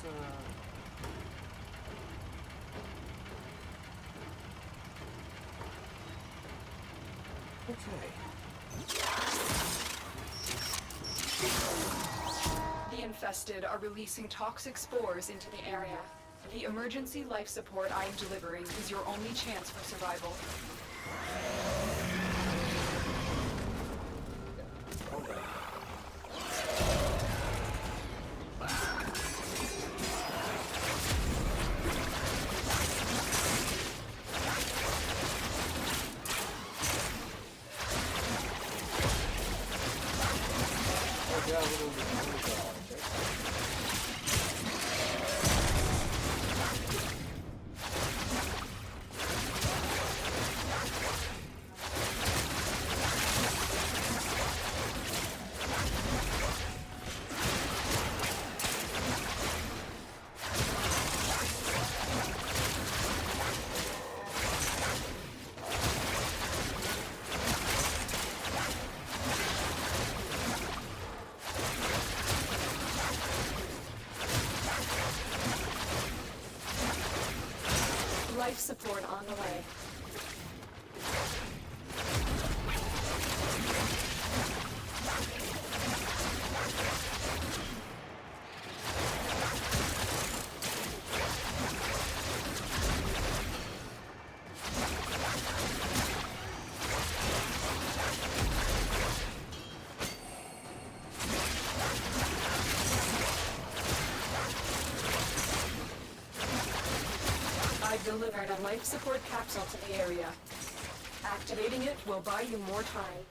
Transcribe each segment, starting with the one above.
Okay. The infested are releasing toxic spores into the area. The emergency life support I am delivering is your only chance for survival. Life support on the way. I've delivered a life support capsule to the area. Activating it will buy you more time.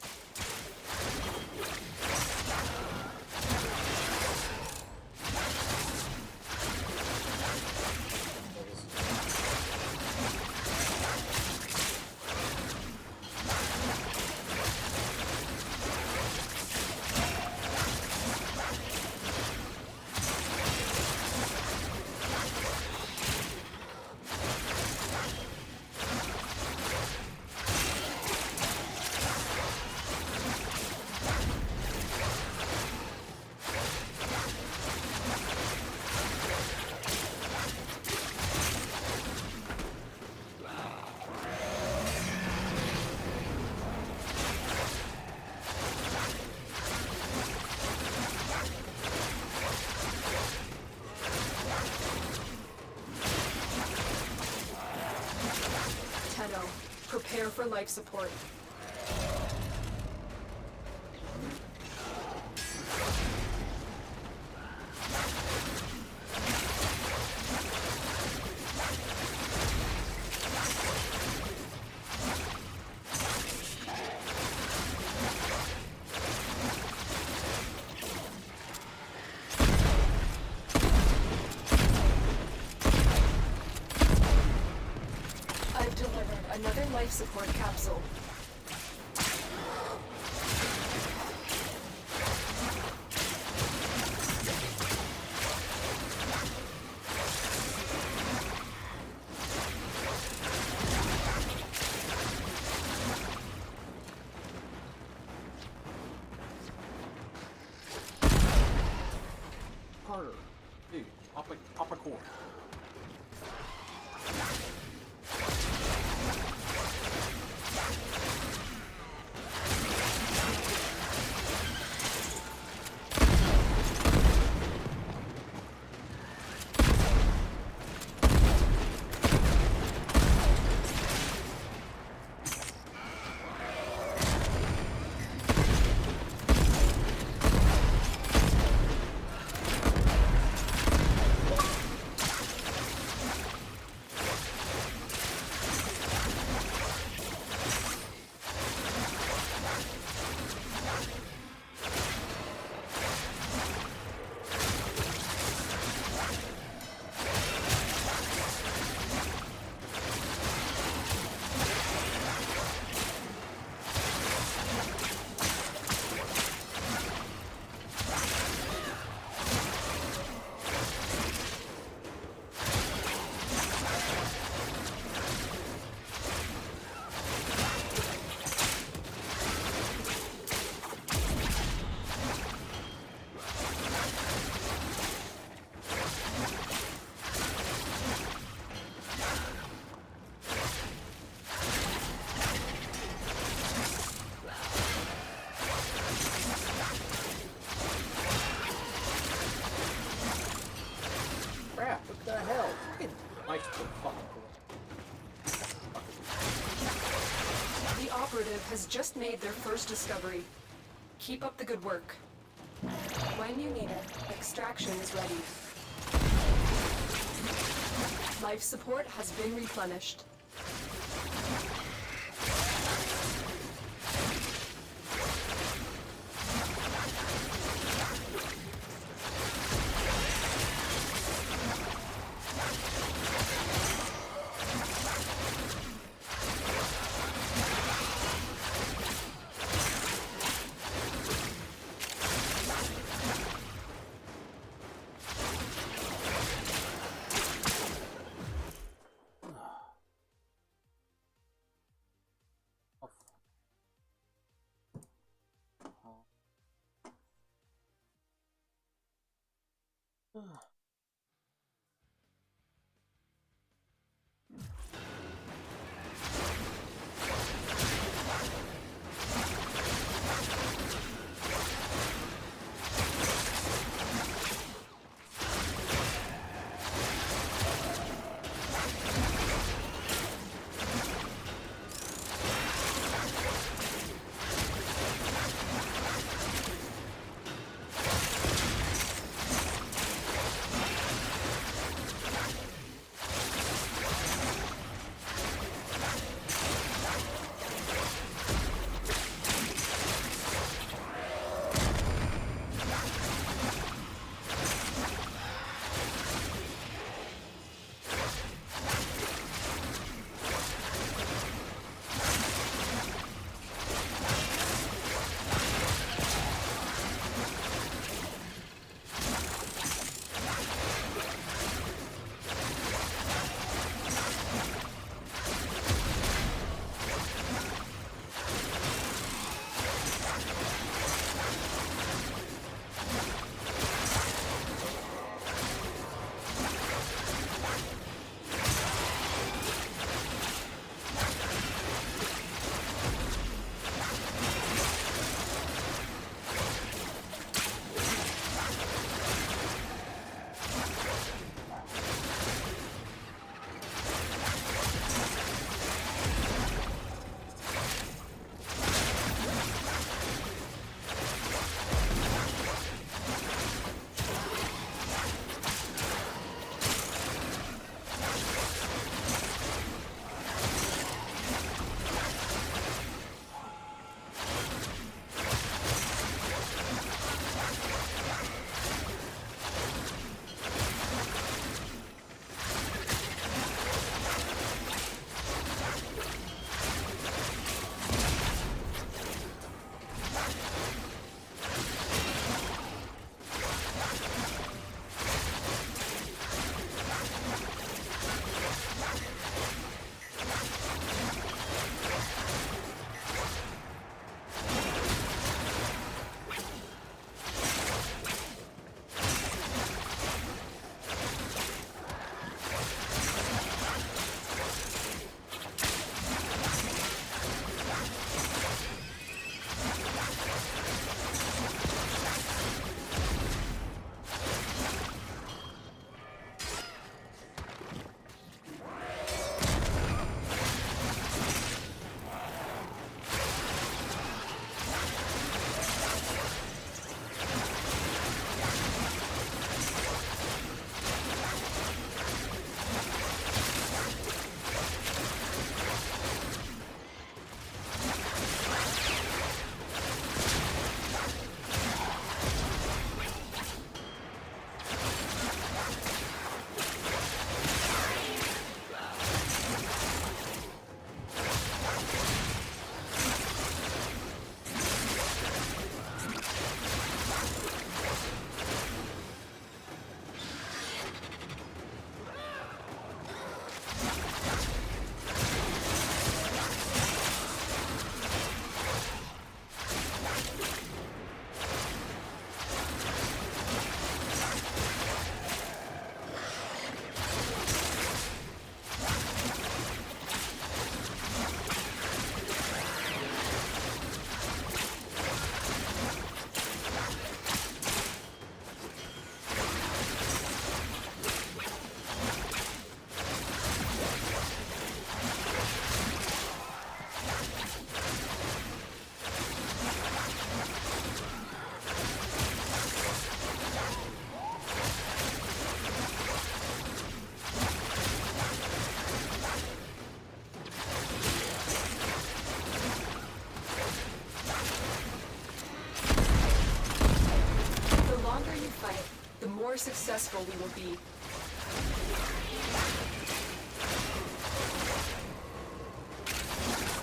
Prepare for life support. I've delivered another life support capsule. Harder. Dude, pop a core. operative has just made their first discovery. Keep up the good work. When you need it, extraction is ready. Life support has been replenished. successful we will be.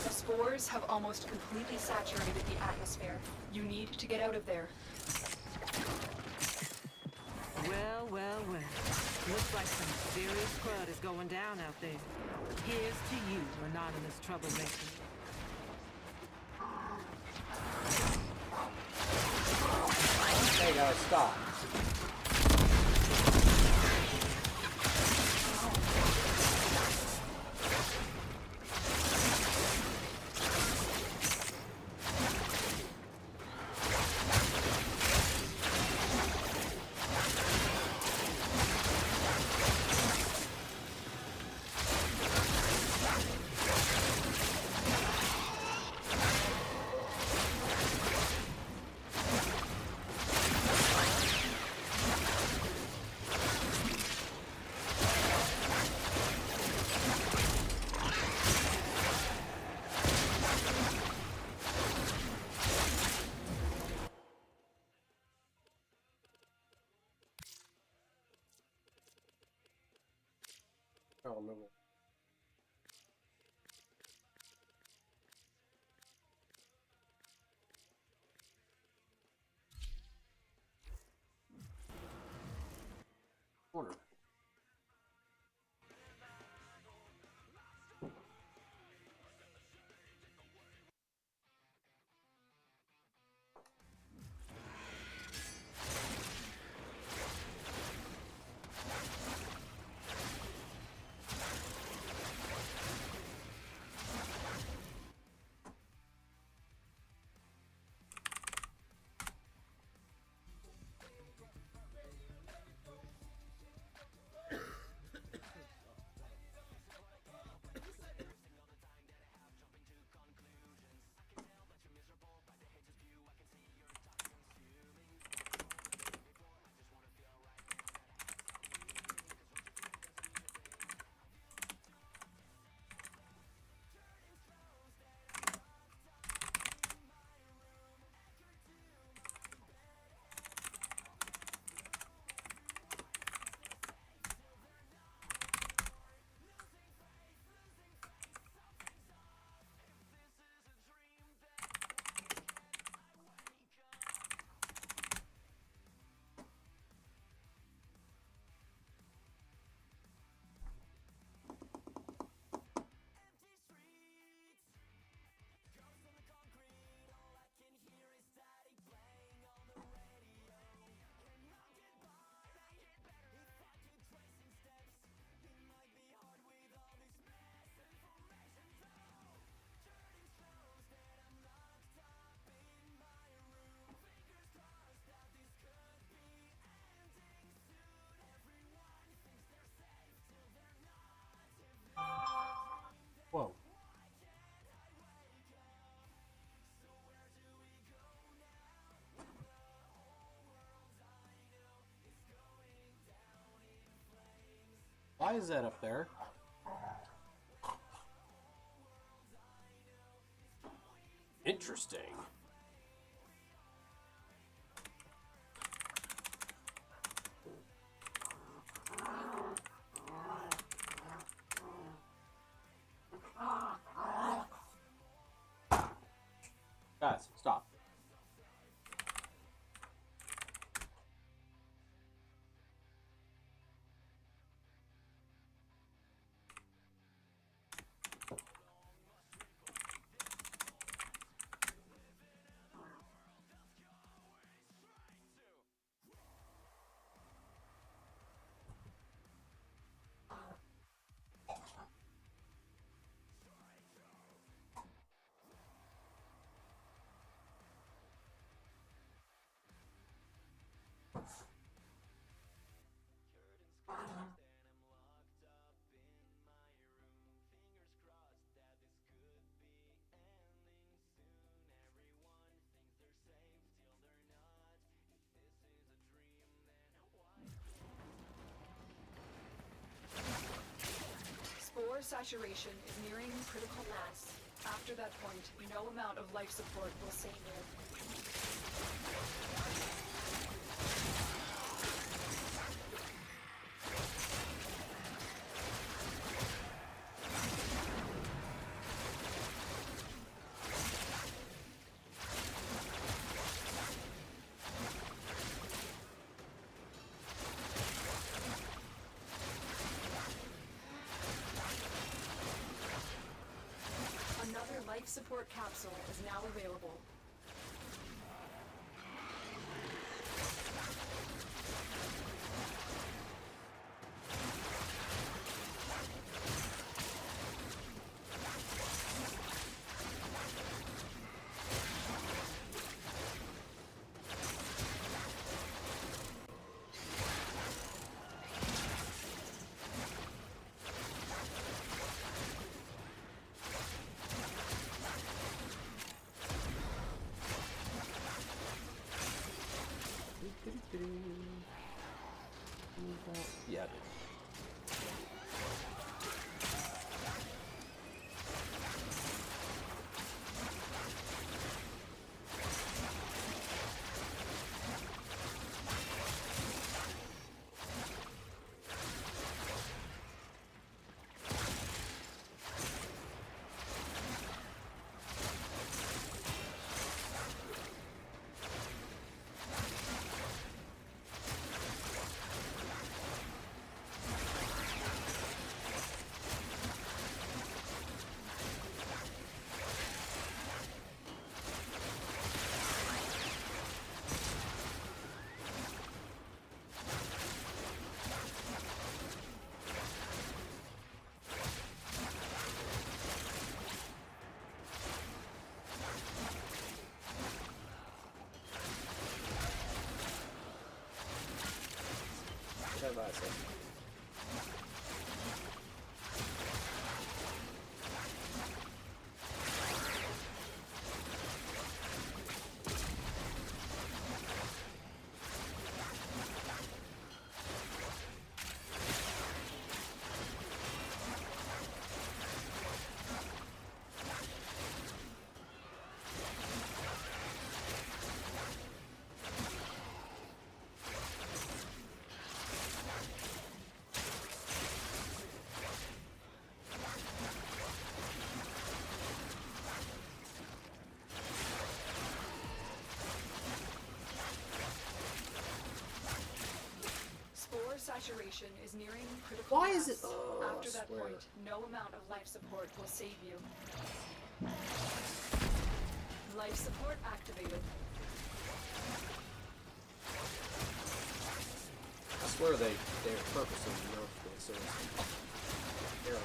The spores have almost completely saturated the atmosphere. You need to get out of there. Well, well, well. Looks like some serious crud is going down out there. Here's to you, anonymous troublemaker. Hey guys, stop. Oh, no. Corner. Whoa. Why is that up there? Interesting. Guys, stop. Spore saturation is nearing critical mass. After that point, no amount of life support will save you. support capsule is now available. Yeah. What have I said? Spore saturation is nearing critical Why mass. is it? Oh, After that swear. point, no amount of life support will save you. Life support activated. I swear they're purposely nerfed this. So here.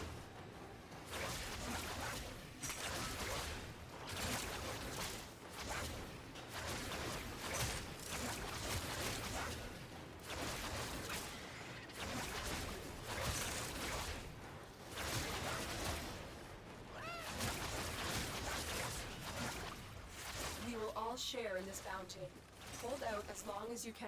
We will all share in this bounty. Hold out as long as you can.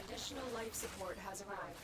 Additional life support has arrived.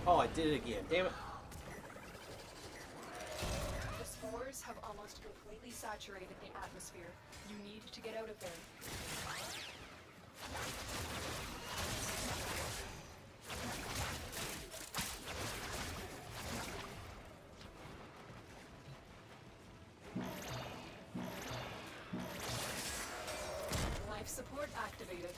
Oh, I did it again. Damn it. The spores have almost completely saturated the atmosphere. You need to get out of there. support activated.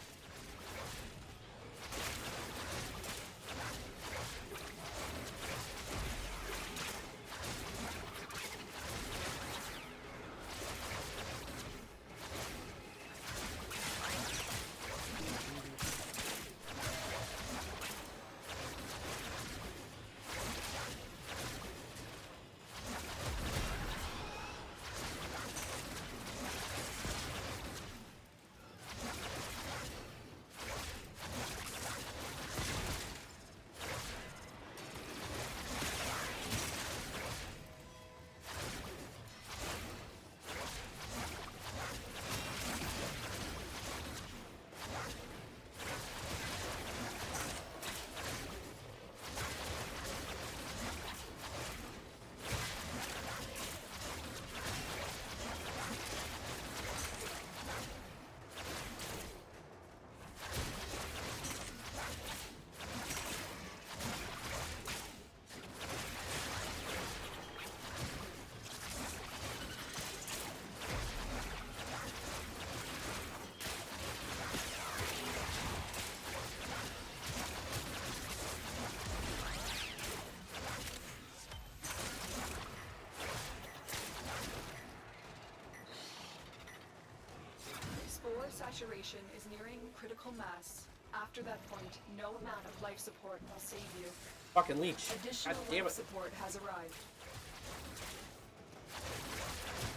Spore saturation is nearing critical mass. After that point, no amount of life support will save you. Fucking leech. Additional God damn life it. support has arrived.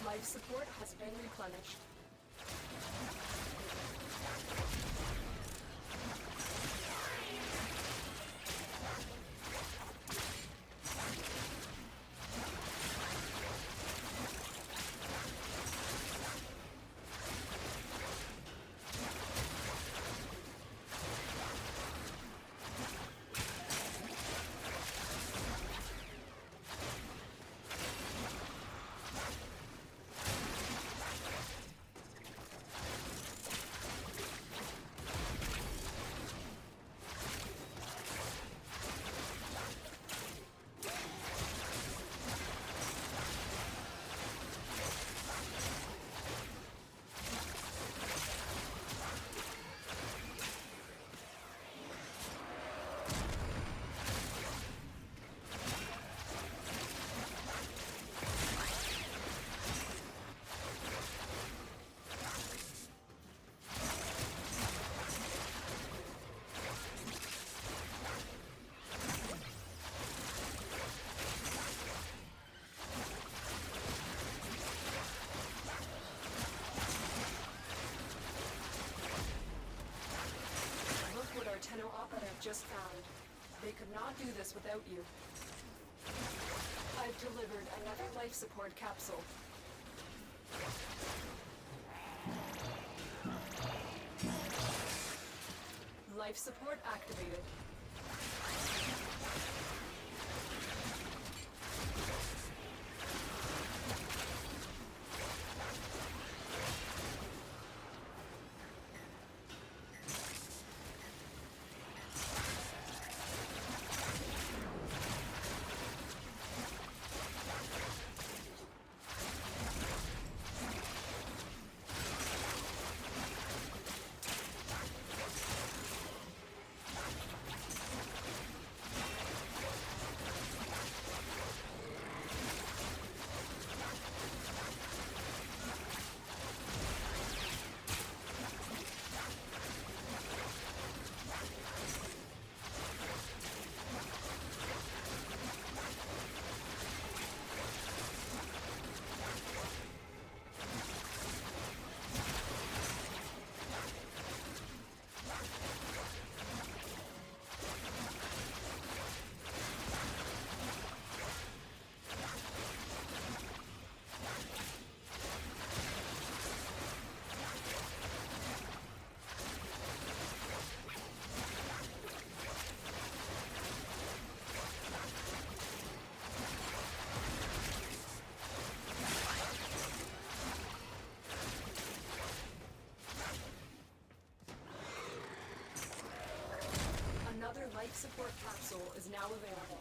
Life support has been replenished. Just found. They could not do this without you. I've delivered another life support capsule. Life support activated. Life support capsule is now available.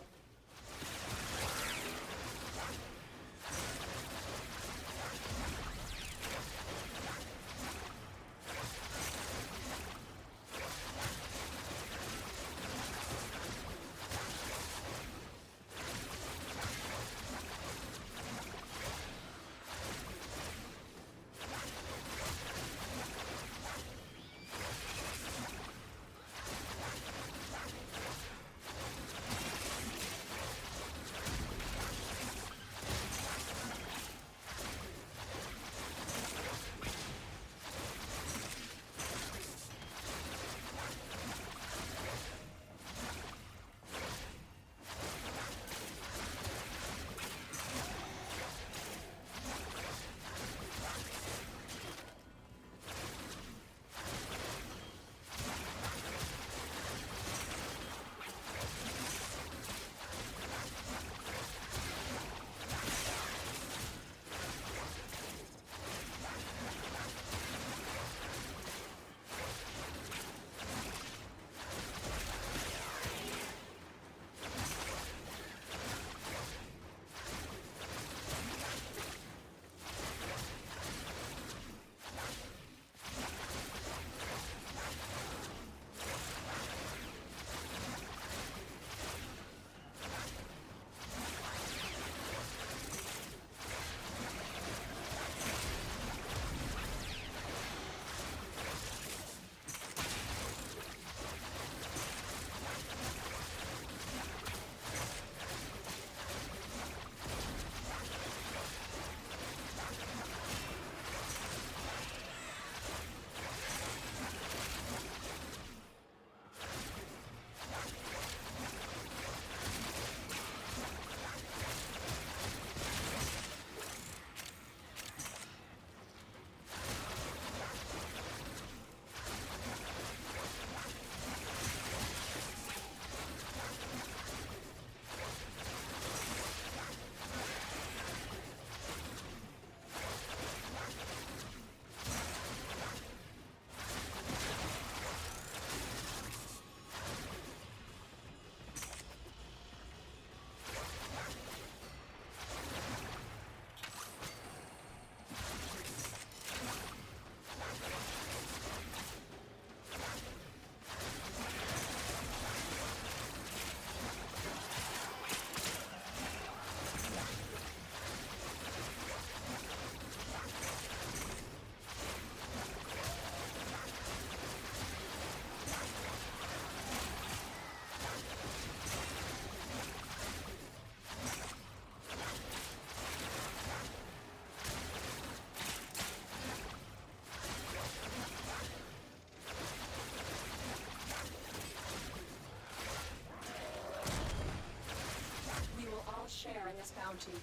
bounty.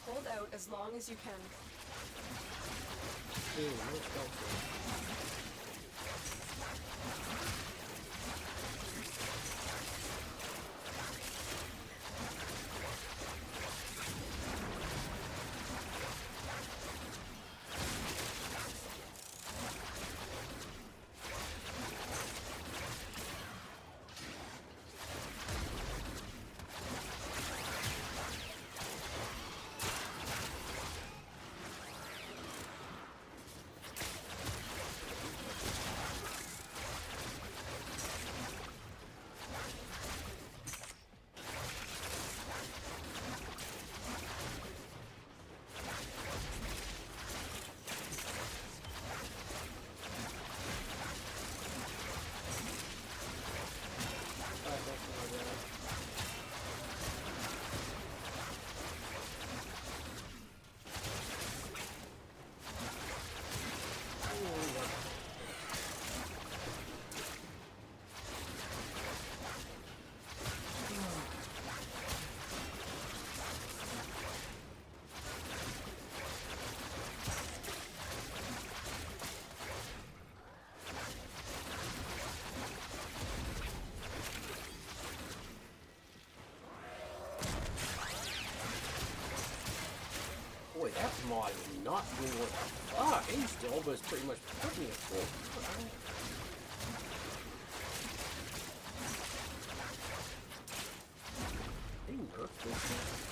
Hold out as long as you can. Ooh, no helpful. Boy, that mod is not doing what the fuck. He still was pretty much put me at full. They nerfed this thing.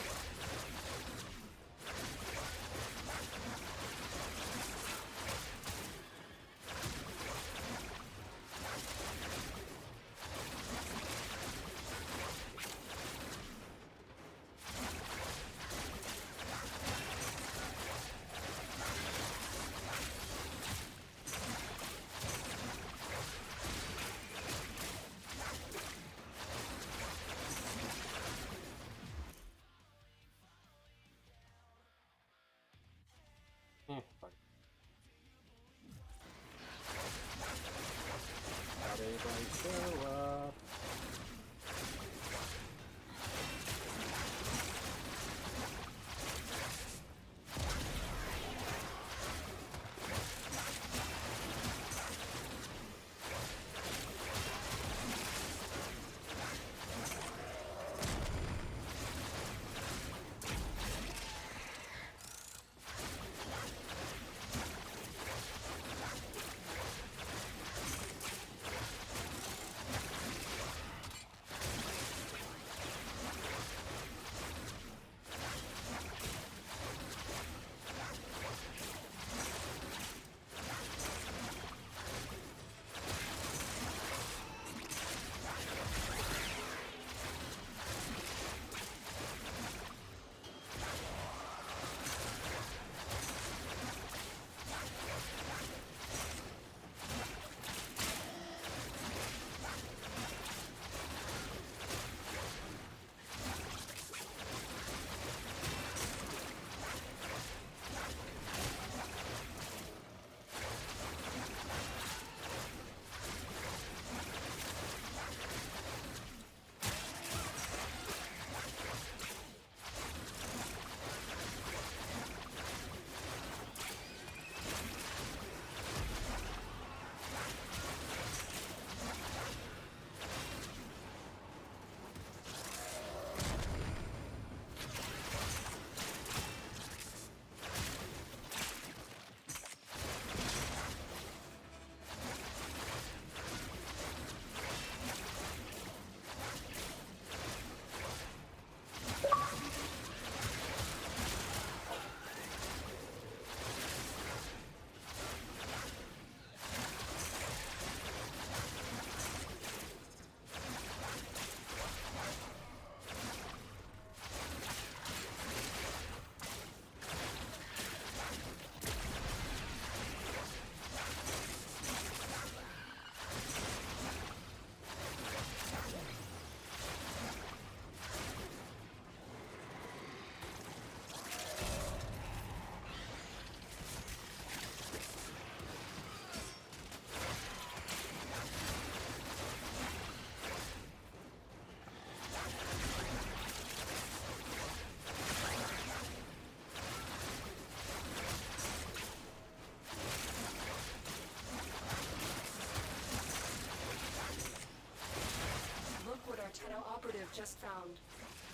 just found.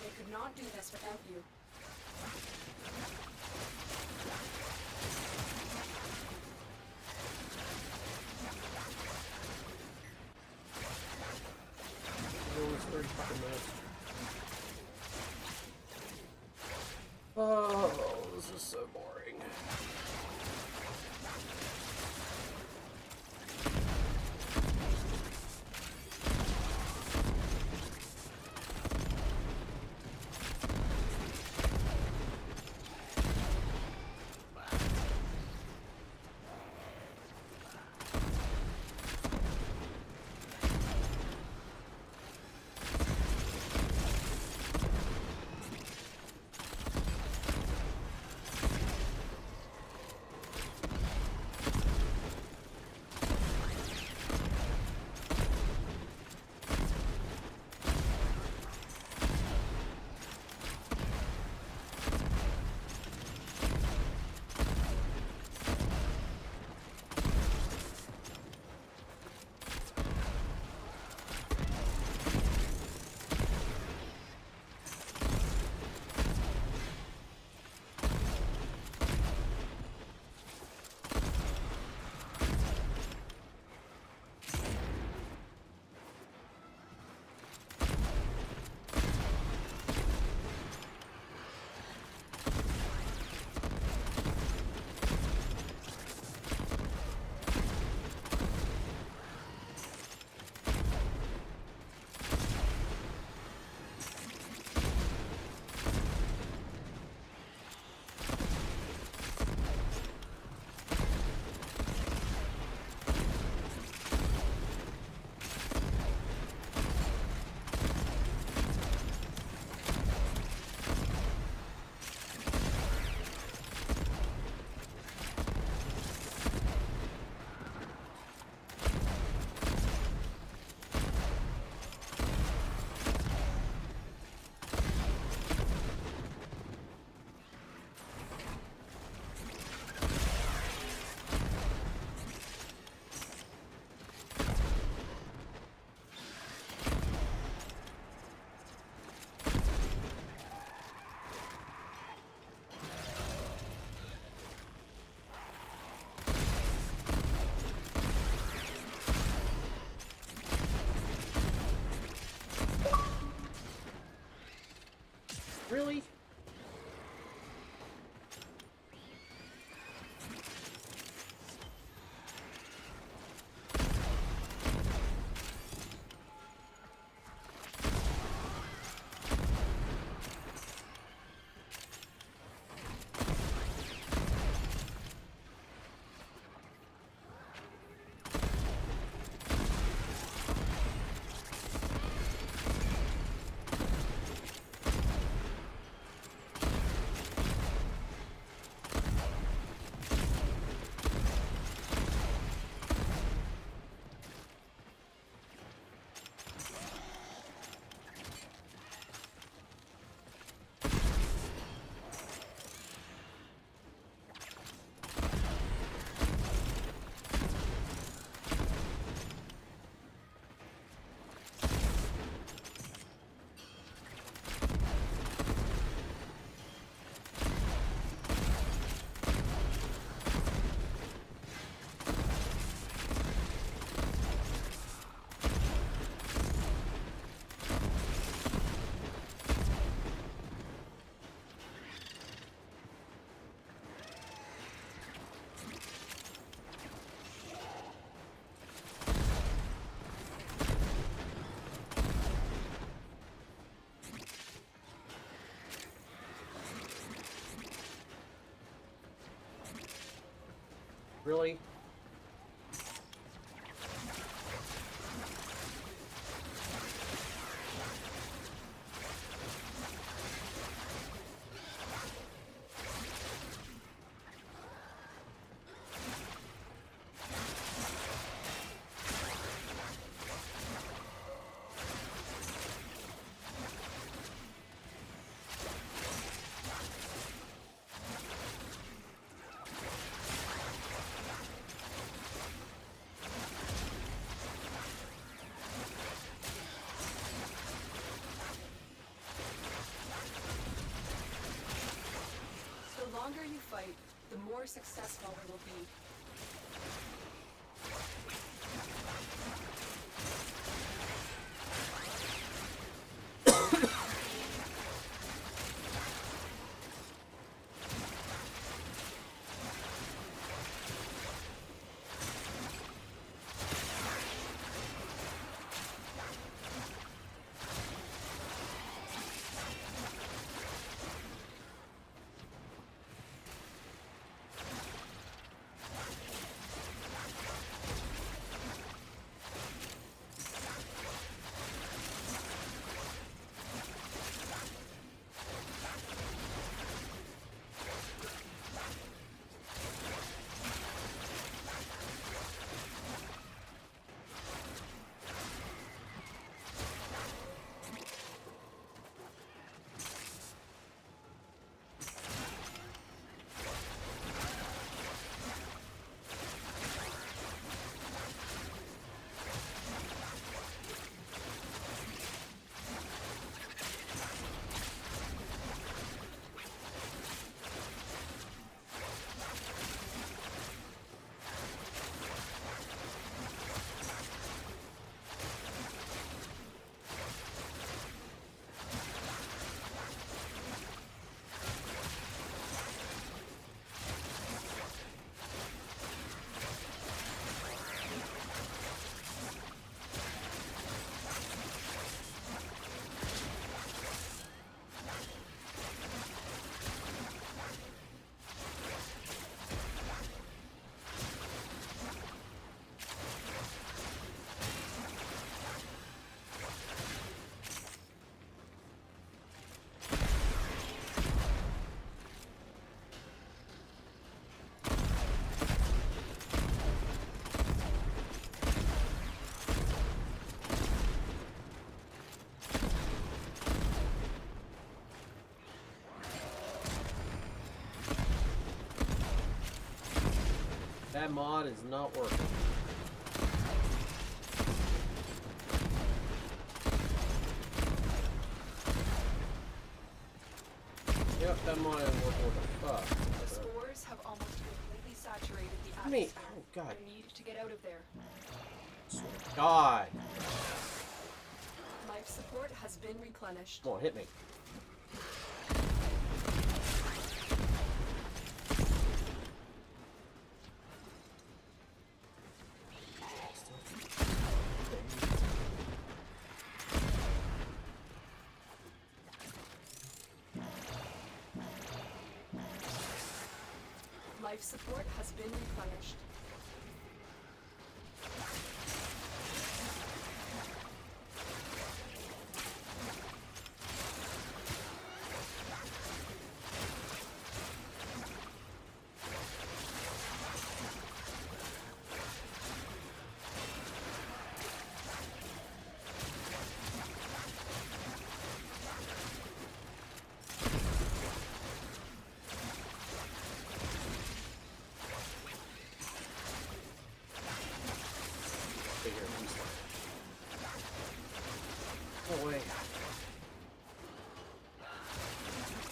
They could not do this without you. Almost 30 fucking minutes. Oh, this is so boring. Really? Really? longer you fight, the more successful it will be. That mod is not working. Yep, that mod isn't working. What the fuck? The spores have almost completely saturated the Me. atmosphere. Oh god. You need to get out of there. God. Life support has been replenished. Come on, hit me. Life support has been replenished. No way.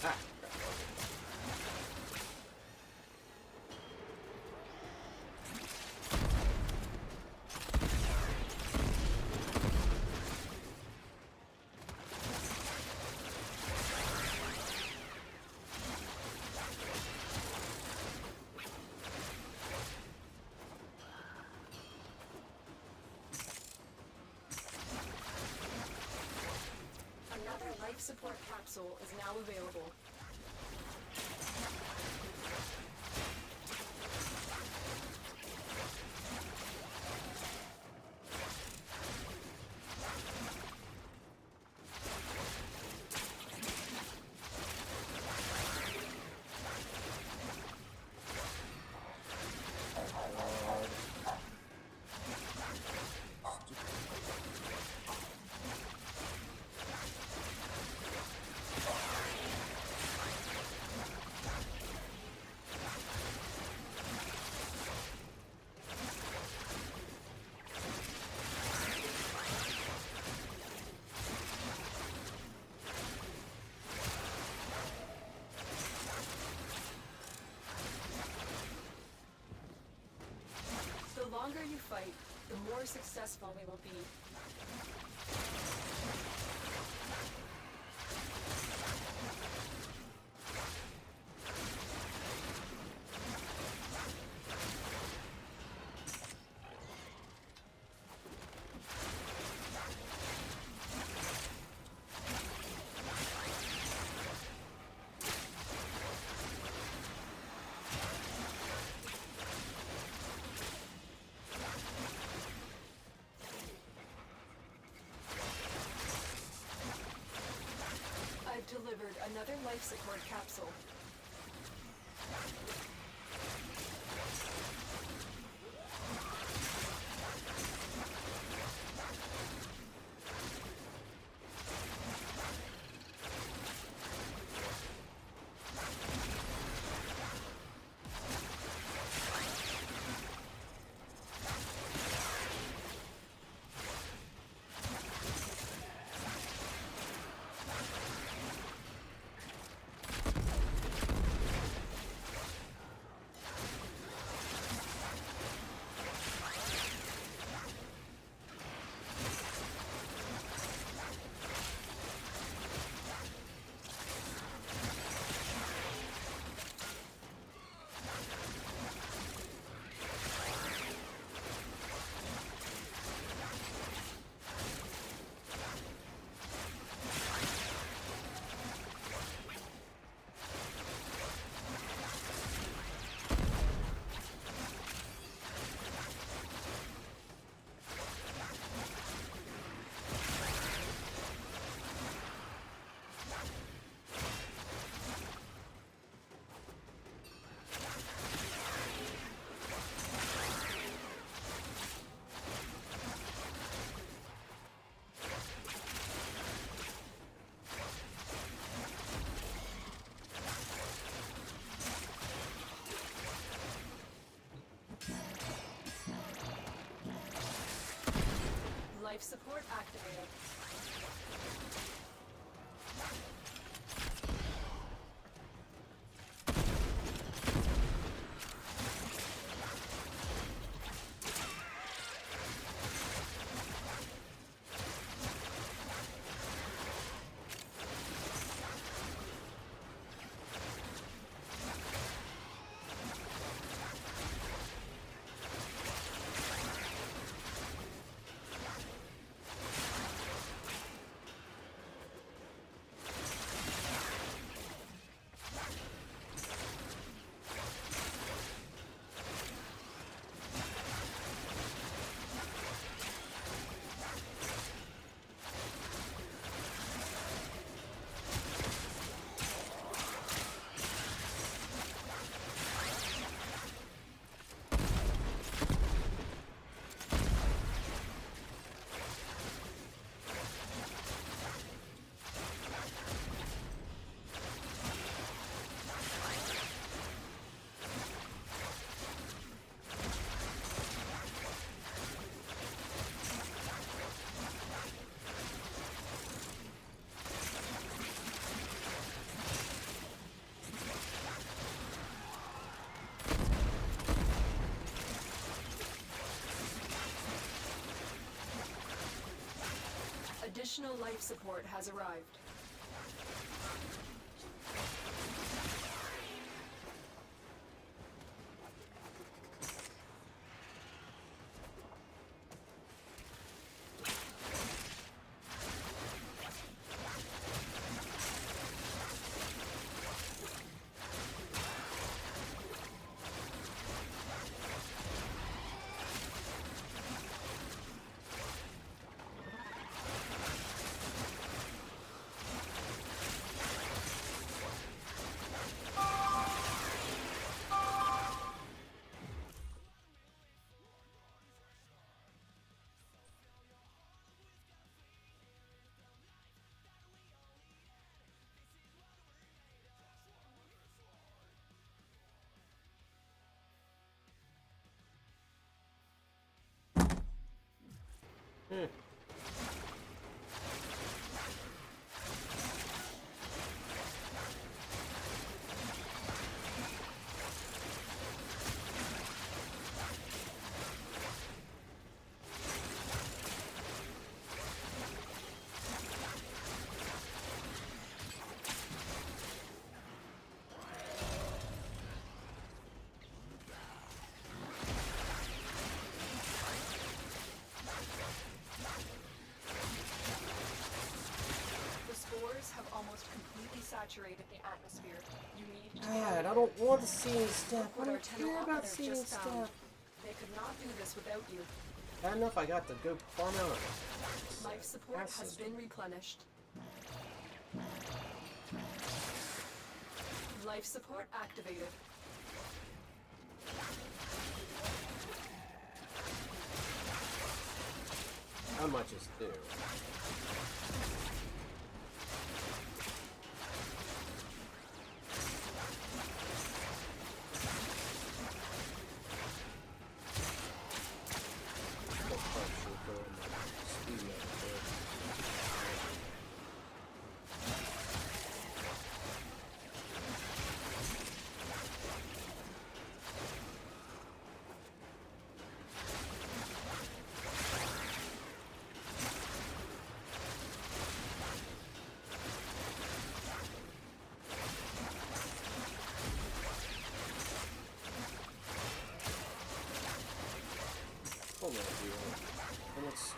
Ah. Another life support capsule is now available. fight, the more successful we will be. I've delivered another life support capsule. Life support activated. Additional life support has arrived. don't want to see any stuff. Look I what our don't tenor care about operative seeing just found. stuff. They could not do this without you. Bad enough I got to go farm out. Life support That's has just- been replenished. Life support activated. How much is due? Hold on, and it's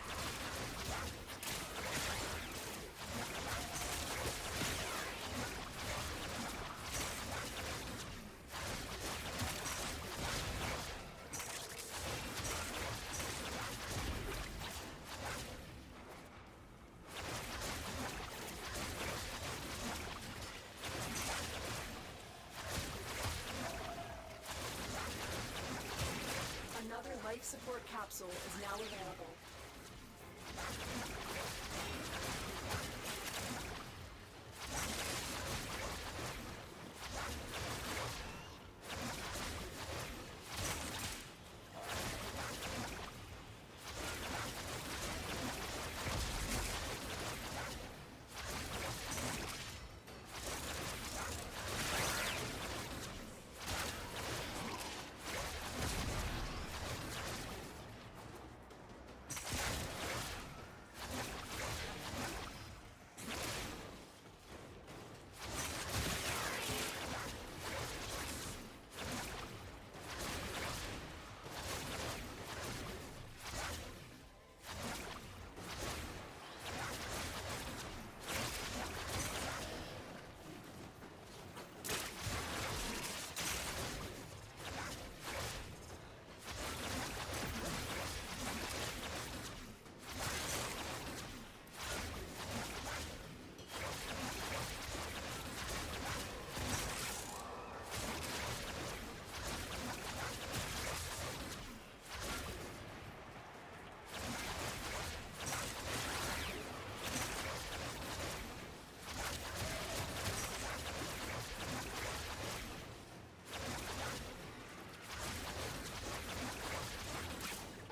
Another life support capsule is now available.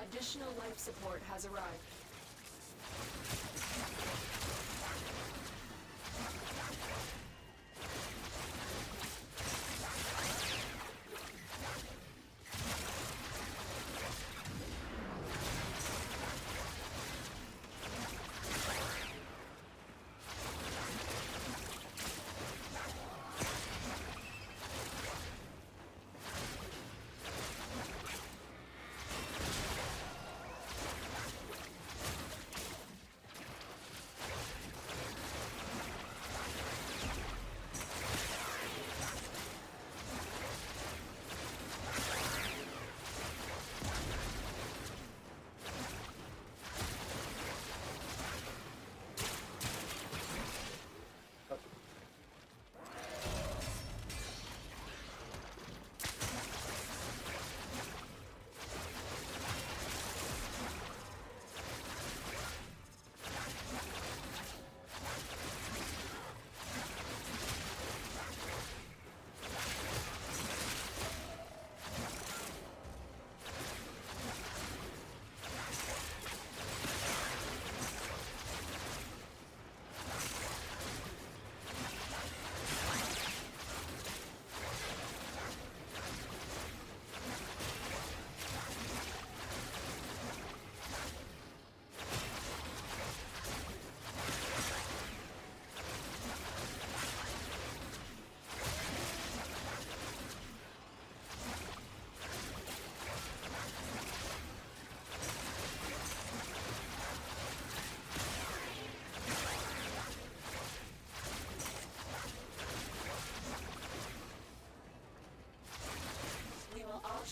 Additional life support has arrived.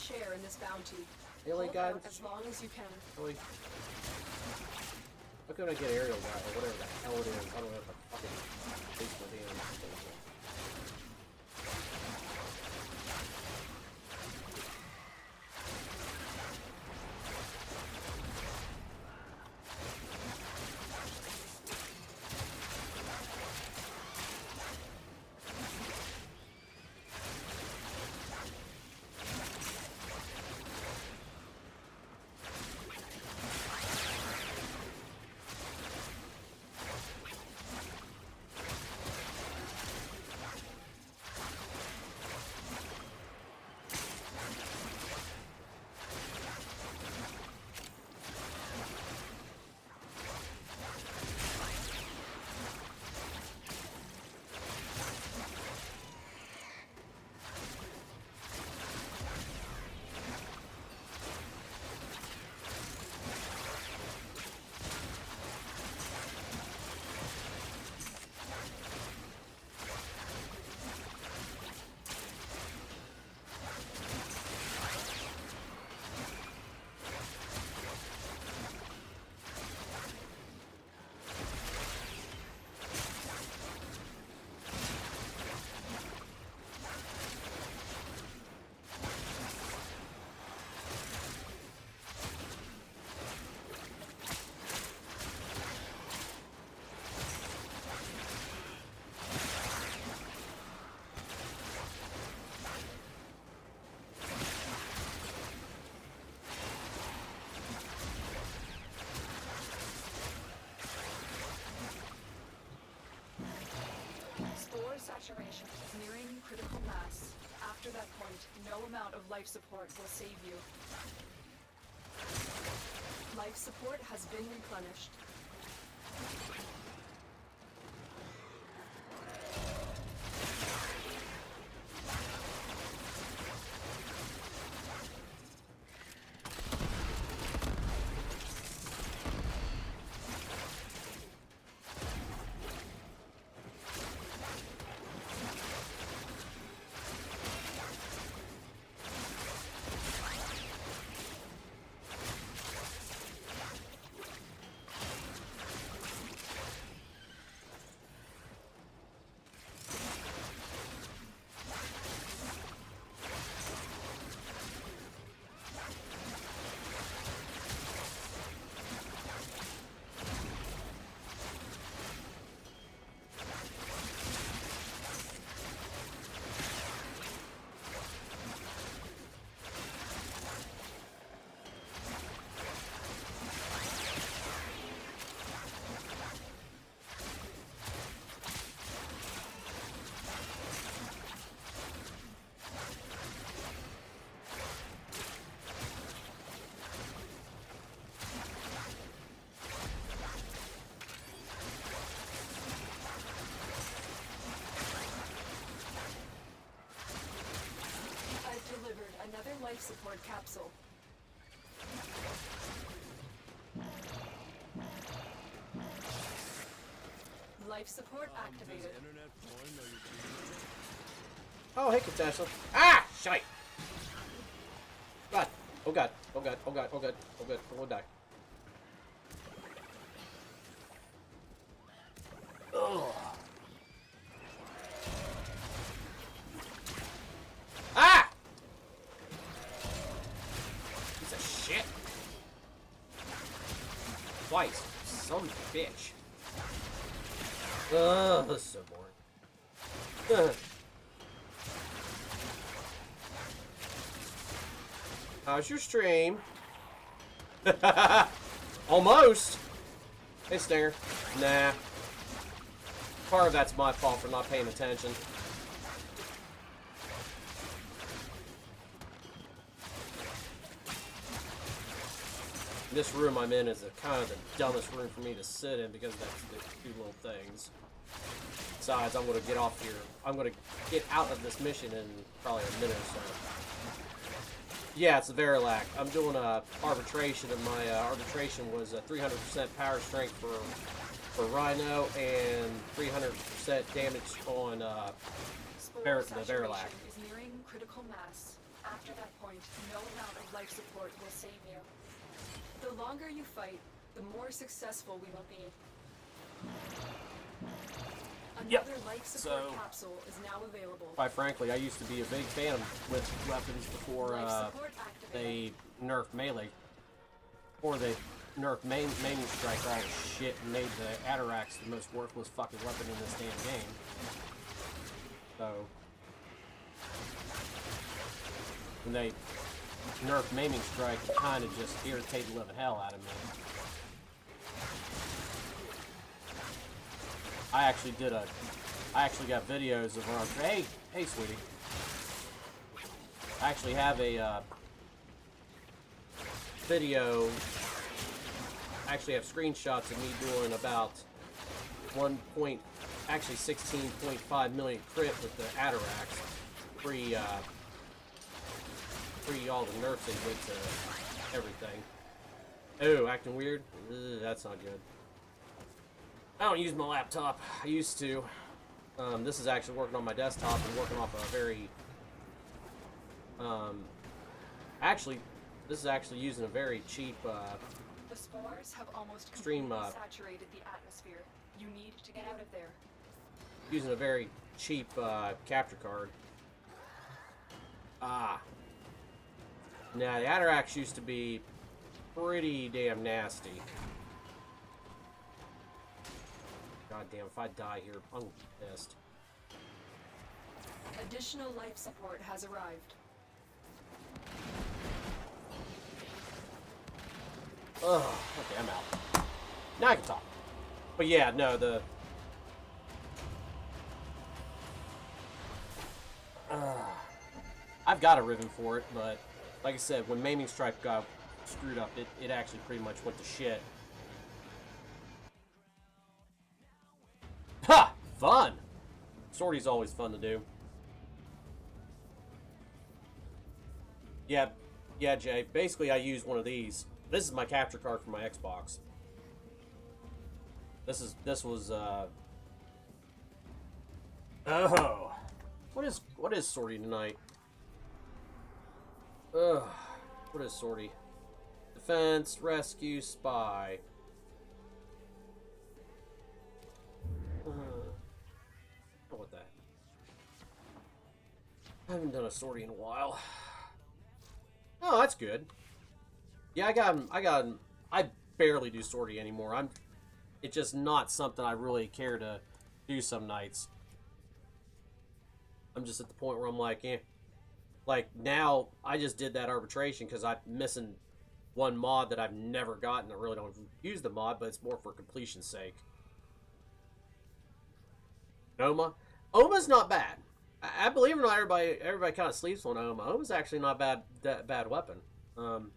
share in this bounty. Alien Hold out guidance? as long as you can. Really? How can I get aerial guy or whatever the hell it is? I don't know if I fucking face my damn thing. Saturation is nearing critical mass. After that point, no amount of life support will save you. Life support has been replenished. Another life support capsule. Life support activated. Oh, hey, Tesla. Ah! Shite! God. Oh, God. Oh, God. Oh, God. Oh, God. Oh, God. I'm gonna die. Ugh. Ah! Piece of shit. Twice. Some bitch. Ugh, this is so boring. Ugh. How's your stream? Almost. Hey, Stinger. Nah. Part of that's my fault for not paying attention. This room I'm in is kind of the dumbest room for me to sit in because that's the two little things. Besides, I'm going to get off here. I'm going to get out of this mission in probably a minute or so. Yeah, it's the Verilac. I'm doing a arbitration, and my arbitration was a 300% power strength for Rhino and 300% damage on the Verilac. Is nearing critical mass. After that point, no amount of life support will save you. The longer you fight, the more successful we will be. Another life support capsule is now available. Quite frankly, I used to be a big fan with weapons before they nerfed melee. Or they nerfed maiming strike all the shit and made the Atarax the most worthless fucking weapon in this damn game. So when they nerfed maiming strike, it kind of just irritated the living hell out of me. I actually got videos of where I'm, hey sweetie. I actually have a video. I actually have screenshots of me doing about 16.5 million crit with the Atarax. Pre all the nerfs they did to everything. Oh, acting weird? Ugh, that's not good. I don't use my laptop. I used to. This is actually working on my desktop and working off a very... actually, this is actually using a very cheap... the spores have almost extreme, completely saturated the atmosphere. You need to get out of there. Using a very cheap capture card. Now, the Atarax used to be pretty damn nasty. God damn, if I die here, I'm pissed. Additional life support has arrived. Ugh, okay, I'm out. Now I can talk. But yeah, no, the... I've got a Riven for it, but like I said, when Maiming Strike got screwed up, it actually pretty much went to shit. Ha! Fun! Sortie's always fun to do. Yeah, Jay. Basically, I use one of these. This is my capture card for my Xbox. This was oh, what is Sortie tonight? Ugh, what is Sortie? Defense, rescue, spy. How about that? I haven't done a Sortie in a while. Oh, that's good. Yeah, I got him. I barely do Sortie anymore. It's just not something I really care to do some nights. I'm just at the point where I'm like, eh. Like, now, I just did that arbitration because I'm missing one mod that I've never gotten. I really don't use the mod, but it's more for completion's sake. Oma? Oma's not bad. I believe it or not, everybody kind of sleeps on Oma. Oma's actually not that bad weapon. I'm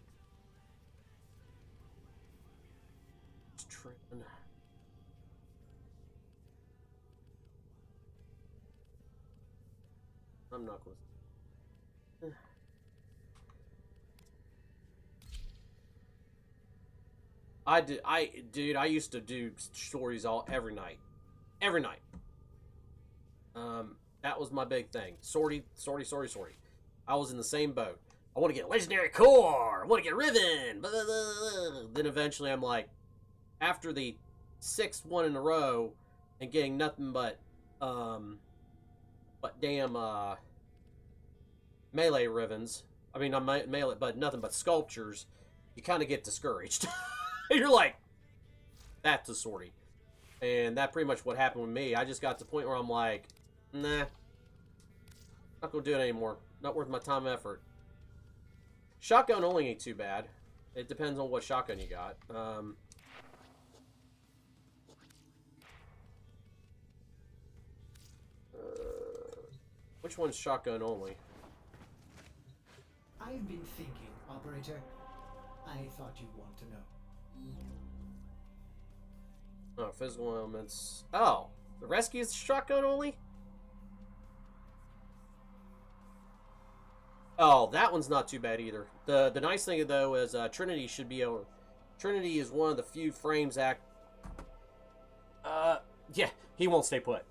not going to... Dude, I used to do stories every night. Every night. That was my big thing. Sortie. I was in the same boat. I want to get Legendary Core. I want to get Riven. Blah, blah, blah. Then eventually I'm like, after the 6th one in a row and getting nothing but damn melee Rivens. I mean, not melee, but nothing but sculptures. You kind of get discouraged. You're like, that's a Sortie. And that pretty much what happened with me. I just got to the point where I'm like, nah, not gonna do it anymore. Not worth my time and effort. Shotgun only ain't too bad. It depends on what shotgun you got. Which one's shotgun only? I've been thinking, Operator. I thought you'd want to know. Oh, physical elements. Oh, the rescue is shotgun only? Oh, that one's not too bad either. The nice thing though is Trinity should be able. Trinity is one of the few frames act. Yeah, he won't stay put.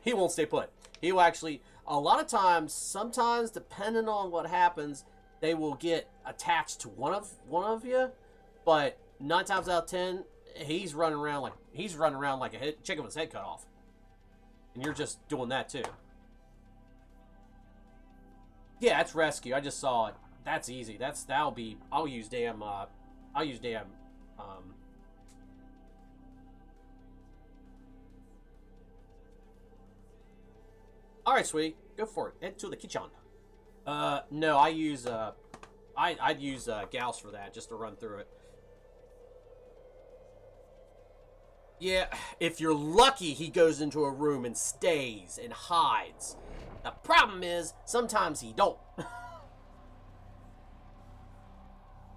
He won't stay put. He will actually. A lot of times, sometimes depending on what happens, they will get attached to one of you, but 9 times out of 10, he's running around like a chicken with his head cut off, and you're just doing that too. Yeah, that's rescue. I just saw it. That's easy. I'll use damn. All right, sweetie, go for it. Head to the kitchen. No, I use I'd use Gauss for that, just to run through it. Yeah, if you're lucky, he goes into a room and stays and hides. The problem is, sometimes he don't.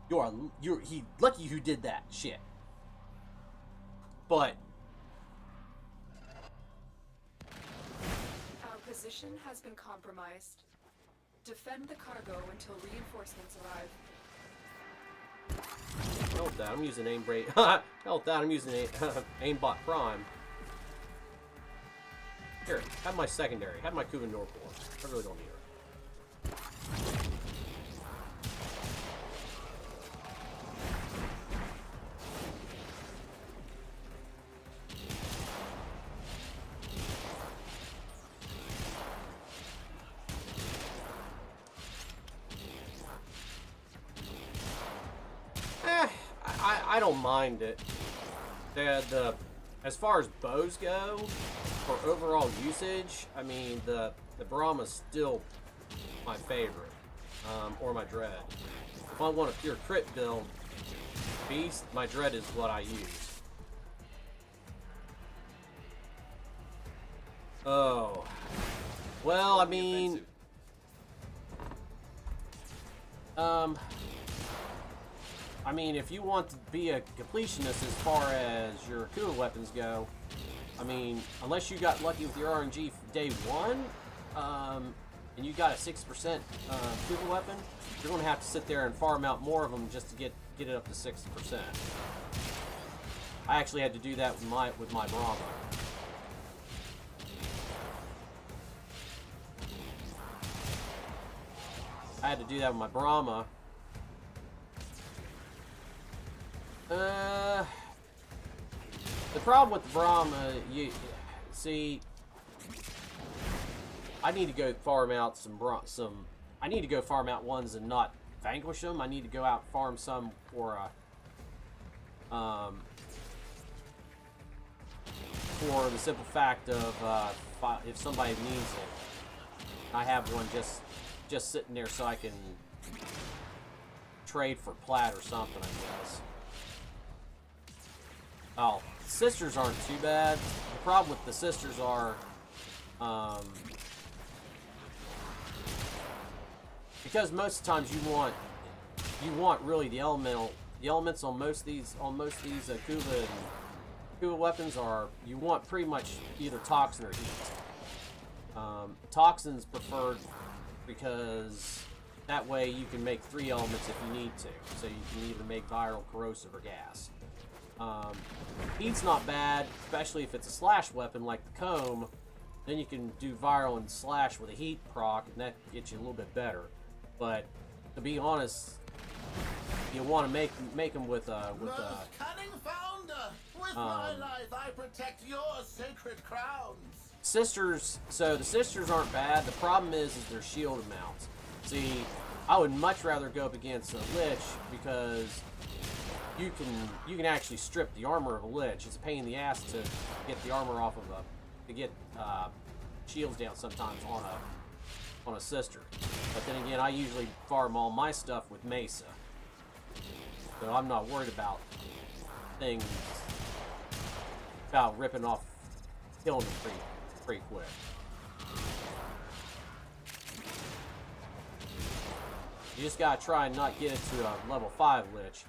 He lucky who did that shit. But our position has been compromised. Defend the cargo until reinforcements arrive. hell with that, I'm using aimbot. Hell with that, I'm using aimbot prime. Here, have my secondary. Have my Kuban Norpor. I really don't need her. I don't mind it. As far as bows go, for overall usage, I mean the Brahma's still my favorite, or my Dread. If I want a pure crit build, Beast, my Dread is what I use. Oh, well, I mean, if you want to be a completionist as far as your Kuba weapons go, I mean, unless you got lucky with your RNG day one, and you got a 6% Kuba weapon, you're going to have to sit there and farm out more of them just to get it up to 60%. I actually had to do that with my Brahma. I had to do that with my Brahma. The problem with the Brahma, you see, I need to go farm out I need to go farm out ones and not vanquish them. I need to go out and farm some for the simple fact of if somebody needs it, I have one just sitting there so I can trade for plat or something, I guess. Oh, sisters aren't too bad. The problem with the sisters are, because most of the times you want really the elements on most of these Kuba weapons are, you want pretty much either toxin or heat. Toxin's preferred because that way you can make 3 elements if you need to. So you can either make viral, corrosive, or gas. Heat's not bad, especially if it's a slash weapon like the comb. Then you can do viral and slash with a heat proc, and that gets you a little bit better. But to be honest, you want to make them with Most cunning founder, with my life I protect your sacred crowns. sisters. So the sisters aren't bad. The problem is their shield amounts. See, I would much rather go up against a Lich because you can actually strip the armor of a Lich. It's a pain in the ass to get the armor off of to get shields down sometimes on a sister. But then again, I usually farm all my stuff with Mesa, so I'm not worried about ripping off, killing them pretty quick. You just gotta try and not get it to a level 5 Lich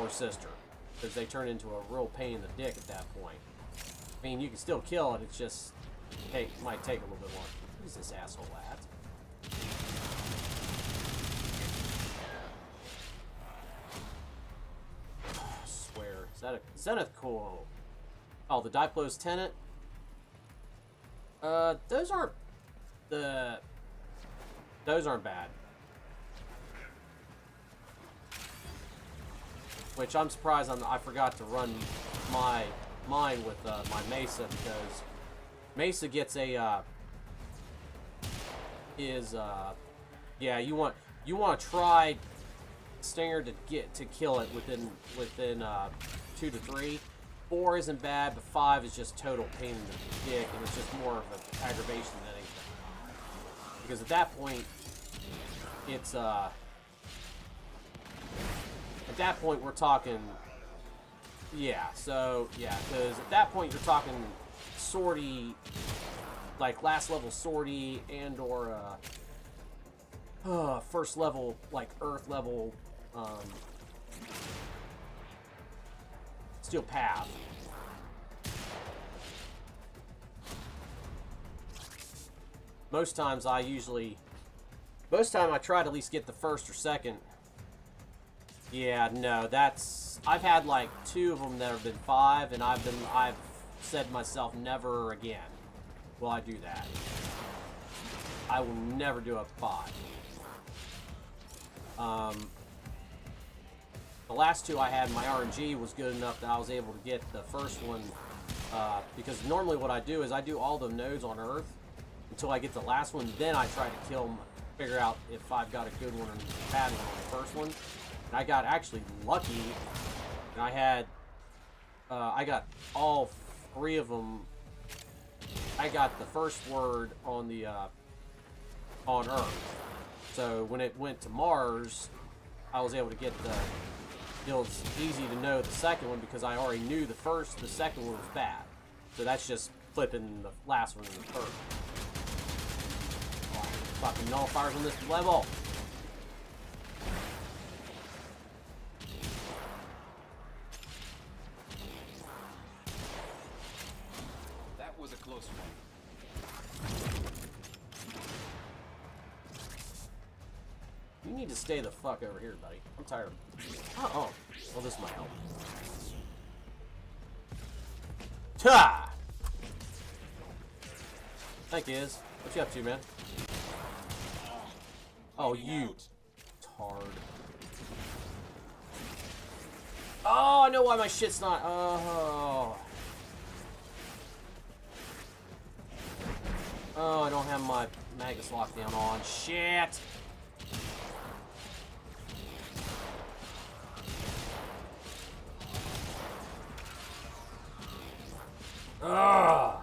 or sister, because they turn into a real pain in the dick at that point. I mean, you can still kill it, it's just might take a little bit longer. Who's this asshole at? I swear, is that a Zenith coil? Oh, the Diplo's Tenant? Those aren't those aren't bad. Which I'm surprised I forgot to run mine with my Mesa, because Mesa gets a yeah, you want to try Stinger to kill it within 2 to 3. 4 isn't bad, but 5 is just total pain in the dick, and it's just more of an aggravation than anything. Because at that point, it's at that point we're talking, yeah. So yeah, because at that point you're talking sortie, like last level sortie and or first level, like earth level steel path. Most times I try to at least get the first or second. Yeah, no, I've had like 2 of them that have been 5, and I've said to myself, never again will I do that. I will never do a 5. The last 2 I had, my RNG was good enough that I was able to get the first one, because normally what I do is I do all the nodes on Earth until I get the last one, then I try to kill them, figure out if I've got a good one or a bad one on the first one. And I got actually lucky, and I got all 3 of them. I got the first word on the on Earth. So when it went to Mars, I was able to get it was easy to know the second one because I already knew the second one was bad. So that's just flipping the last one in the third. Oh, fucking nullifiers on this level. That was a close one. You need to stay the fuck over here, buddy. I'm tired. Oh, well, this might help. Ta! Thank you, Iz. What you up to, man? Oh, you tard. Oh, I know why my shit's not. Oh. Oh, I don't have my Magus lockdown on. Shit! Ugh.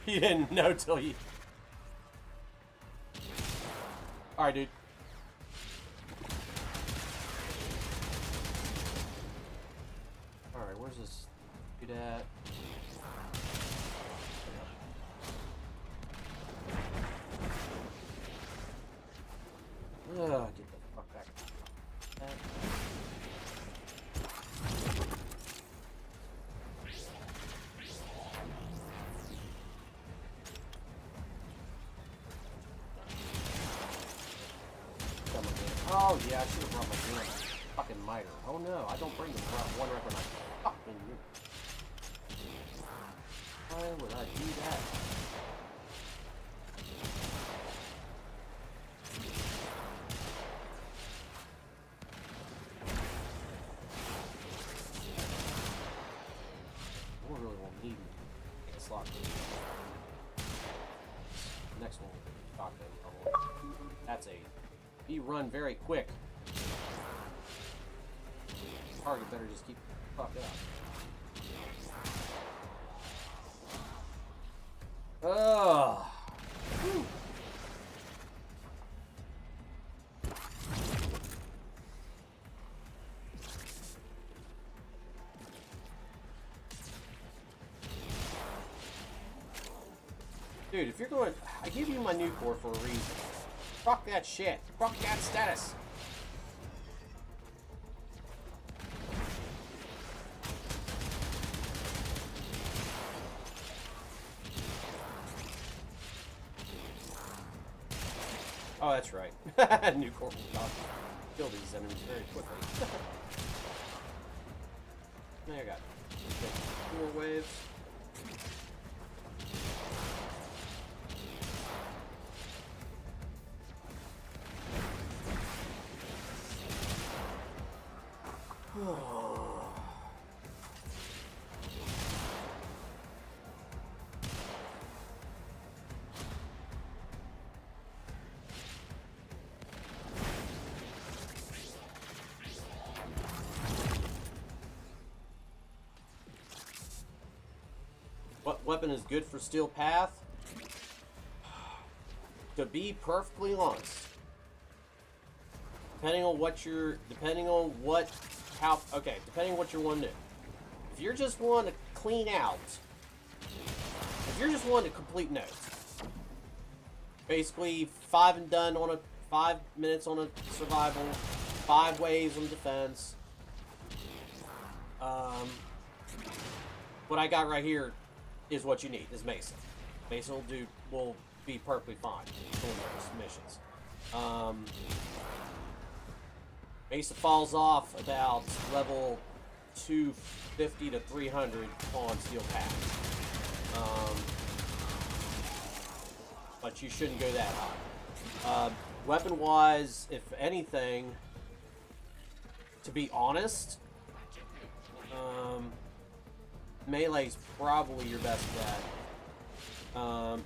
You didn't know till you. All right, dude. All right, where's this dude at? Ugh, get the fuck back. Oh yeah, I should have brought my damn fucking miter. Oh no, I don't bring the one weapon I fucking use. Why would I do that? I really won't need a slot. Next one, shotgun. That's a. He run very quick. Target better just keep the fuck up. Ugh. Whew. Dude, if you're going, I give you my new core for a reason. Fuck that shit. Fuck that status. that's right. Nucor will not kill these enemies very quickly. Now I got 4 waves. What weapon is good for Steel Path? To be perfectly honest, depending on what you're wanting to do. If you're just wanting to clean out, if you're just wanting to complete notes, basically 5 and done on a 5 minutes on a survival, 5 waves on defense. What I got right here is what you need. Is Mesa. Mesa will be perfectly fine doing those missions. Mesa falls off about level 250 to 300 on Steel Path. But you shouldn't go that high. Weapon-wise, if anything, to be honest, melee's probably your best bet.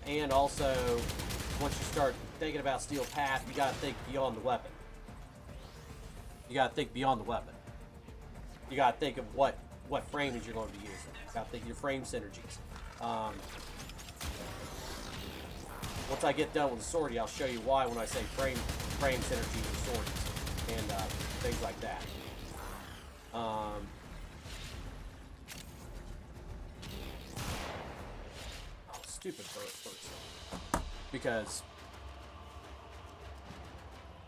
And also, once you start thinking about Steel Path, you gotta think beyond the weapon. You gotta think beyond the weapon. You gotta think of what framings you're going to be using. You gotta think of your frame synergies. Once I get done with the sortie, I'll show you why when I say frame synergies with sorties and things like that. Stupid first. Because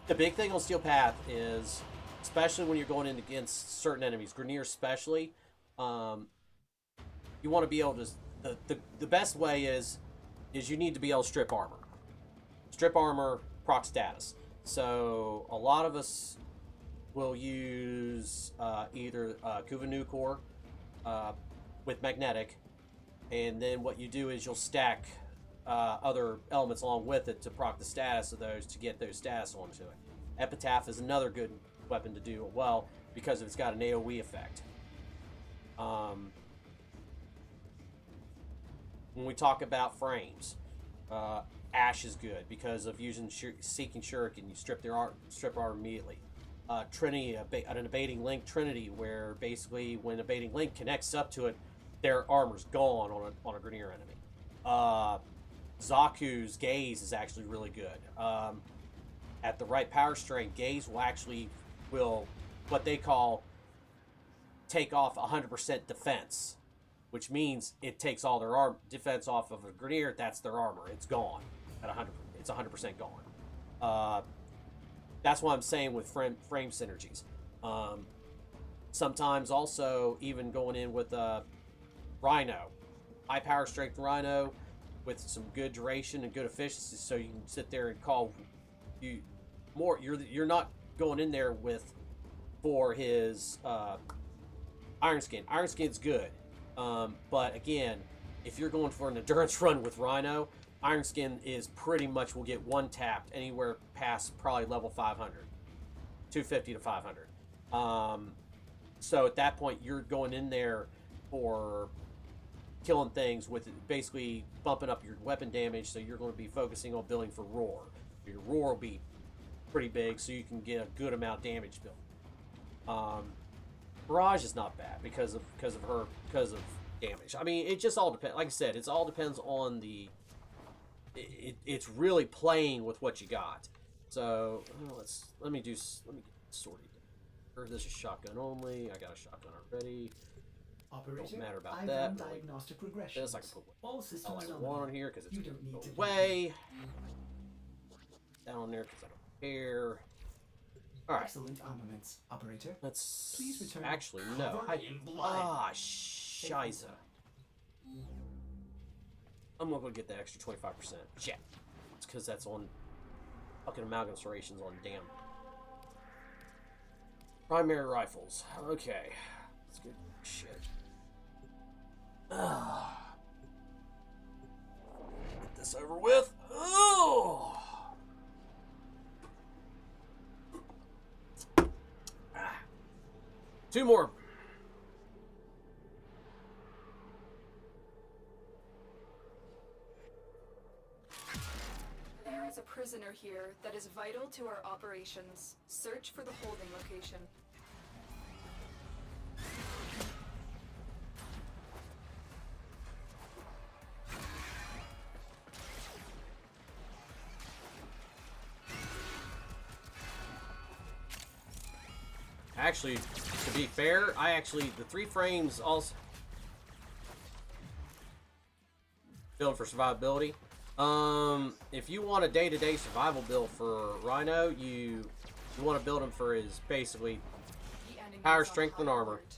the big thing on Steel Path is, especially when you're going in against certain enemies, Grineer especially, you want to be able to. The best way is you need to be able to strip armor. Strip armor, proc status. So a lot of us will use either Kuva Nucor with magnetic, and then what you do is you'll stack other elements along with it to proc the status of those to get those status onto it. Epitaph is another good weapon to do well because it's got an AoE effect. When we talk about frames, Ash is good because of using Seeking Shuriken. You strip armor immediately. Trinity, an abating link Trinity, where basically when abating link connects up to it, their armor's gone on a Grineer enemy. Zaku's Gaze is actually really good. At the right power strain, Gaze will what they call take off 100% defense, which means it takes all their defense off of a Grineer. That's their armor. It's gone at 100. It's 100% gone. That's what I'm saying with frame synergies. Sometimes also even going in with Rhino, high power strength Rhino with some good duration and good efficiency, so you can sit there and call you more. You're not going in there for his Iron Skin. Iron Skin's good, but again, if you're going for an endurance run with Rhino, Iron Skin is pretty much will get one tapped anywhere past probably level 500, 250 to 500. So at that point, you're going in there for killing things with basically bumping up your weapon damage, so you're going to be focusing on building for roar. Your roar will be pretty big, so you can get a good amount of damage built. Barrage is not bad because of damage. I mean, it just all depends. Like I said, it all depends on the. It's really playing with what you got. So let me get sorted. This is shotgun only. I got a shotgun already. Operator, Don't matter about I've that. run Really. diagnostic regression. This I can put All systems all I nominal. want on here because it's You going don't need to to go away. Down on there because I don't care. All right. Excellent armaments, operator. Let's Please return. actually no. Covered in blood. Shiza. I'm not gonna get the extra 25%. Shit. It's because that's on Fucking amalgam serrations on damn. Primary rifles. Okay. Let's get shit. Get this over with. Oh! Two more. There is a prisoner here that is vital to our operations. Search for the holding location. Actually, to be fair, the 3 frames also build for survivability. If you want a day-to-day survival build for Rhino, you want to build him for his basically The enemy power, is on strength, and high armor. alert.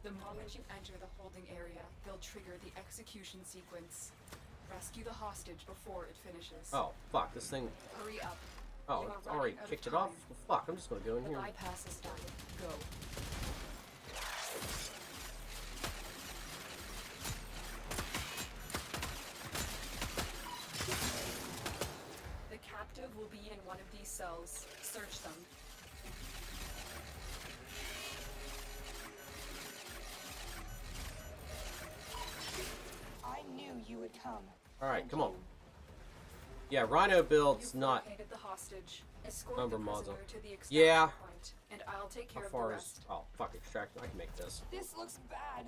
The moment you enter the holding area, they'll trigger the execution sequence. Rescue the hostage before it finishes. Oh, fuck, this thing. Hurry up. Oh, You are it's already running out kicked of it off? time. Well, fuck, I'm just gonna go in The here. bypass is started. Go. The captive will be in one of these cells. Search them. I knew you would come. Alright, come on. Yeah, Rhino build's You've not. located the hostage. Escort Number the mods prisoner on. to the extraction Yeah. point, and I'll take How care of the far is. rest. Oh, fuck, extract. I can make this. This looks bad.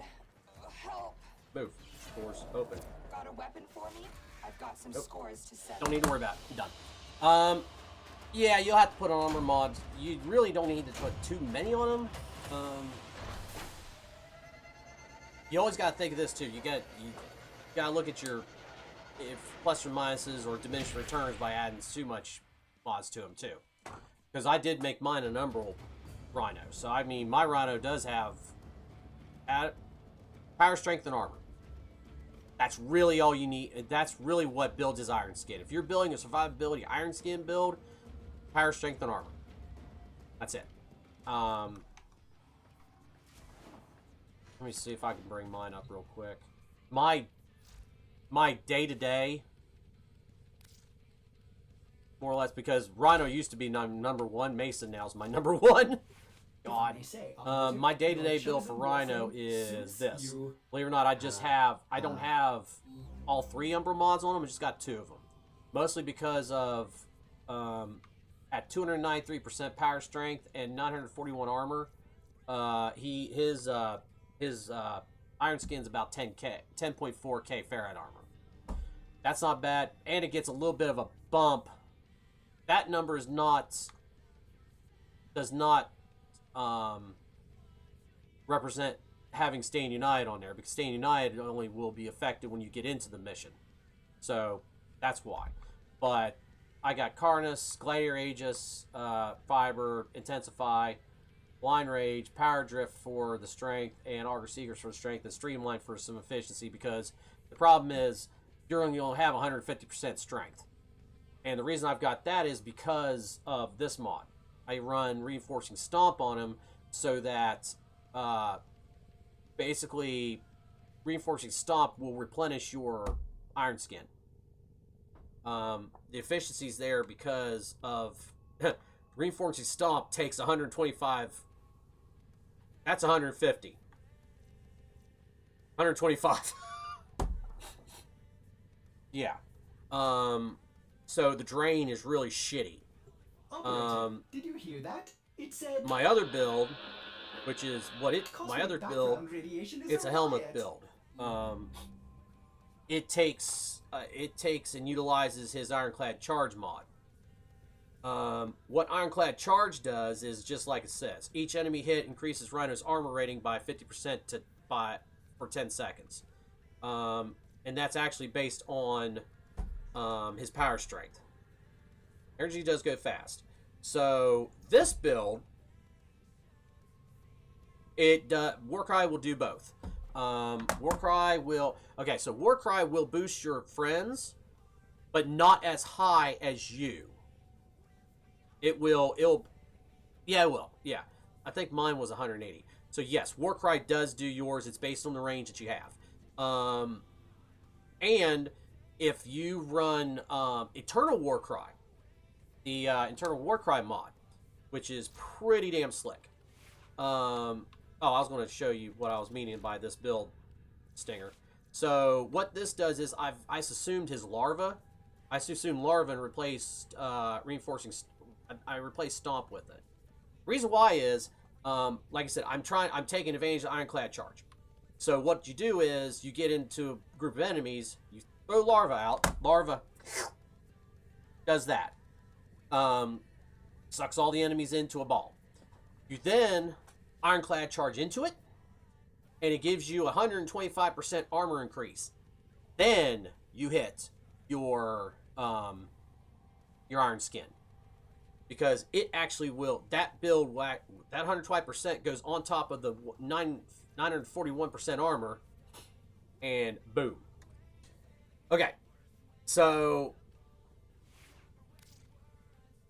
Help. Move. Doors open. Got a weapon for me? I've got some Nope. scores to settle. Don't need to worry about it. Done. Yeah, you'll have to put on armor mods. You really don't need to put too many on them. You always gotta think of this too. You gotta look at your plus or minuses or diminished returns by adding too much mods to them too. Because I did make mine an Umbral Rhino, so I mean my Rhino does have power, strength, and armor. That's really all you need. That's really what builds his Iron Skin. If you're building a survivability Iron Skin build, power, strength, and armor. That's it. Let me see if I can bring mine up real quick. My day-to-day, more or less, because Rhino used to be number 1. Mason now is my number 1. God. They say, My day-to-day your build for chosen Rhino Warframe is suits this. you. Believe it or not, I just have. I don't have all 3 Umbra mods on them. I just got 2 of them. Mostly because of at 293% power strength and 941 armor, his Iron Skin's about 10.4k Ferrite armor. That's not bad, and it gets a little bit of a bump. That number does not represent having Staying United on there, because Staying United only will be affected when you get into the mission. So that's why. But I got Carnus, Gladiator Aegis, Fiber, Intensify, Blind Rage, Power Drift for the strength, and Augur Seekers for the strength, and Streamline for some efficiency, because the problem is you're only going to have 150% strength. And the reason I've got that is because of this mod. I run Reinforcing Stomp on him so that basically Reinforcing Stomp will replenish your Iron Skin. The efficiency's there because of Reinforcing Stomp takes 125. That's 150. 125. Yeah. So the drain is really shitty. Operator, did you hear that? It said My other build, which is what it. My cosmic other build, background radiation is it's a helmet riot. build. It takes and utilizes his Ironclad Charge mod. What Ironclad Charge does is just like it says. Each enemy hit increases Rhino's armor rating by 50% for 10 seconds. And that's actually based on his power strength. Energy does go fast. So this build, Warcry will do both. Warcry will boost your friends, but not as high as you. Yeah, it will. Yeah. I think mine was 180. So yes, Warcry does do yours. It's based on the range that you have. And if you run Eternal Warcry, the Eternal Warcry mod, which is pretty damn slick. Oh, I was going to show you what I was meaning by this build, Stinger. So what this does is I assumed his larva. I assumed larva and replaced reinforcing. I replaced stomp with it. Reason why is, like I said, I'm taking advantage of Ironclad Charge. So what you do is you get into a group of enemies, you throw larva out. Larva does that. Sucks all the enemies into a ball. You then Ironclad Charge into it, and it gives you 125% armor increase. Then you hit your Iron Skin, because it actually will, that build, that 125% goes on top of the 941% armor, and boom. Okay, so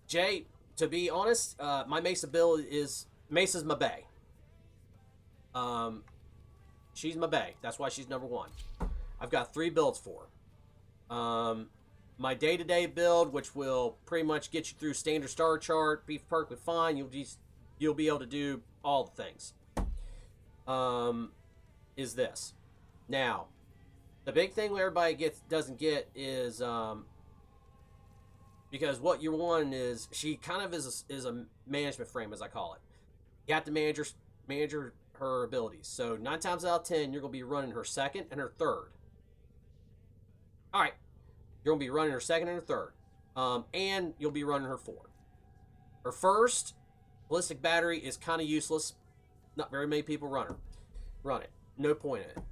Jay, to be honest, my Mesa build is, Mesa's my bae. She's my bae. That's why she's number 1. I've got 3 builds for her. My day-to-day build, which will pretty much get you through standard star chart, be perfectly fine. You'll be able to do all the things. Is this. Now, the big thing everybody doesn't get is because what you're wanting is, she kind of is a management frame, as I call it. You have to manage her abilities. So 9 times out of 10, you're going to be running her second and her third. All right, you're going to be running her second and her third, and you'll be running her fourth. Her first ballistic battery is kind of useless. Not very many people run it. No point in it.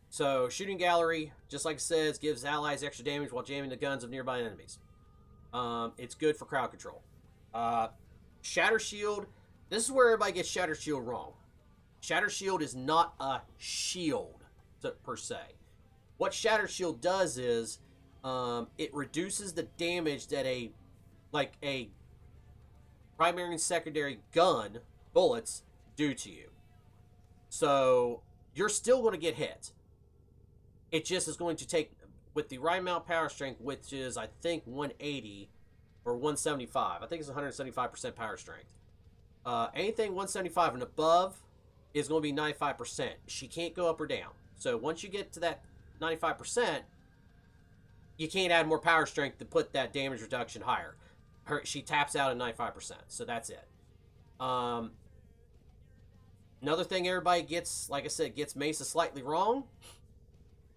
So shooting gallery, just like it says, gives allies extra damage while jamming the guns of nearby enemies. It's good for crowd control. Shatter shield. This is where everybody gets Shatter Shield wrong. Shatter Shield is not a shield, per se. What Shatter Shield does is, it reduces the damage that a primary and secondary gun, bullets, do to you. So, you're still going to get hit. It just is going to take, with the right amount of power strength, which is, I think, 180 or 175. I think it's 175% power strength. Anything 175 and above is going to be 95%. She can't go up or down. So once you get to that 95%, you can't add more power strength to put that damage reduction higher. She taps out at 95%. So that's it. Another thing everybody gets, like I said, gets Mesa slightly wrong,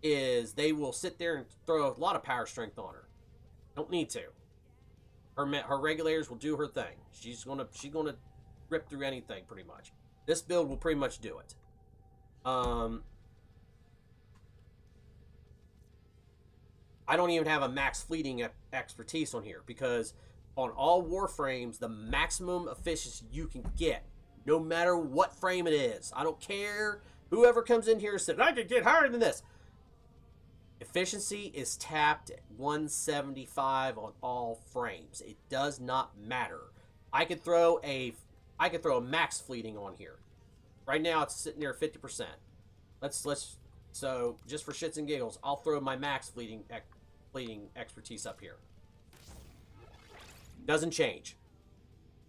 is they will sit there and throw a lot of power strength on her. Don't need to. Her regulators will do her thing. She's gonna rip through anything pretty much. This build will pretty much do it. I don't even have a max fleeting expertise on here, because on all Warframes, the maximum efficiency you can get, no matter what frame it is, I don't care whoever comes in here and said, I could get higher than this. Efficiency is tapped at 175 on all frames. It does not matter. I could throw a max fleeting on here. Right now it's sitting there at 50%. So just for shits and giggles, I'll throw my max fleeting expertise up here. Doesn't change,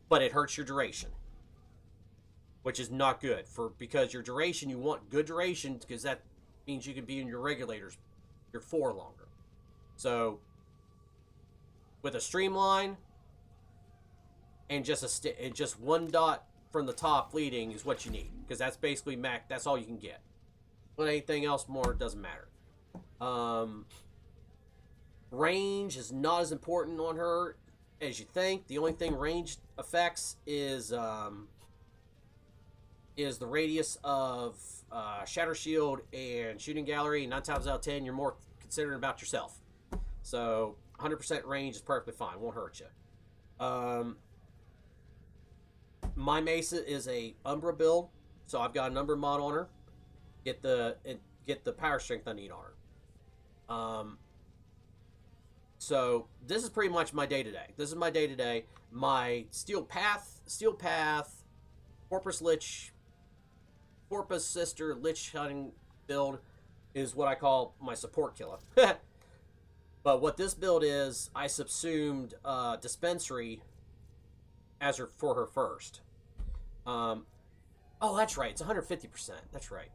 but it hurts your duration, which is not good, because your duration, you want good duration, because that means you can be in your regulators, your 4 longer. So with a streamline and just one dot from the top fleeting is what you need, because that's basically max. That's all you can get. But anything else more, it doesn't matter. Range is not as important on her as you think. The only thing range affects is the radius of Shatter Shield and Shooting Gallery. 9 times out of 10, you're more considering about yourself. So 100% range is perfectly fine. Won't hurt you. My Mesa is a Umbra build, so I've got an Umbra mod on her. Get the power strength I need on her. So this is pretty much my day-to-day. This is my day-to-day. My Steel Path, Porpoise Sister Lich Hunting build is what I call my support killer. But what this build is, I subsumed Dispensary as for her first. Oh, that's right. It's 150%. That's right.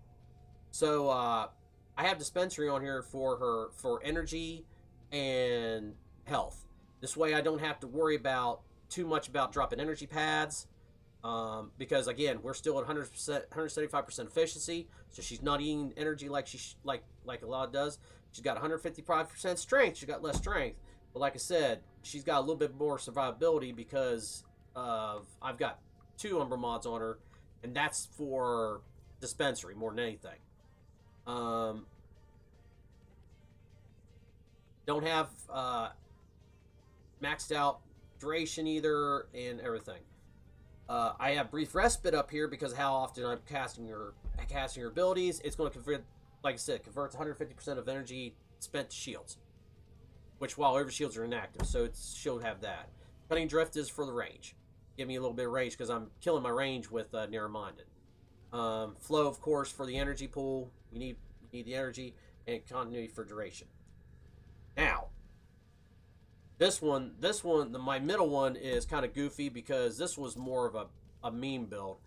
So I have Dispensary on here for energy and health. This way I don't have to worry about too much about dropping energy pads. Because again, we're still at 100%, 175% efficiency, so she's not eating energy like like a lot does. She's got 155% strength. She's got less strength, but like I said, she's got a little bit more survivability because of I've got 2 Umber mods on her, and that's for Dispensary more than anything. Don't have maxed out duration either, and everything. I have Brief Respite up here because of how often I'm casting her abilities. It's going to convert, like I said, converts 150% of energy spent to shields, which while over shields are inactive, so she'll have that. Cutting Drift is for the range. Give me a little bit of range because I'm killing my range with Narrow-Minded. Flow, of course, for the energy pool. You need the energy, and continuity for duration. Now, this one, my middle one is kind of goofy because this was more of a meme build.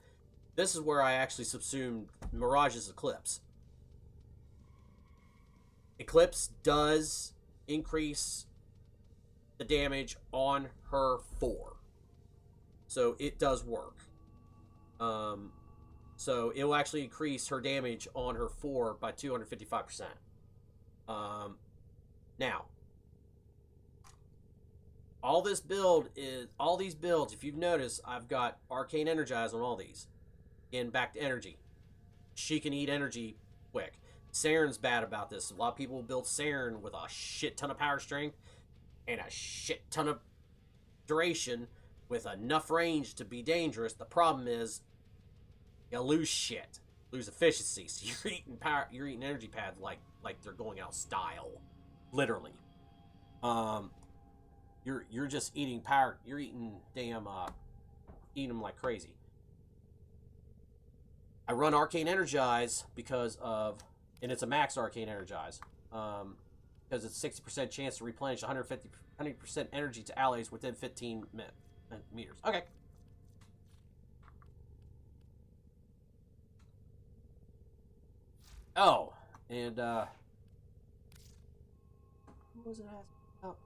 This is where I actually subsumed Mirage's Eclipse. Eclipse does increase the damage on her 4. So it does work. So it will actually increase her damage on her 4 by 255%. Now, all these builds, if you've noticed, I've got Arcane Energize on all these. And back to energy. She can eat energy quick. Saren's bad about this. A lot of people build Saren with a shit ton of power strength and a shit ton of duration with enough range to be dangerous. The problem is you lose shit. Lose efficiency. So you're eating energy pads like they're going out of style. Literally. You're just eating power. You're eating damn eating them like crazy. I run Arcane Energize because of, and it's a max Arcane Energize, because it's 60% chance to replenish 100% energy to allies within 15 meters. Okay. Oh, and what was it asking about?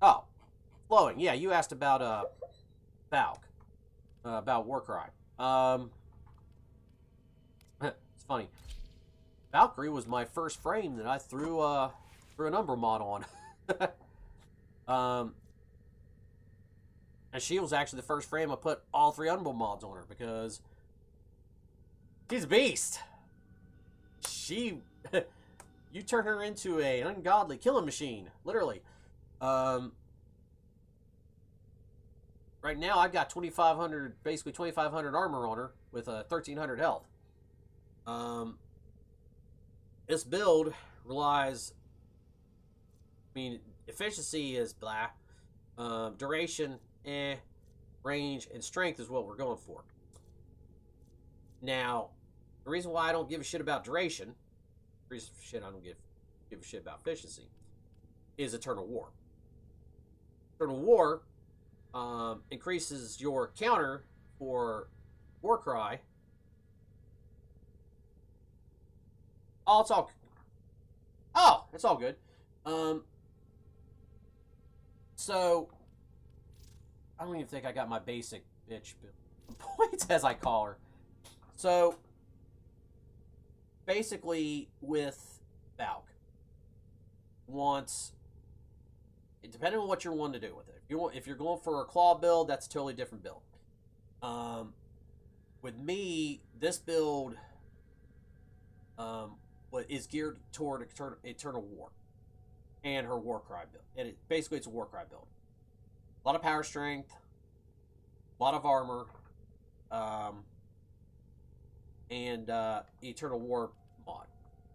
Oh, flowing. Yeah, you asked about Valk, about Warcry. It's funny. Valkyrie was my first frame that I threw an Umber mod on. And she was actually the first frame I put all 3 Umber mods on her because she's a beast. You turn her into an ungodly killing machine, literally. Right now I've got 2,500, basically 2,500 armor on her with 1,300 health. This build relies, efficiency is blah. Duration, range, and strength is what we're going for. Now, the reason why I don't give a shit about duration, the reason I don't give a shit about efficiency, is Eternal War. Eternal War increases your counter for Warcry. Oh, it's all good. So I don't even think I got my basic bitch points, as I call her. So basically, with Valk, depending on what you're wanting to do with it. If you're going for a claw build, that's a totally different build. With me, this build is geared toward Eternal War and her Warcry build. And basically, it's a Warcry build. A lot of power strength, a lot of armor, and Eternal War mod.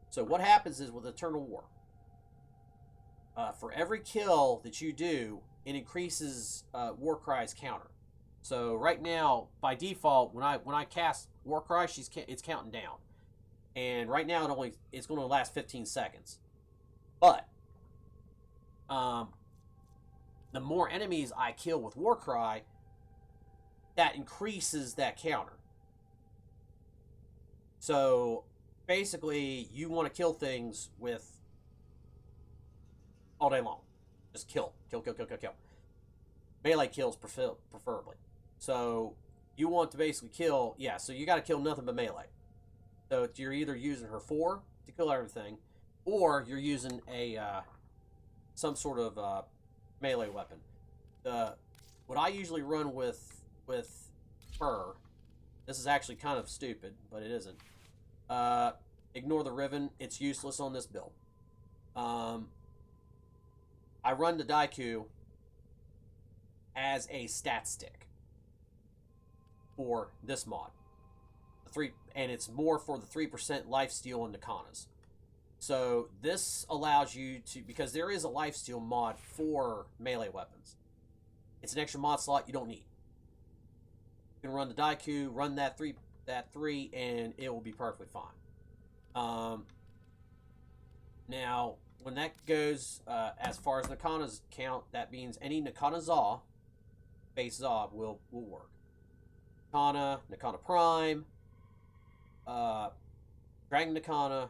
So what happens is with Eternal War, for every kill that you do, it increases Warcry's counter. So right now, by default, when I cast Warcry, it's counting down, and right now it's going to last 15 seconds. But the more enemies I kill with Warcry, that increases that counter. So basically, you want to kill things with all day long. Just kill. Melee kills preferably. So you want to basically kill, so you got to kill nothing but melee. So you're either using her 4 to kill everything, or you're using a some sort of melee weapon. What I usually run with her, this is actually kind of stupid, but it isn't. Ignore the Riven. It's useless on this build. I run the Daiku as a stat stick for this mod. And it's more for the 3% lifesteal and Nakanas. So this allows you to, because there is a lifesteal mod for melee weapons. It's an extra mod slot you don't need. You can run the Daiku, run that 3, and it will be perfectly fine. Now, when that goes, as far as Nakanas count, that means any Nakana Za, base Za, will work. Nakana Prime, Dragon Nakana,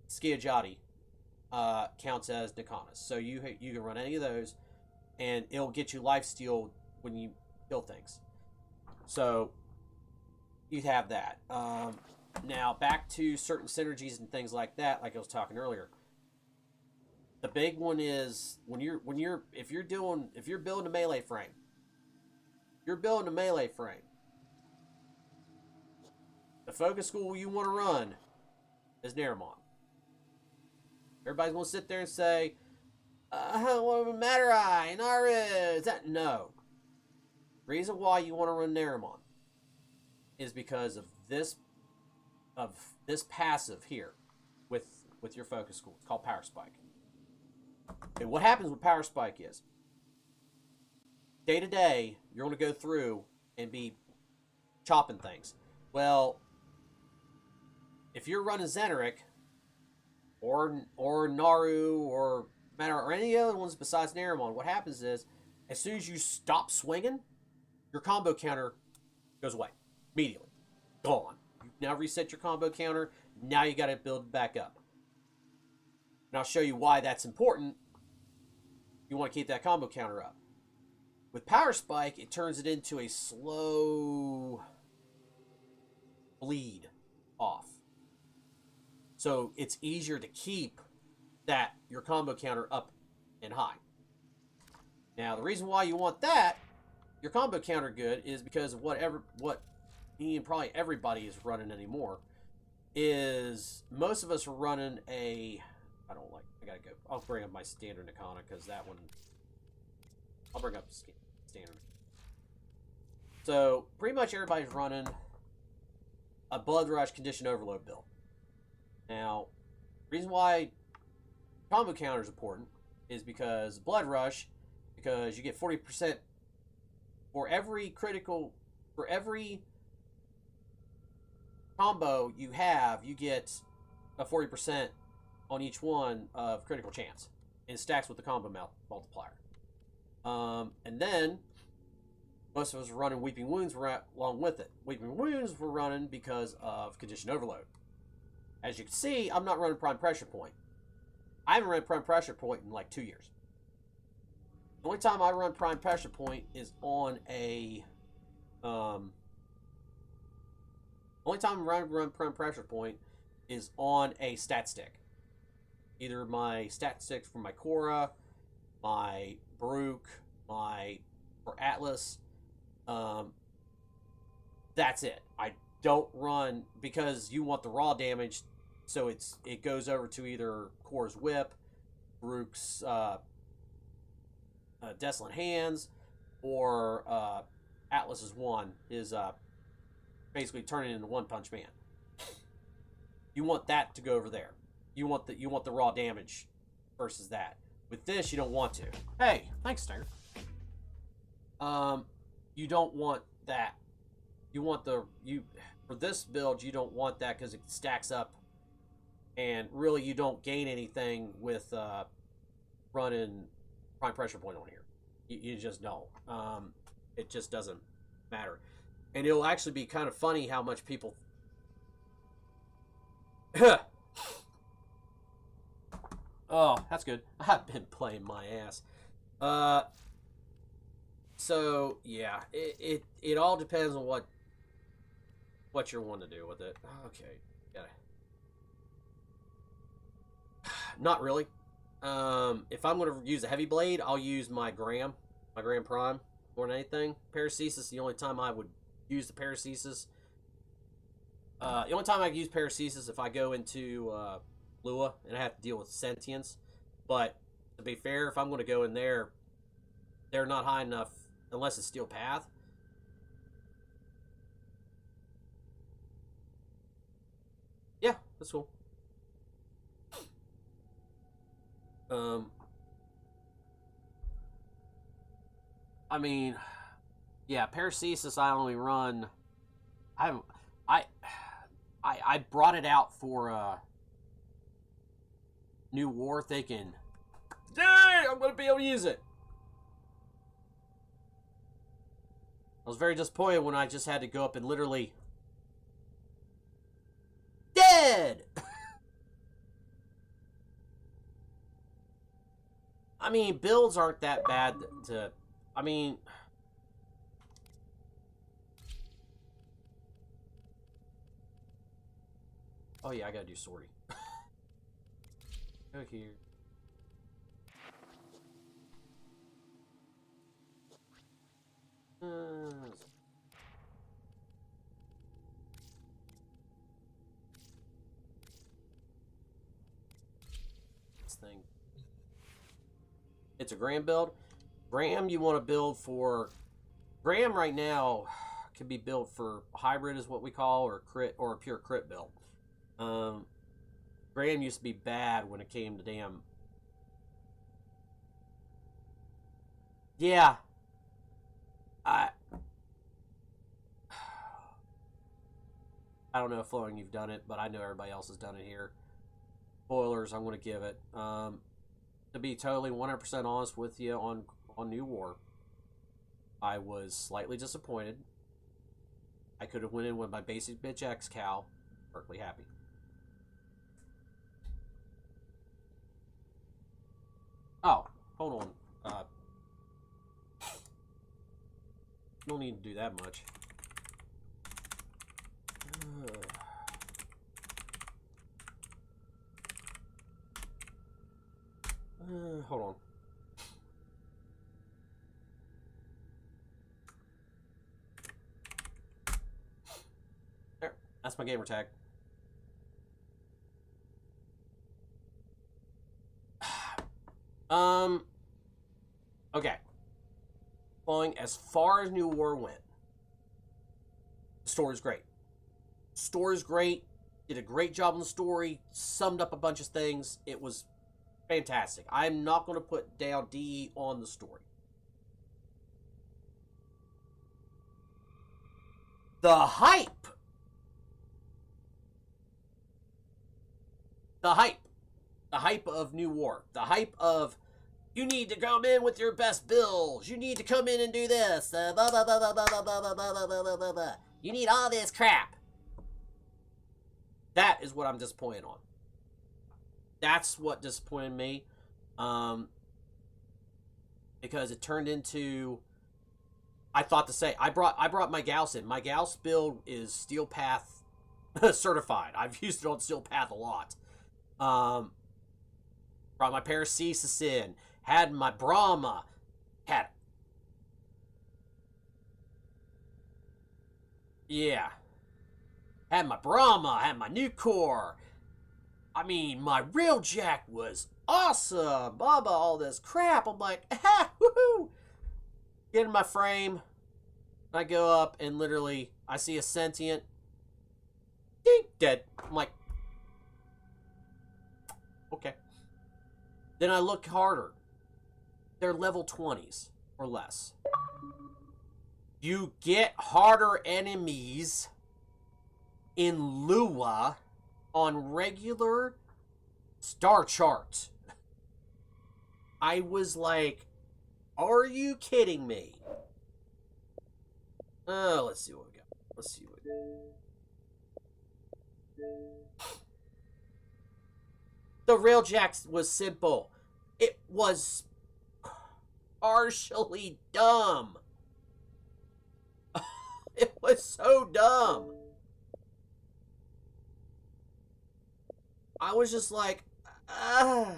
Skiajati counts as Nakanas. So you can run any of those, and it'll get you lifesteal when you kill things. So you have that. Now back to certain synergies and things like that, like I was talking earlier. The big one is if you're building a melee frame. The focus school you want to run is Neramon. Everybody's going to sit there and say, Materai, Naru, is that? No. Reason why you want to run Neramon is because of this passive here with your focus school. It's called Power Spike. And what happens with Power Spike is, day to day, you're going to go through and be chopping things. Well, if you're running Zeneric, or Naru, or Matter, or any other ones besides Neramon, what happens is, as soon as you stop swinging, your combo counter goes away. Immediately. Gone. You've now reset your combo counter. Now you got to build it back up. And I'll show you why that's important. You want to keep that combo counter up. With Power Spike, it turns it into a slow bleed off. So it's easier to keep your combo counter up and high. Now, the reason why you want your combo counter good, is because of what probably everybody is running anymore, is most of us are running I gotta go. I'll bring up my standard Nakana, because that one, I'll bring up standard. So, pretty much everybody's running a Blood Rush Condition Overload build. Now, the reason why combo counter is important is because Blood Rush, because you get 40% for every combo you have, you get a 40% on each one of critical chance, and it stacks with the combo multiplier. And then most of us are running Weeping Wounds along with it. Weeping Wounds we're running because of Condition Overload. As you can see, I'm not running Prime Pressure Point. I haven't run Prime Pressure Point in like 2 years. The only time I run Prime Pressure Point is on a only time I run Prime Pressure Point is on a stat stick. Either my stat stick for my Korra, my Baruch, for Atlas. That's it. I don't run, because you want the raw damage, so it goes over to either Korra's Whip, Baruch's Desolate Hands, or Atlas's One is basically turning into One Punch Man. You want that to go over there. You want the raw damage versus that. With this, you don't want to. Hey, thanks, Stinger. You don't want that. You want for this build, you don't want that because it stacks up, and really you don't gain anything with running prime pressure point on here. You just don't. It just doesn't matter, and it'll actually be kind of funny how much people. Oh, that's good. I've been playing my ass. So yeah, it all depends on what you're wanting to do with it. Okay, got it. Not really. If I'm going to use a heavy blade, I'll use my Graham Prime more than anything. Paracesis, the only time I would use the Paracesis. The only time I use Paracesis if I go into Lua and I have to deal with sentience. But to be fair, if I'm going to go in there, they're not high enough unless it's Steel Path. Yeah, that's cool. I mean, yeah, Paracesis I only run. I brought it out for New War thinking, dang, I'm gonna be able to use it. I was very disappointed when I just had to go up and literally dead. I mean, builds aren't that bad to. I mean, oh yeah, I gotta do sortie. Go here. This thing. It's a Graham build. Graham, you want to build for. Graham right now can be built for hybrid, is what we call, or crit, or a pure crit build. Graham used to be bad when it came to damn. Yeah. I don't know if Flowing you've done it, but I know everybody else has done it here. Spoilers, I'm going to give it. To be totally 100% honest with you on New War, I was slightly disappointed. I could have went in with my basic bitch X cow, perfectly happy. Oh, hold on. Don't need to do that much. Hold on. There. That's my gamer tag. Okay. Going as far as New War went. The story's great. Story's great. Did a great job on the story. Summed up a bunch of things. It was fantastic. I'm not going to put down DE on the story. The hype. The hype. The hype of New War. The hype of, you need to come in with your best builds. You need to come in and do this. Blah, blah, blah, blah, blah, blah, blah, blah, blah, blah, blah, blah. You need all this crap. That is what I'm disappointed on. That's what disappointed me. Because it turned into, I thought to say, I brought my Gauss in. My Gauss build is Steel Path certified. I've used it on Steel Path a lot. Brought my Paracesis in. Had my Brahma. Yeah. Had my Brahma. Had my Nucor. I mean, my Railjack was awesome. Baba, all this crap. I'm like, ah, woohoo. Get in my frame. I go up and literally, I see a sentient. Ding, dead. I'm like, Okay. Then I look harder. They're level 20s or less. You get harder enemies in Lua on regular star charts. I was like, are you kidding me? Let's see what we got. Let's see what we got. The Railjack was simple. It was partially dumb. It was so dumb. I was just like, ah.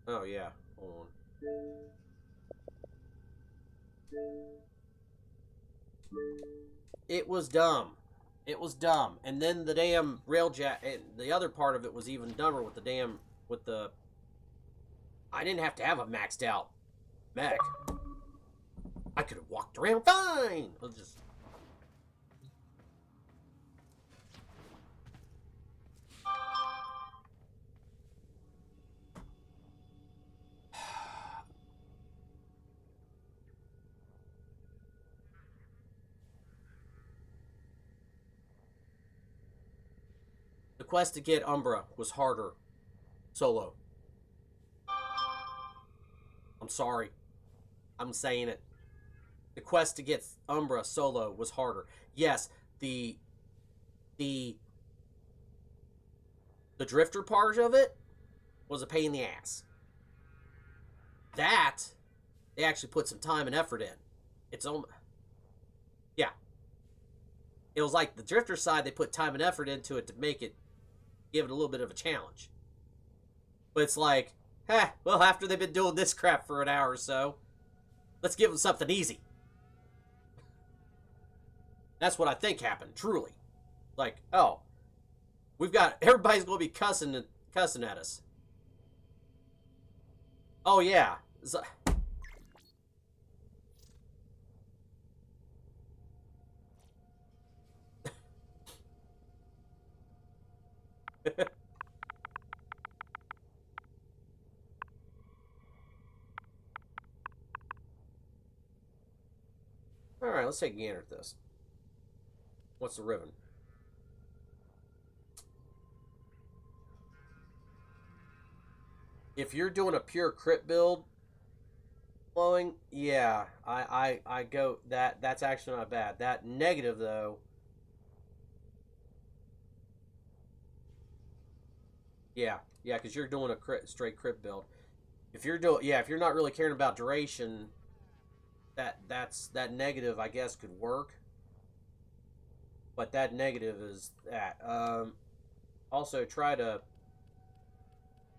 Oh, yeah. Hold on. It was dumb. It was dumb. And then the damn Railjack, and the other part of it was even dumber with the damn, with the, I didn't have to have a maxed out mech. I could have walked around fine. I was just... The quest to get Umbra was harder solo. I'm sorry. I'm saying it. The quest to get Umbra solo was harder. Yes, the drifter part of it was a pain in the ass. That they actually put some time and effort in. It's yeah. It was like the drifter side, they put time and effort into it to make it, give it a little bit of a challenge. But it's like, well, after they've been doing this crap for an hour or so, let's give them something easy. That's what I think happened, truly. Like, oh, everybody's going to be cussing at us. Oh, yeah. Alright, let's take a gander at this. What's the ribbon? If you're doing a pure crit build, flowing, yeah, I go, that's actually not bad. That negative, though, yeah, because you're doing a straight crit build. If you're doing, if you're not really caring about duration, that negative, I guess, could work. But that negative is that. Also, try to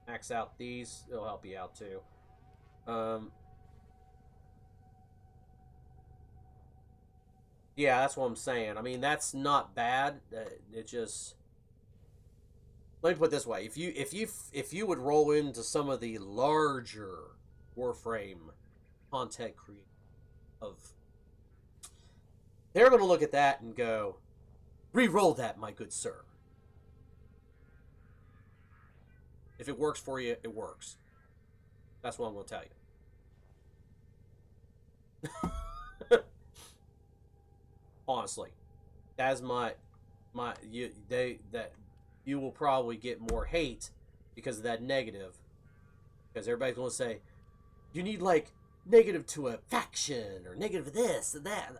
max out these. It'll help you out, too. Yeah, that's what I'm saying. I mean, that's not bad. It just... Let me put it this way: if you would roll into some of the larger Warframe content creators, they're going to look at that and go, "Re-roll that, my good sir." If it works for you, it works. That's what I'm going to tell you. Honestly, that's you will probably get more hate because of that negative. Because everybody's going to say, you need, like, negative to a faction, or negative to this and that.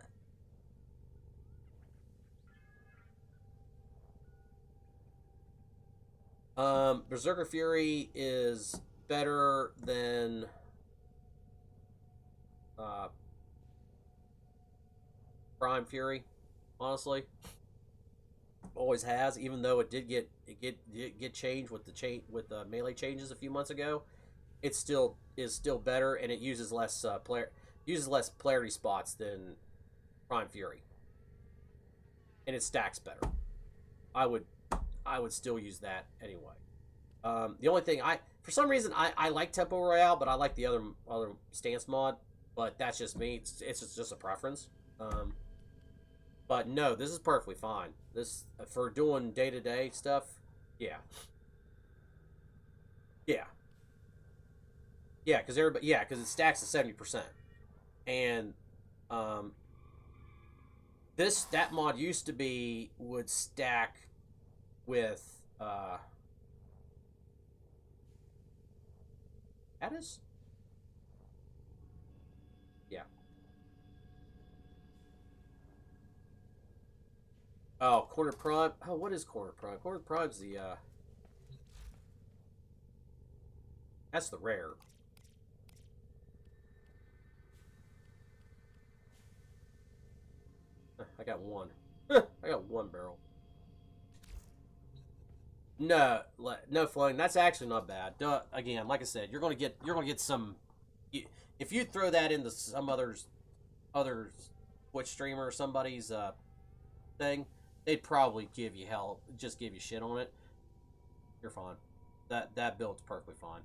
Berserker Fury is better than Prime Fury, honestly. Always has, even though it did get changed with the melee changes a few months ago. It still is better, and it uses less polarity spots than Prime Fury, and it stacks better. I would still use that anyway. The only thing for some reason, I like Tempo Royale, but I like the other stance mod. But that's just me. It's just a preference. But no, this is perfectly fine. This for doing day-to-day stuff. Yeah. Yeah. Yeah, because everybody. Yeah, because it stacks to 70%, and that mod used to be would stack with that is. Yeah. Oh, Corner Prime. Oh, what is Corner Prime? Corner Prime's the that's the rare. I got one. I got one barrel. No, no floating. That's actually not bad. Again, like I said, you're gonna get some. If you throw that into some other Twitch streamer or somebody's thing, they'd probably give you hell, just give you shit on it. You're fine. That build's perfectly fine.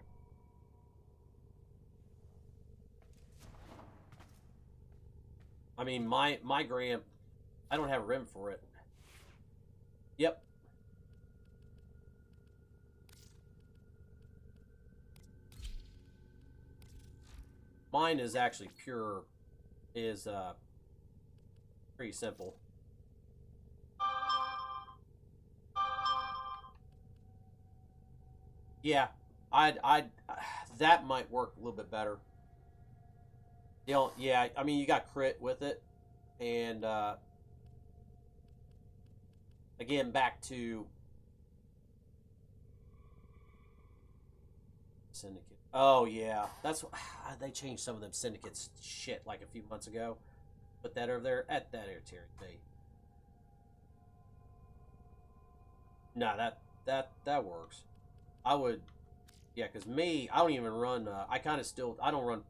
I mean, my Gramp, I don't have a rim for it. Yep. Mine is actually pure, is pretty simple. Yeah, I'd that might work a little bit better. You know, yeah, I mean, you got crit with it, and again, back to Syndicate. Oh yeah, that's they changed some of them Syndicates shit like a few months ago. Put that over there at that irritated me. No, that works. I would, yeah, because me, I don't even run. I kind of still, I don't run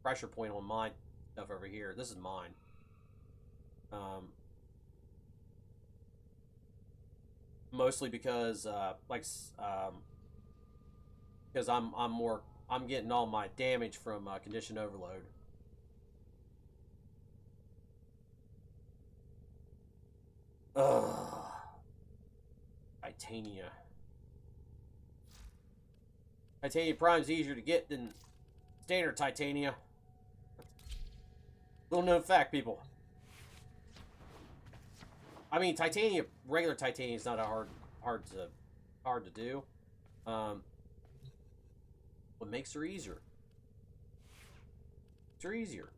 pressure point on my stuff over here. This is mine. Mostly because, because I'm getting all my damage from condition overload. Ugh. Titania. Titania Prime's easier to get than standard Titania. Little known fact, people. I mean, Titania, regular Titania is not a hard to do. What makes her easier? Makes her easier.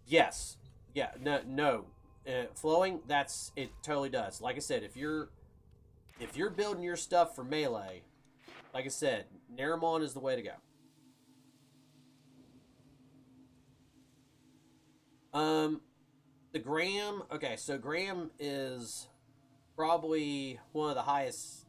Yes. Yeah. No. Flowing. That's it. Totally does. Like I said, if you're building your stuff for melee, like I said, Naramon is the way to go. The Graham. Okay, so Graham is probably one of the highest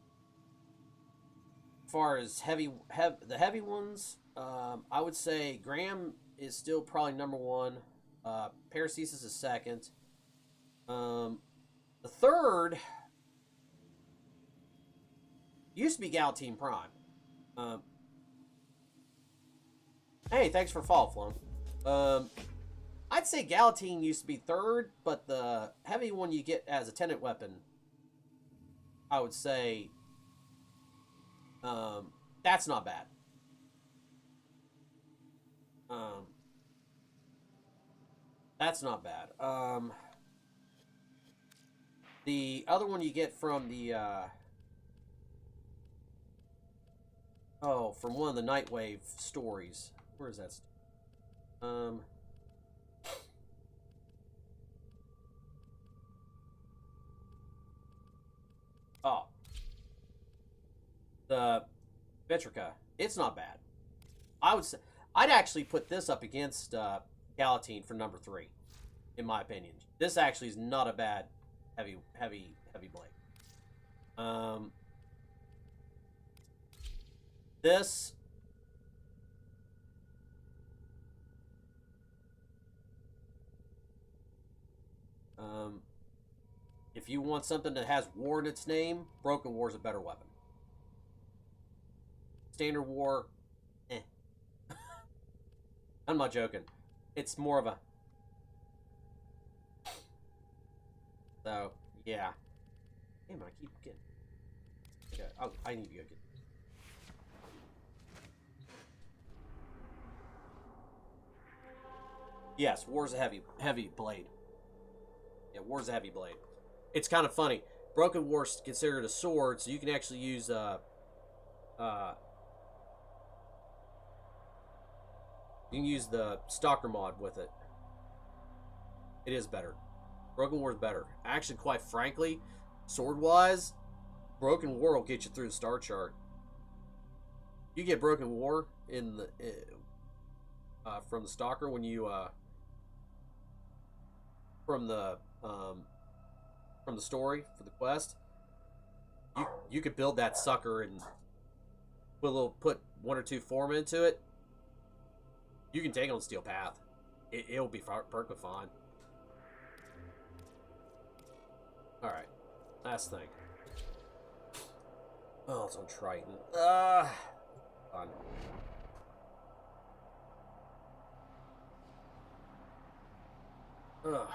as far as the heavy ones. I would say Graham is still probably number one. Paracesis is second. The third used to be Galatine Prime. Hey, thanks for follow, Flown. I'd say Galatine used to be third, but the heavy one you get as a tenant weapon, I would say, that's not bad. That's not bad. The other one you get from the, from one of the Nightwave stories. Where is that? The Vitrica. It's not bad. I would say I'd actually put this up against Galatine for number 3, in my opinion. This actually is not a bad heavy blade. This If you want something that has war in its name, Broken War is a better weapon. Standard War, eh. I'm not joking. It's more of a... So, yeah. Damn, I keep getting... Okay, oh, I need to go get... Yes, War's a heavy blade. Yeah, War's a heavy blade. It's kind of funny. Broken War's considered a sword, so you can actually use you can use the Stalker mod with it. It is better. Broken War is better. Actually, quite frankly, sword-wise, Broken War will get you through the star chart. You get Broken War in the from the Stalker when you from the story for the quest. You could build that sucker and put 1 or 2 form into it. You can take on Steel Path. It'll be perfectly fine. All right, last thing. Oh, it's on Triton. Fun. Ugh.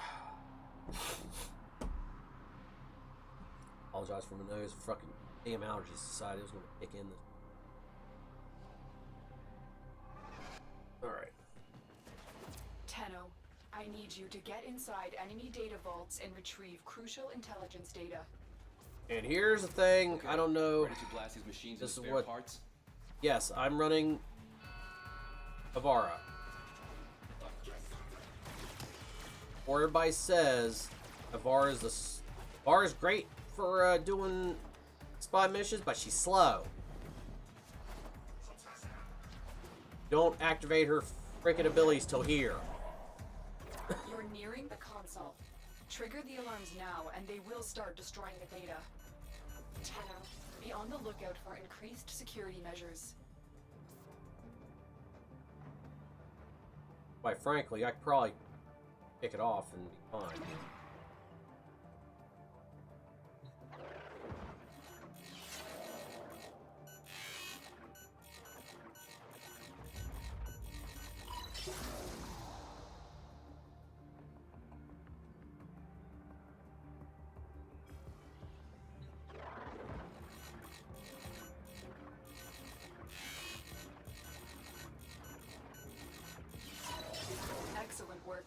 Apologize for my nose. Fucking damn allergies decided it was going to kick in. Alright. Tenno, I need you to get inside enemy data vaults and retrieve crucial intelligence data. And here's the thing, Okay, I don't know. ready to blast these machines This with is spare what- parts? Yes, I'm running Avara. Or everybody says Avara's great for doing spy missions, but she's slow. Don't activate her freaking abilities till here. You're nearing the console. Trigger the alarms now, and they will start destroying the data. Tenno, be on the lookout for increased security measures. Quite frankly, I could probably pick it off and be fine. Excellent work.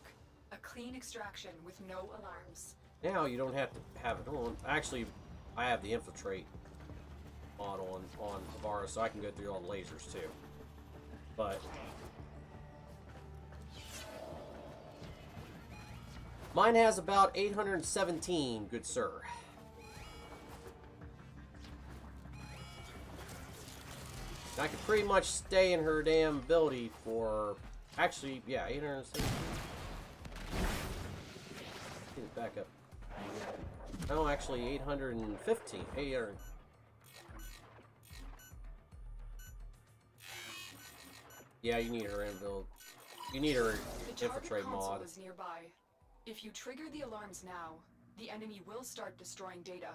A clean extraction with no alarms. Now you don't have to have it on. Actually, I have the infiltrate mod on Avara, so I can go through all the lasers too. But mine has about 817, good sir. I could pretty much stay in her damn ability for, actually, yeah, 817. Back up. Oh, actually, 815. 800. Yeah, you need her inbuild. You need her The target infiltrate console mod. is nearby. If you trigger the alarms now, the enemy will start destroying data.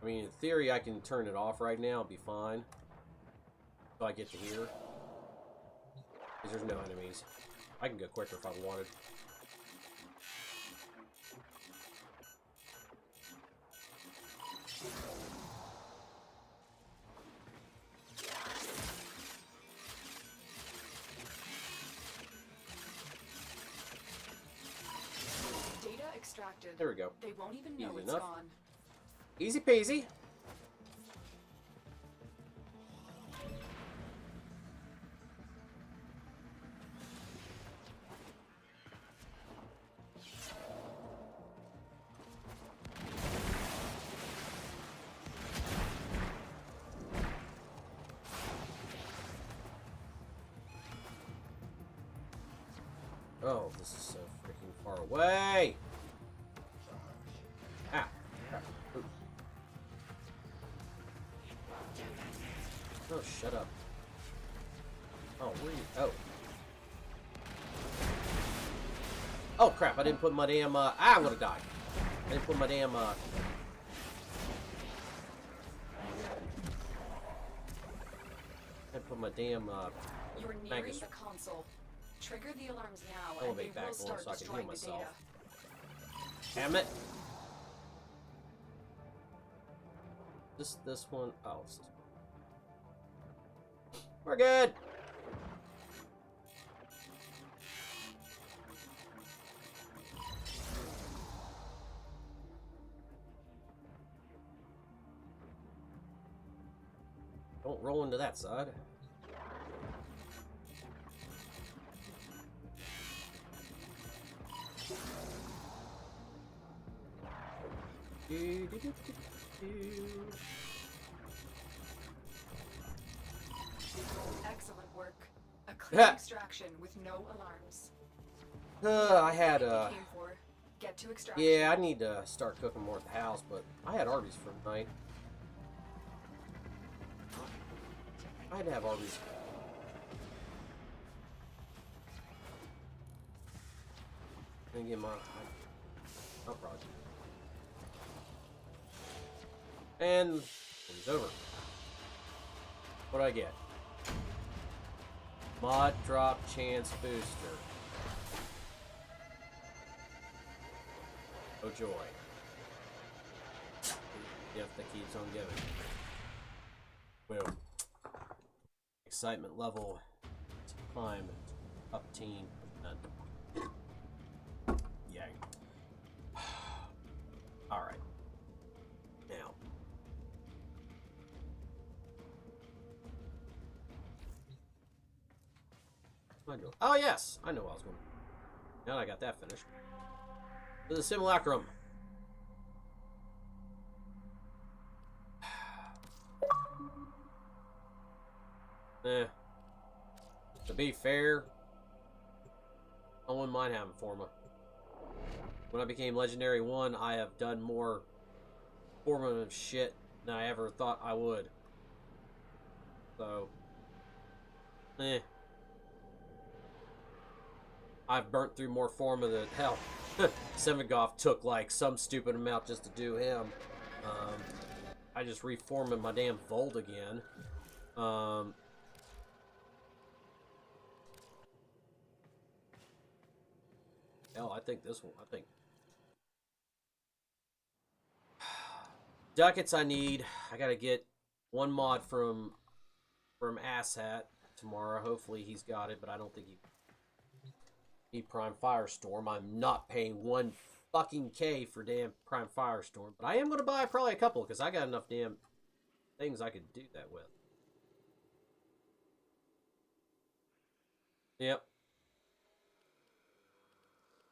I mean, in theory, I can turn it off right now. It'll be fine. So I get to here. Because there's no enemies. I can go quicker if I wanted. Data extracted. There we go. They won't even know Easy it's enough. gone. Easy peasy. Oh, this is so freaking far away. Ah. Crap. Ooh. Oh, shut up. Oh, where are you? Oh. Oh crap! I didn't put my damn. I would have died. I didn't put my damn. I didn't put my damn. You're nearing Magus the console. Trigger the alarms now, and elevate they back will one start so I can heal destroying the myself. data. Damn it! This one. Oh, it's this one. We're good. Don't roll into that side. Excellent work. A clean extraction with no alarms. I had What you came for. Get to extraction. yeah, I need to start cooking more at the house, but I had Arby's for the night. I had to have Arby's. And get my project. And it's over. What do I get? Mod drop chance booster. Oh joy. Gift that keeps on giving. Boom. Excitement level climb up teen. Yay. Alright. Now. Oh yes! I know what I was going to. Now I got that finished. To the simulacrum. To be fair, I wouldn't mind having Forma. When I became Legendary 1, I have done more formative shit than I ever thought I would. So, I've burnt through more Forma than hell. Sevengoff took like some stupid amount just to do him. I just reformed my damn Volt again. Hell, I think this one. I think ducats I need. I gotta get one mod from Asshat tomorrow. Hopefully he's got it, but I don't think he Prime Firestorm. I'm not paying one fucking K for damn Prime Firestorm, but I am gonna buy probably a couple because I got enough damn things I could do that with. Yep.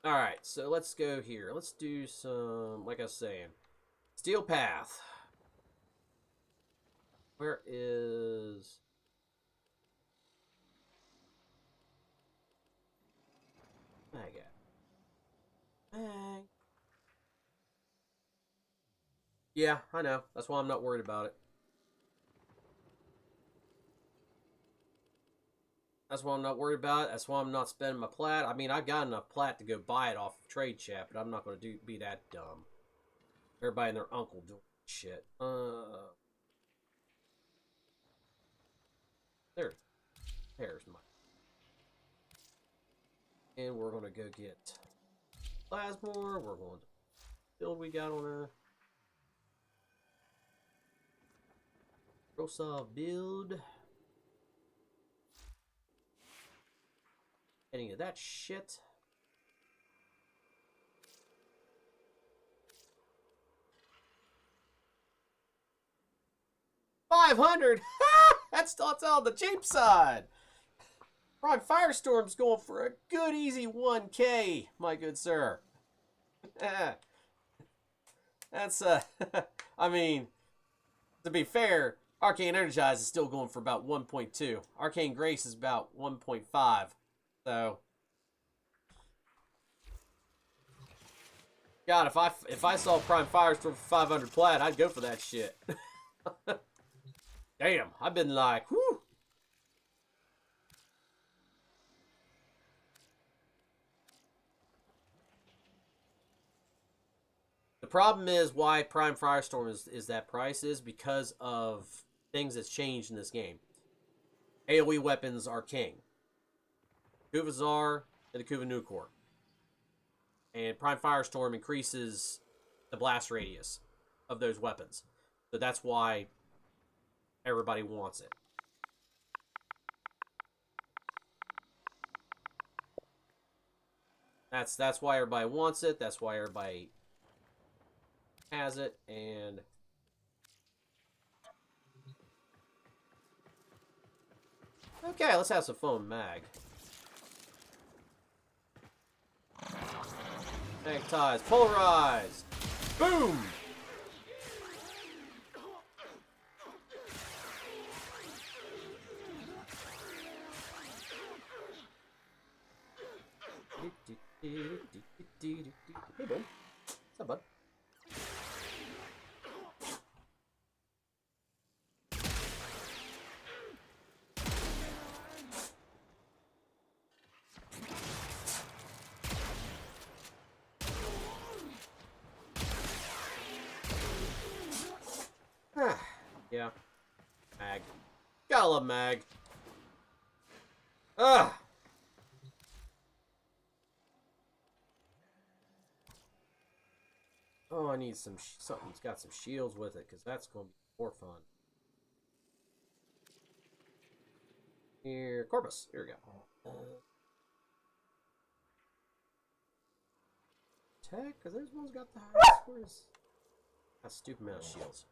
Alright, so let's go here. Let's do some, like I was saying, Steel Path. Where is... I got... Yeah, I know. That's why I'm not worried about it. That's why I'm not worried about it. That's why I'm not spending my plat. I mean, I've got enough plat to go buy it off of Trade Chat, but I'm not going to be that dumb. Everybody and their uncle doing shit. There's my... And we're going to go get Plasmor. We're going to build we got on a Rosa build. Any of that shit. $500. That's on the cheap side. Prime Firestorm's going for a good easy 1K, my good sir. That's I mean, to be fair, Arcane Energize is still going for about 1.2. Arcane Grace is about 1.5. So, God, if I saw Prime Firestorm for 500 plat, I'd go for that shit. Damn, I've been like, whew. problem is why Prime Firestorm is that price is because of things that's changed in this game. AoE weapons are king. Kuvazar and the Kuva Nucor. And Prime Firestorm increases the blast radius of those weapons. So that's why everybody wants it. That's why everybody wants it. That's why everybody has it. And okay, let's have some fun, Mag. Magnetize, polarize, boom. Hey, bud. What's up, bud? Yeah. Mag. Gotta love Mag. Ugh. Oh, I need something that's got some shields with it, because that's going to be more fun. Here, Corpus. Here we go. Tech? Because those ones got the highest scores. That's stupid amount of shields.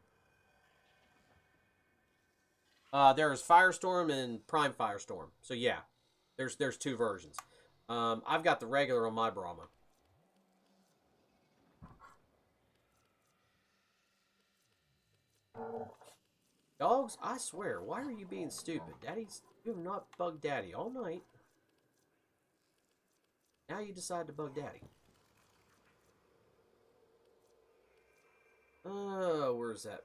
There's Firestorm and Prime Firestorm. So yeah, there's two versions. I've got the regular on my Brahma. Dogs, I swear, why are you being stupid? You have not bugged Daddy all night. Now you decide to bug Daddy. Where's that?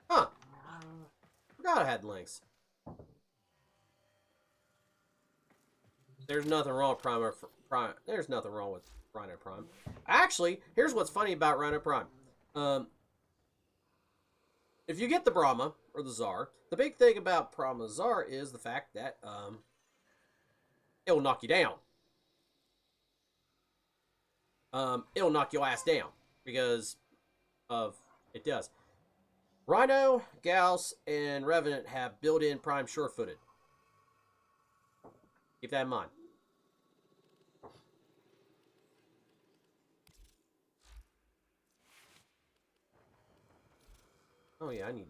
Huh. Forgot I had links. There's nothing wrong with Prime. There's nothing wrong with Rhino Prime. Actually, here's what's funny about Rhino Prime. If you get the Brahma or the Tsar, the big thing about Brahma Tsar is the fact that it will knock you down. It'll knock your ass down because of it does. Rhino, Gauss, and Revenant have built-in Prime sure-footed. Keep that in mind. Oh yeah, I need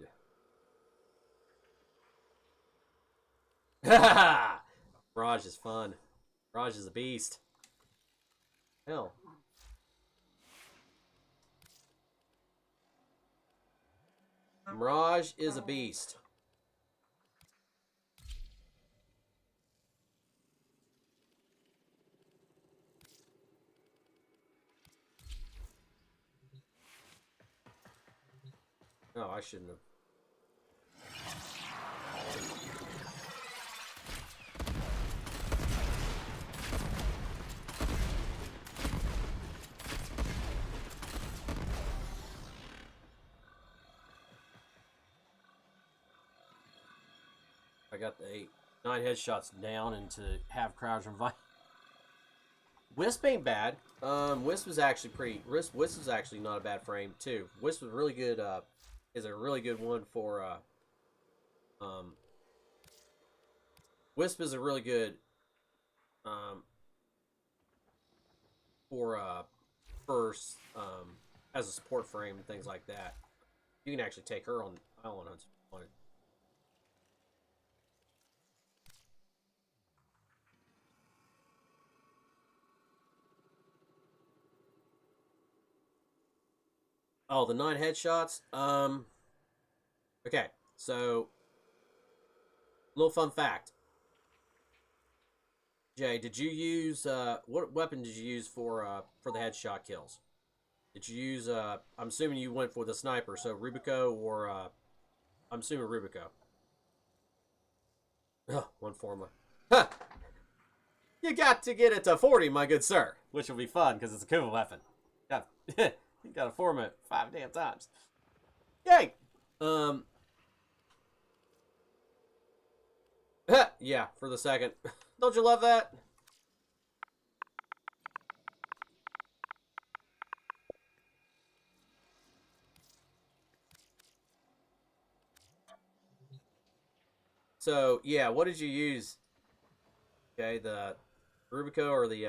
to. Mirage is fun. Mirage is a beast. Hell. Mirage is a beast. Oh, I shouldn't have. I got the 9 headshots down into half crowds and Wisp ain't bad. Wisp was actually Wisp is actually not a bad frame too. Wisp was really good. Is a really good one for. Wisp is a really good. First as a support frame and things like that. You can actually take her on island hunts if you wanted. Oh, the 9 headshots. Okay, so little fun fact. Jay, did you use what weapon did you use for the headshot kills? Did you use I'm assuming you went for the sniper, so Rubico or I'm assuming Rubico. Oh, one formula. Huh! You got to get it to 40, my good sir. Which will be fun, because it's a Kuva weapon. You got to form it 5 damn times. Yay! Yeah, for the second. Don't you love that? So, yeah, what did you use? Okay, the Rubico or the,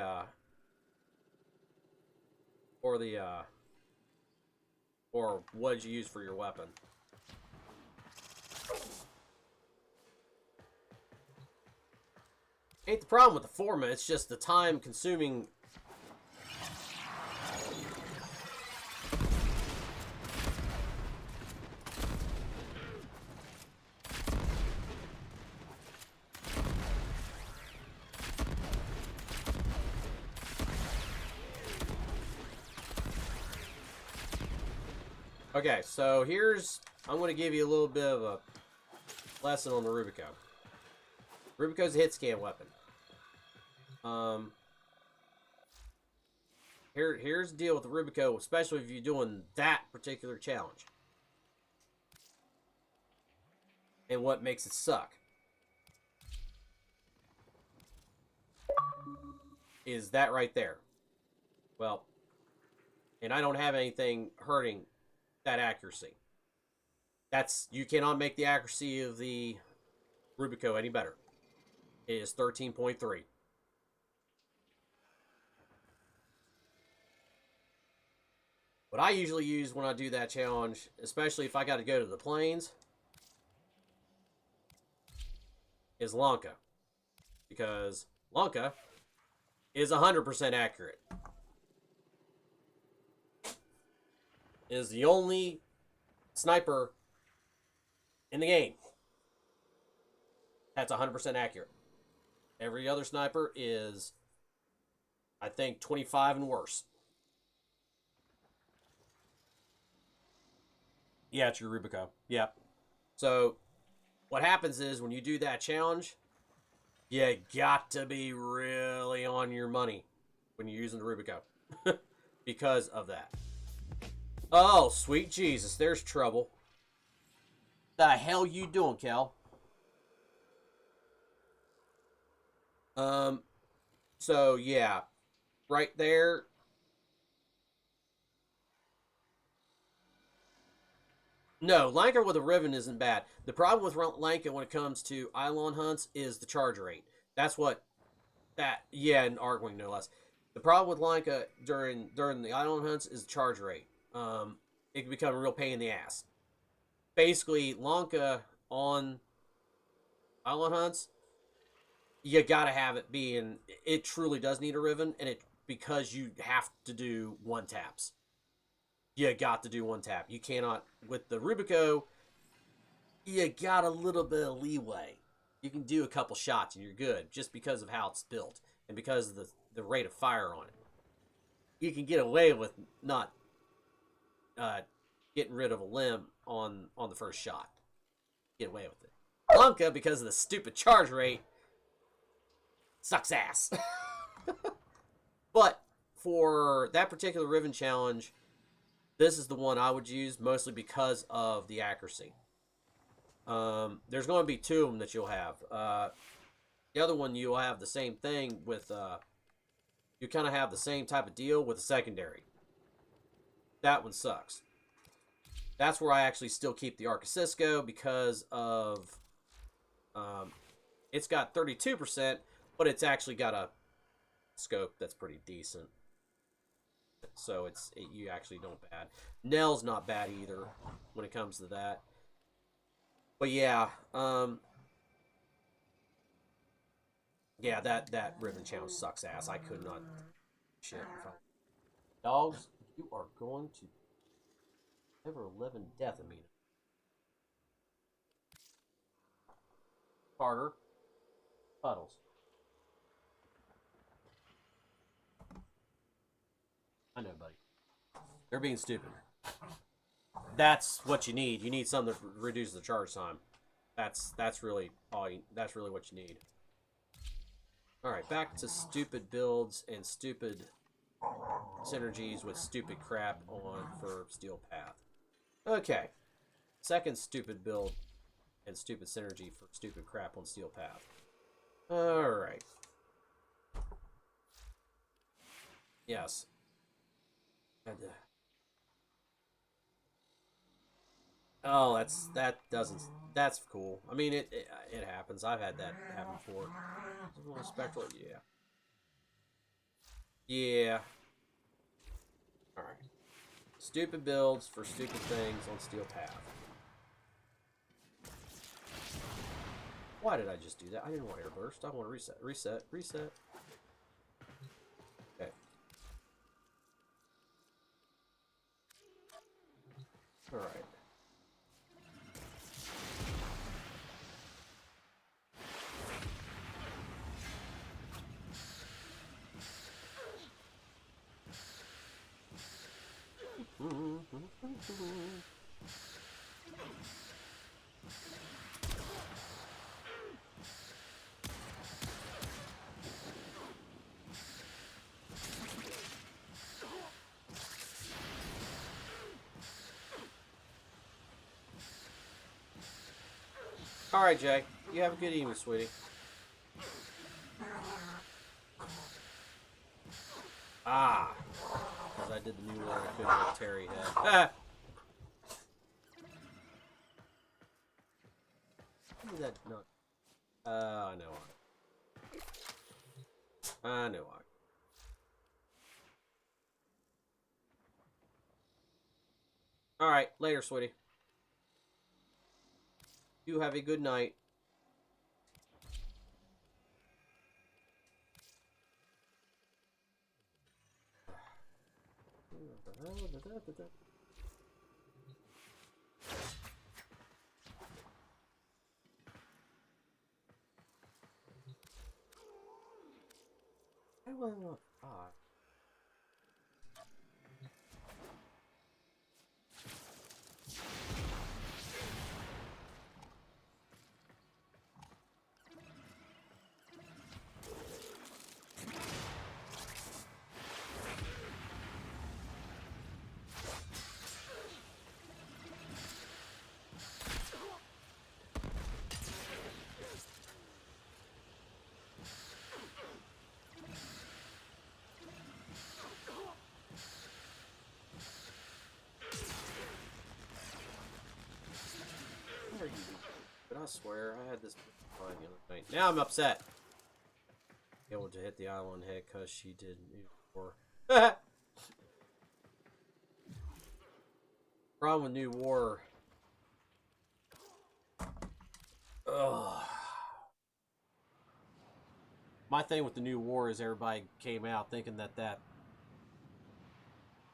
or what did you use for your weapon? Ain't the problem with the format, it's just the time consuming. Okay, so I'm going to give you a little bit of a lesson on the Rubico. Rubico's a hit scan weapon. Here's the deal with the Rubico, especially if you're doing that particular challenge. And what makes it suck is that right there. Well, and I don't have anything hurting that accuracy. You cannot make the accuracy of the Rubico any better. It is 13.3. What I usually use when I do that challenge, especially if I got to go to the plains, is Lanka. Because Lanka is 100% accurate. It is the only sniper in the game that's 100% accurate. Every other sniper is, I think, 25 and worse. Yeah, it's your Rubico. Yeah. So, what happens is, when you do that challenge, you got to be really on your money when you're using the Rubico. Because of that. Oh, sweet Jesus, there's trouble. The hell you doing, Cal? So, yeah. Right there. No, Lanka with a Riven isn't bad. The problem with Lanka when it comes to Eidolon hunts is the charge rate. That's what yeah, and Argwing no less. The problem with Lanka during the Eidolon hunts is the charge rate. It can become a real pain in the ass. Basically, Lanka on Eidolon hunts, you gotta have it being. It truly does need a Riven, and because you have to do one taps. You got to do one tap. You cannot, with the Rubico, you got a little bit of leeway. You can do a couple shots and you're good, just because of how it's built and because of the rate of fire on it. You can get away with not getting rid of a limb on the first shot. Get away with it. Lanka, because of the stupid charge rate, sucks ass. But for that particular Riven challenge, this is the one I would use, mostly because of the accuracy. There's going to be 2 of them that you'll have. The other one, you'll have the same thing with... you kind of have the same type of deal with a secondary. That one sucks. That's where I actually still keep the Arca Cisco, because of... it's got 32%, but it's actually got a scope that's pretty decent. So you actually don't bad. Nell's not bad either when it comes to that. But yeah, yeah, that Riven challenge sucks ass. I could not. Shit. Dogs, you are going to ever live in death, Amina. Carter, Puddles. I know, buddy. They're being stupid. that's what you need. You need something to reduce the charge time. That's really all. That's really what you need. All right, back to stupid builds and stupid synergies with stupid crap on for Steel Path. Okay, second stupid build and stupid synergy for stupid crap on Steel Path. All right. Yes. Oh, that's cool. I mean, it happens. I've had that happen before. Spectral, yeah. Yeah. Alright. Stupid builds for stupid things on Steel Path. Why did I just do that? I didn't want airburst. I want to reset. Reset. Reset. Okay. Alright. Alright, Jay. You have a good evening, sweetie. Ah. Because I did the new one, I couldn't get Terry head. Ah! How did that not? I know I know Alright, later, sweetie. You have a good night. I want to But I swear, I had this fine the other night. Now I'm upset. Able to hit the island head because she did New War. Problem with New War. Ugh. My thing with the New War is everybody came out thinking that that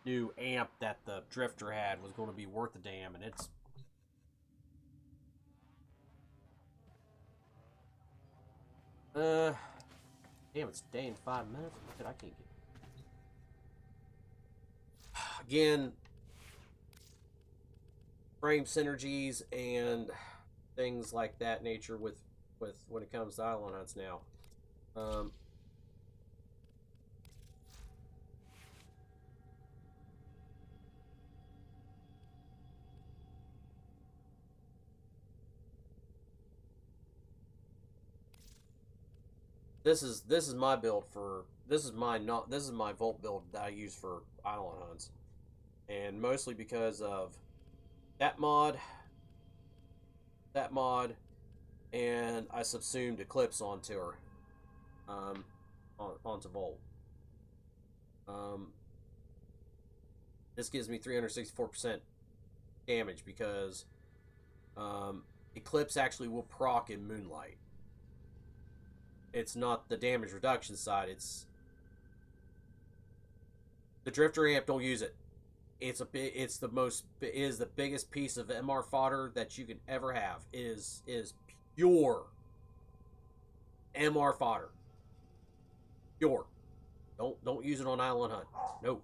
new amp that the Drifter had was going to be worth a damn, and it's... Damn, it's day in 5 minutes. I can't get... Again, frame synergies and things like that nature with when it comes to island hunts now. This is my build for this is my Volt build that I use for island hunts, and mostly because of that mod, and I subsumed Eclipse onto her, onto Volt. This gives me 364% damage because Eclipse actually will proc in Moonlight. It's not the damage reduction side. It's the Drifter amp. Don't use it. It is the biggest piece of MR fodder that you can ever have. It is pure MR fodder. Pure. Don't use it on island hunt. Nope.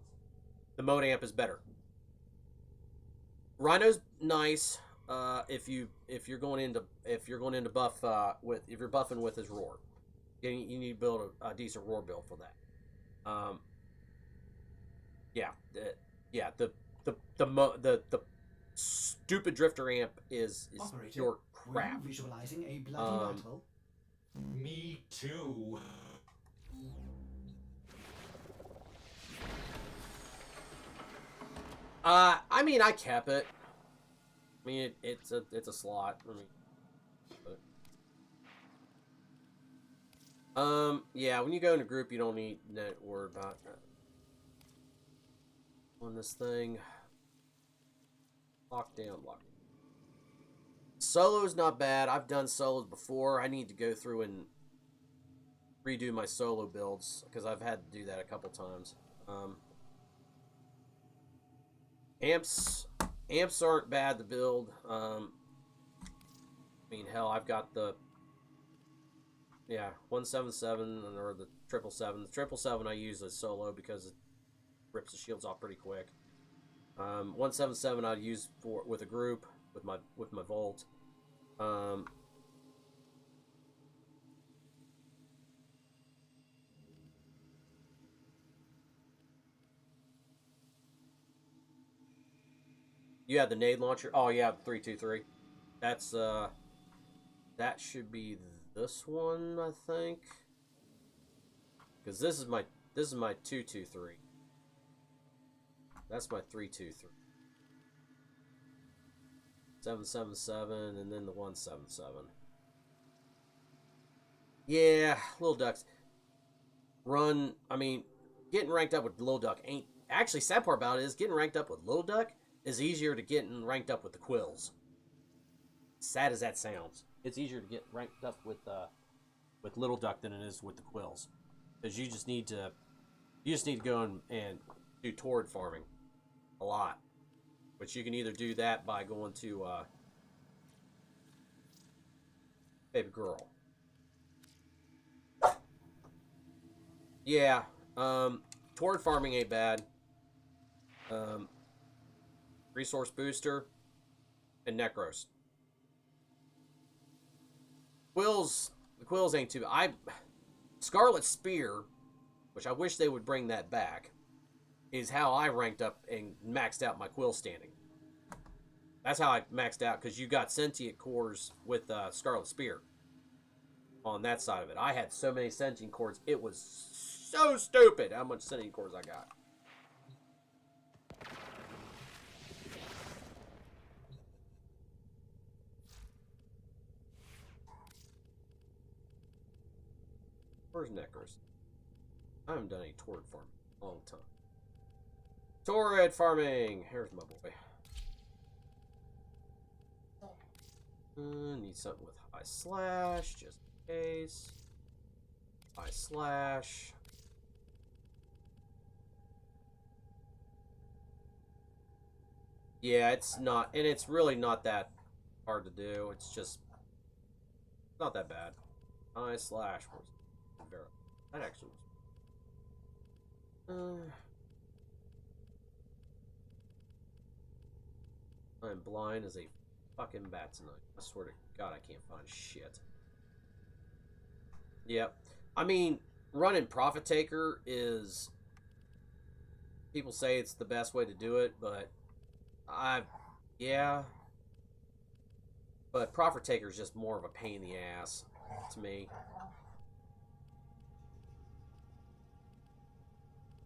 The mode amp is better. Rhino's nice. If you're going into buff if you're buffing with his roar, you need to build a decent roar build for that. Yeah, the stupid drifter amp is Operator, pure were crap. you visualizing a bloody battle? Me too. I mean, I kept it. I mean, it's a slot. I mean, yeah. When you go in a group, you don't need to worry about on this thing. Lock down. Solo's not bad. I've done solos before. I need to go through and redo my solo builds because I've had to do that a couple times. Amps aren't bad to build. I mean, hell, I've got the 177 or the 777. The 777 I use as solo because it rips the shields off pretty quick. 177 I'd use with a group with my Volt. You have the nade launcher. Oh yeah, 323. That's that should be this one, I think. Because this is my 223. That's my 323. 777 and then the 177. Yeah, Little Ducks. I mean, getting ranked up with Little Duck ain't... Actually, sad part about it is getting ranked up with Little Duck is easier to getting ranked up with the Quills. Sad as that sounds. It's easier to get ranked up with Little Duck than it is with the Quills. Because you just need to go and do Tord farming. A lot. Which you can either do that by going to Baby Girl. Yeah, Tord farming ain't bad. Resource booster and Necros. The Quills ain't too bad. Scarlet Spear, which I wish they would bring that back, is how I ranked up and maxed out my Quill standing. That's how I maxed out, because you got sentient cores with Scarlet Spear on that side of it. I had so many sentient cores, it was so stupid how much sentient cores I got. Where's Necros? I haven't done any Tord farming in a long time. Torrid farming! Here's my boy. Need something with high slash, just in case. High slash. Yeah, it's not, and it's really not that hard to do. It's just not that bad. High slash. That actually was. I'm blind as a fucking bat tonight. I swear to God, I can't find shit. Yep. I mean, running Profit Taker is... People say it's the best way to do it, but... Yeah. But Profit Taker is just more of a pain in the ass to me.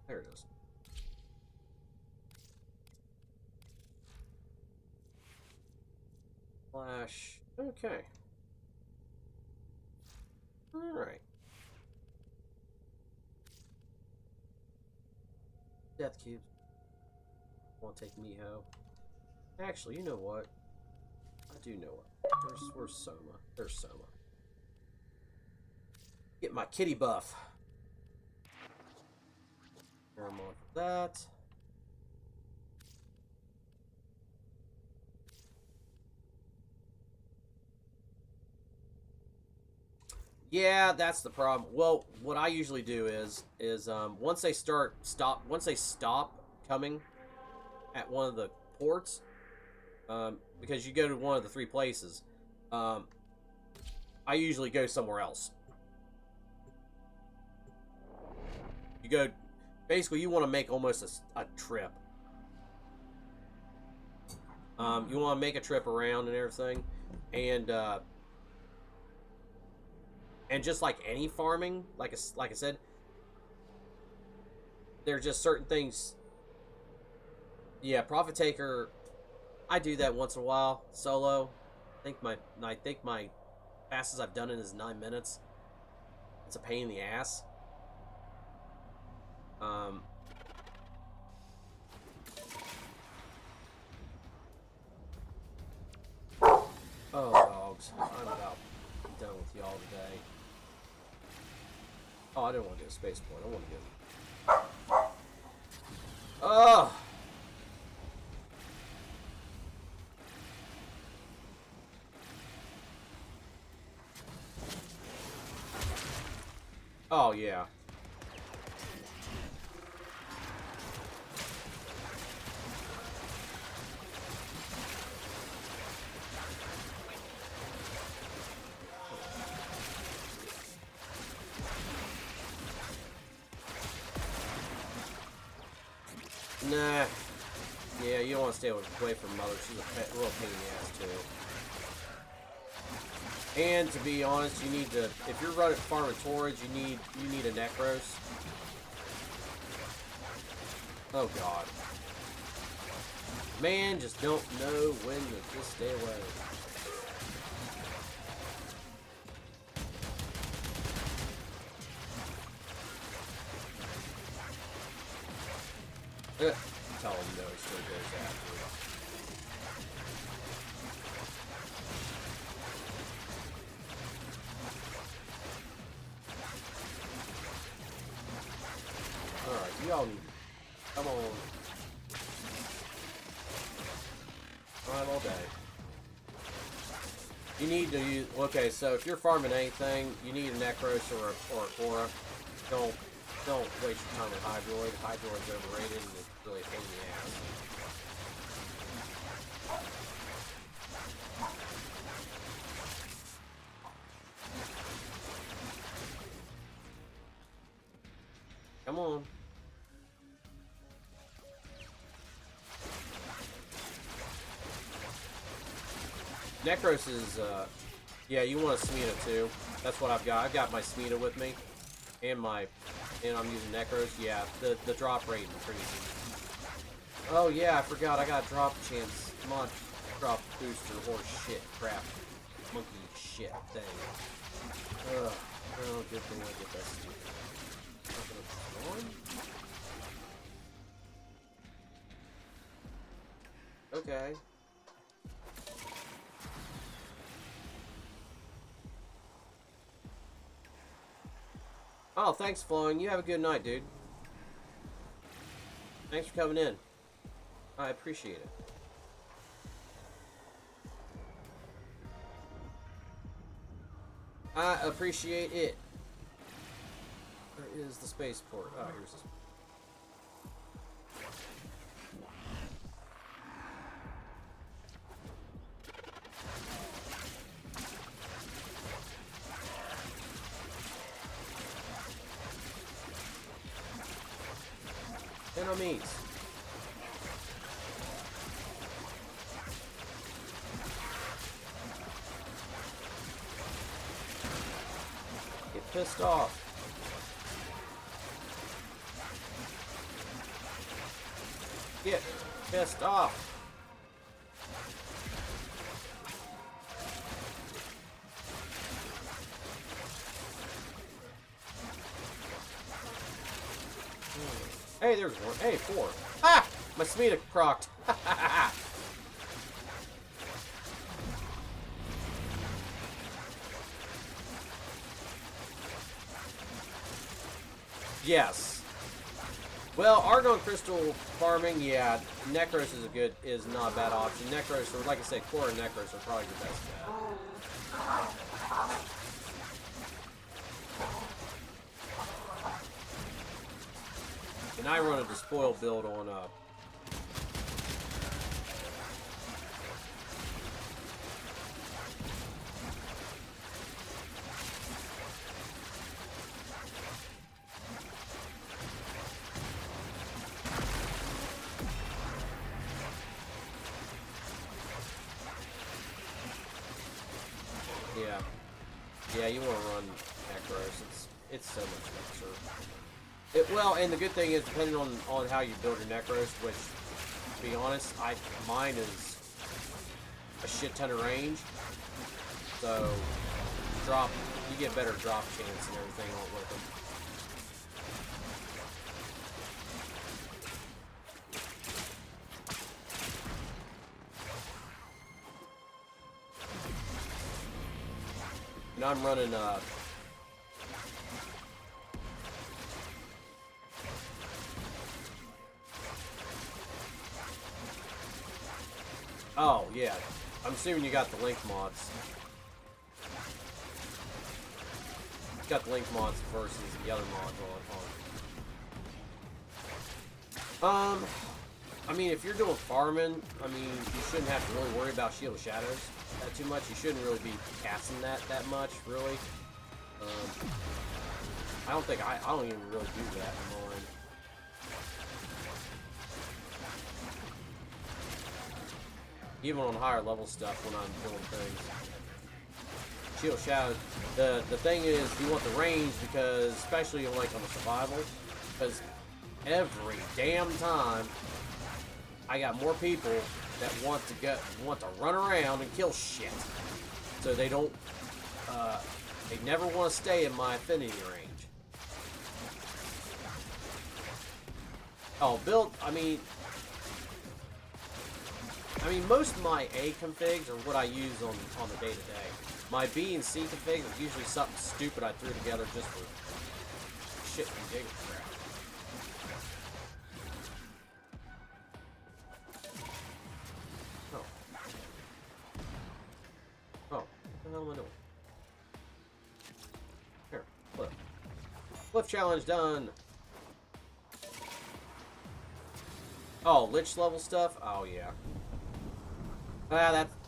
There it is. Flash. Okay. Alright. Death cubes. Won't take Miho. Actually, you know what? I do know what. Where's Soma? There's Soma. Get my kitty buff. I'm on for that. Yeah, that's the problem. Well, what I usually do is once they stop coming at one of the ports, because you go to one of the 3 places. I usually go somewhere else. You go, basically, you want to make almost a trip. You want to make a trip around and everything, and just like any farming, like I said, there are just certain things. Yeah, Profit Taker, I do that once in a while solo. I think my fastest I've done it is 9 minutes. It's a pain in the ass. Oh, dogs. I'm about done with y'all today. Oh, I didn't want to get a spaceport. I want to get... Oh! Oh, yeah. Nah. Yeah, you don't want to stay away from Mother. She's a real pain in the ass, too. And to be honest, you need to, if you're running farming Torage, you need a Necros. Oh god. Man, just don't know when to just stay away. Tell him no, he still goes after it. Alright, y'all need to come on. Climb all day. You need to use, okay, so if you're farming anything, you need a Necros or a Cora. Don't waste your time with Hydroid. Hydroid's overrated and it's really a pain in the ass. Come on. Necros is, yeah, you want a Smita too. That's what I've got. I've got my Smita with me. And I'm using Necros. Yeah, the drop rate is pretty good. Oh yeah, I forgot. I got a drop chance. Come on, drop booster horse shit crap, monkey shit thing. Ugh. Oh, good thing I get that stupid. Okay. Oh, thanks, Flowing. You have a good night, dude. Thanks for coming in. I appreciate it. I appreciate it. Where is the spaceport? Oh, here's this. Enemies. Get pissed off. Get pissed off. Hey, there's one. Hey, 4. Ah! My Smita procced. Yes. Well, Argon Crystal farming, yeah, Necros is not a bad option. Necros, or like I said, Core and Necros are probably your best bet. And I run a despoil build on Yeah, you want to run Necros. It's so much nicer. Well, and the good thing is, depending on how you build your Necros, which, to be honest, mine is a shit ton of range. So, you get better drop chance and everything with them. And I'm running, oh, yeah. I'm assuming you got the link mods. Got the link mods versus the other mods on. I mean, if you're doing farming, I mean, you shouldn't have to really worry about Shield of Shadows that too much. You shouldn't really be casting that much, really. I don't even really do that in mine. Even on higher level stuff when I'm doing things. Shield of Shadows. The thing is, you want the range because, especially like on the survival, because every damn time I got more people that want to run around and kill shit. So they don't, they never want to stay in my affinity range. Oh, I mean, most of my A configs are what I use on the day-to-day. My B and C configs are usually something stupid I threw together just for shit and dig crap. Oh, what the hell am I doing? Here, flip. Flip challenge done. Oh, Lich level stuff? Oh, yeah.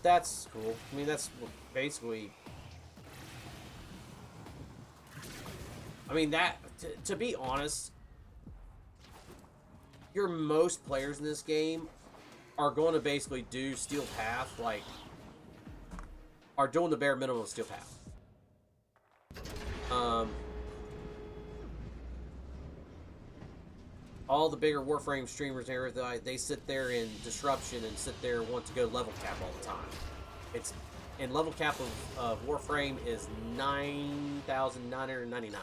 That's cool. I mean, that's basically... I mean, to be honest, most players in this game are going to basically do Steel Path, like, are doing the bare minimum of Steel Path. All the bigger Warframe streamers and everything, they sit there in Disruption and sit there and want to go level cap all the time. And level cap of Warframe is 9,999.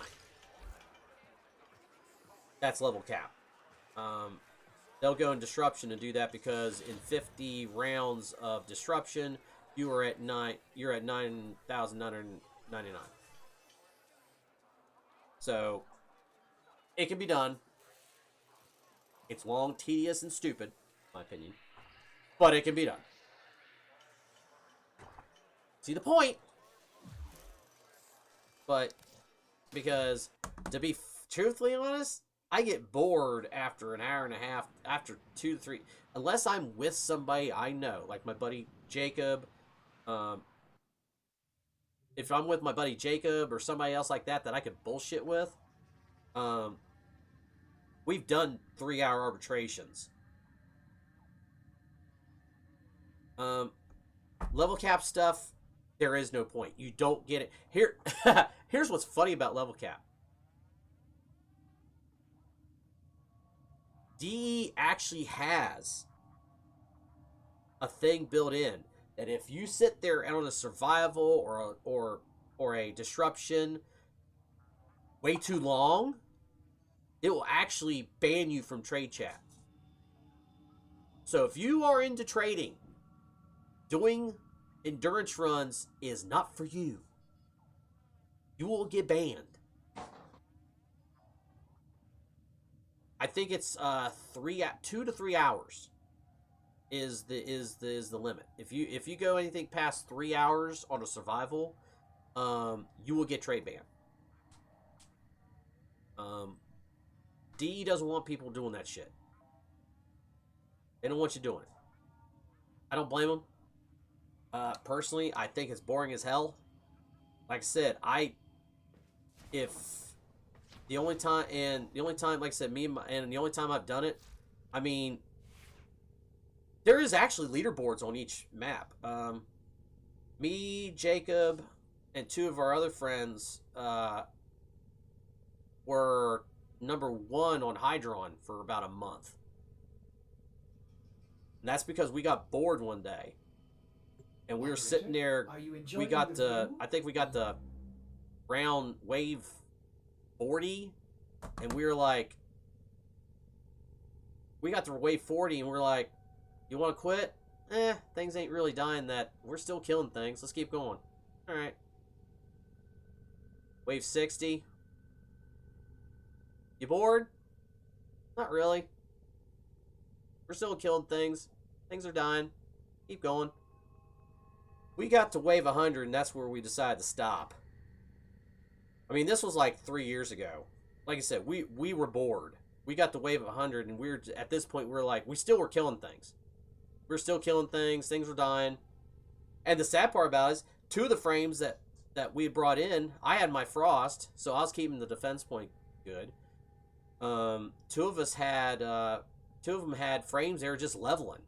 That's level cap. They'll go in Disruption and do that because in 50 rounds of Disruption, you're at 9,999. So it can be done. It's long, tedious, and stupid, in my opinion. But it can be done. See the point? But, because, to be truthfully honest, I get bored after an hour and a half, after 2 to 3, unless I'm with somebody I know, like my buddy Jacob. If I'm with my buddy Jacob or somebody else like that I could bullshit with, we've done 3-hour arbitrations. Level cap stuff, there is no point. You don't get it. Here's what's funny about level cap. DE actually has a thing built in that if you sit there on a survival or a disruption way too long, it will actually ban you from trade chat. So if you are into trading, doing endurance runs is not for you. You will get banned. I think it's 2 to 3 hours is the limit. If you go anything past 3 hours on a survival, you will get trade ban. DE doesn't want people doing that shit. They don't want you doing it. I don't blame them. Personally, I think it's boring as hell. Like I said, the only time, like I said, the only time I've done it, I mean, there is actually leaderboards on each map. Me, Jacob, and 2 of our other friends were #1 on Hydron for about a month. And that's because we got bored one day. And we were sitting there. Are you We enjoying got the view? I think we got the round wave 40. And we were like, we got to wave 40 and we're like, you want to quit? Things ain't really dying that. We're still killing things. Let's keep going. Alright. Wave 60. You bored? Not really. We're still killing things. Things are dying. Keep going. We got to wave 100 and that's where we decided to stop. I mean, this was like 3 years ago. Like I said, we were bored. We got to wave 100 and we were, at this point, we were like, we still were killing things. We were still killing things. Things were dying. And the sad part about it is, 2 of the frames that we had brought in, I had my frost, so I was keeping the defense point good. 2 of us had, 2 of them had frames, they were just leveling.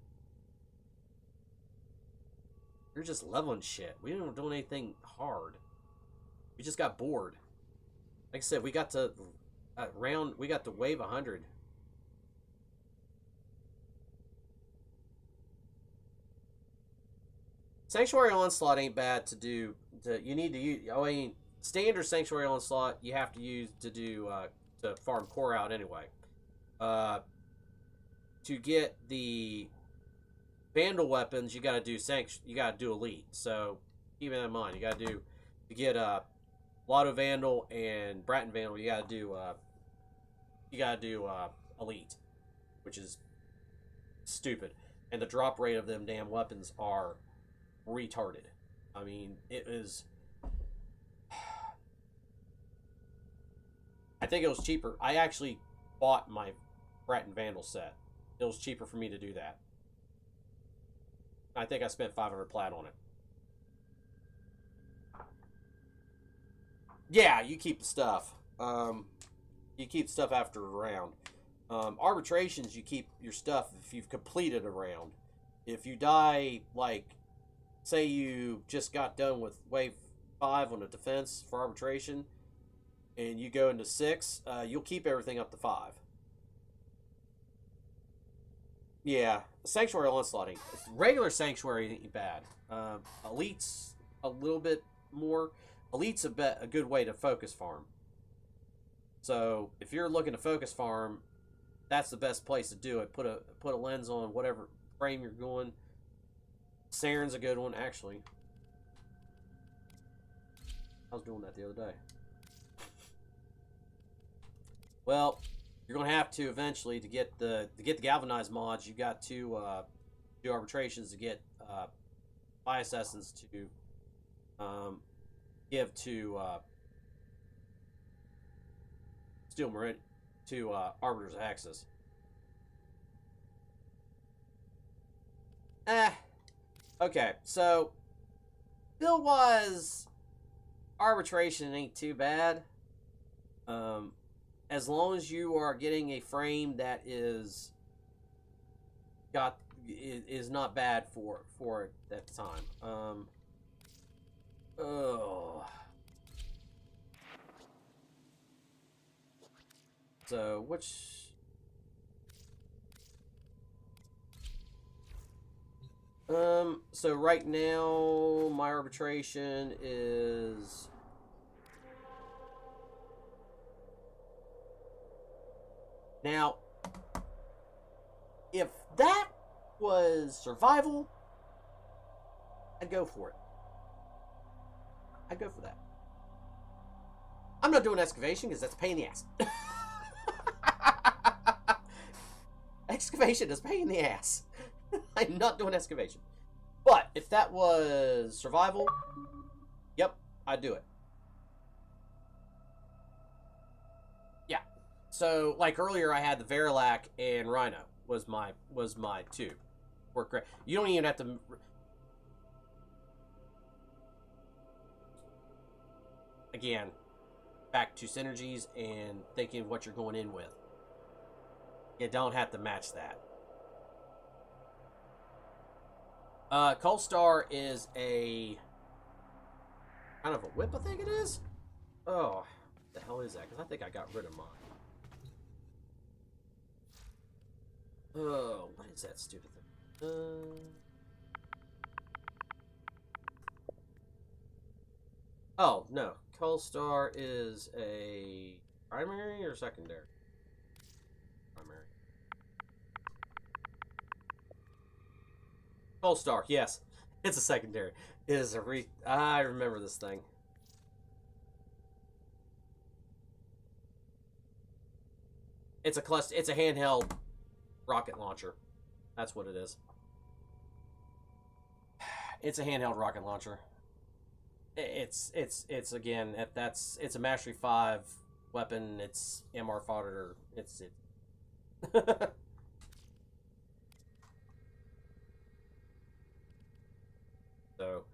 We were just leveling shit. We didn't do anything hard. We just got bored. Like I said, we got to we got to wave 100. Sanctuary Onslaught ain't bad to do. You need to use. I mean, standard Sanctuary Onslaught you have to use to do to farm core out anyway. To get the Vandal weapons, you got to do You got to do Elite. So keep that in mind. You got to do to get Lotto Vandal and Bratton Vandal. You got to do Elite, which is stupid. And the drop rate of them damn weapons are retarded. I mean, it is. I think it was cheaper. I actually bought my Bratton Vandal set. It was cheaper for me to do that. I think I spent 500 plat on it. Yeah, you keep the stuff. You keep stuff after a round. Arbitrations, you keep your stuff if you've completed a round. If you die, like, say you just got done with wave 5 on a defense for arbitration, and you go into 6, you'll keep everything up to 5. Yeah, Sanctuary Onslaught ain't. Regular Sanctuary ain't bad. Elite's a little bit more. Elite's a good way to focus farm. So if you're looking to focus farm, that's the best place to do it. Put a lens on whatever frame you're going. Saren's a good one, actually. I was doing that the other day. Well, you're gonna have to eventually to get the galvanized mods. You got to do arbitrations to get bias essence to give to Steel Merit to Arbiter's Axis. Okay, so build-wise, arbitration ain't too bad. As long as you are getting a frame that is not bad for it at the time. So so right now my arbitration is now, if that was survival, I'd go for it. I'd go for that. I'm not doing excavation because that's a pain in the ass. Excavation is a pain in the ass. I'm not doing excavation. But if that was survival, yep, I'd do it. Yeah. So, like earlier, I had the Verilac and Rhino was my 2. Work great. You don't even have to. Again, back to synergies and thinking what you're going in with. You don't have to match that. Cold Star is a Kind of a whip, I think it is? Oh, what the hell is that? Because I think I got rid of mine. Oh, what is that stupid thing? Oh, no. Coalstar is a primary or secondary? Primary. Coalstar, yes. It's a secondary. It is a I remember this thing. It's a cluster. It's a handheld rocket launcher. That's what it is. It's a handheld rocket launcher. It's again, it's a Mastery 5 weapon. It's MR fodder. It's So,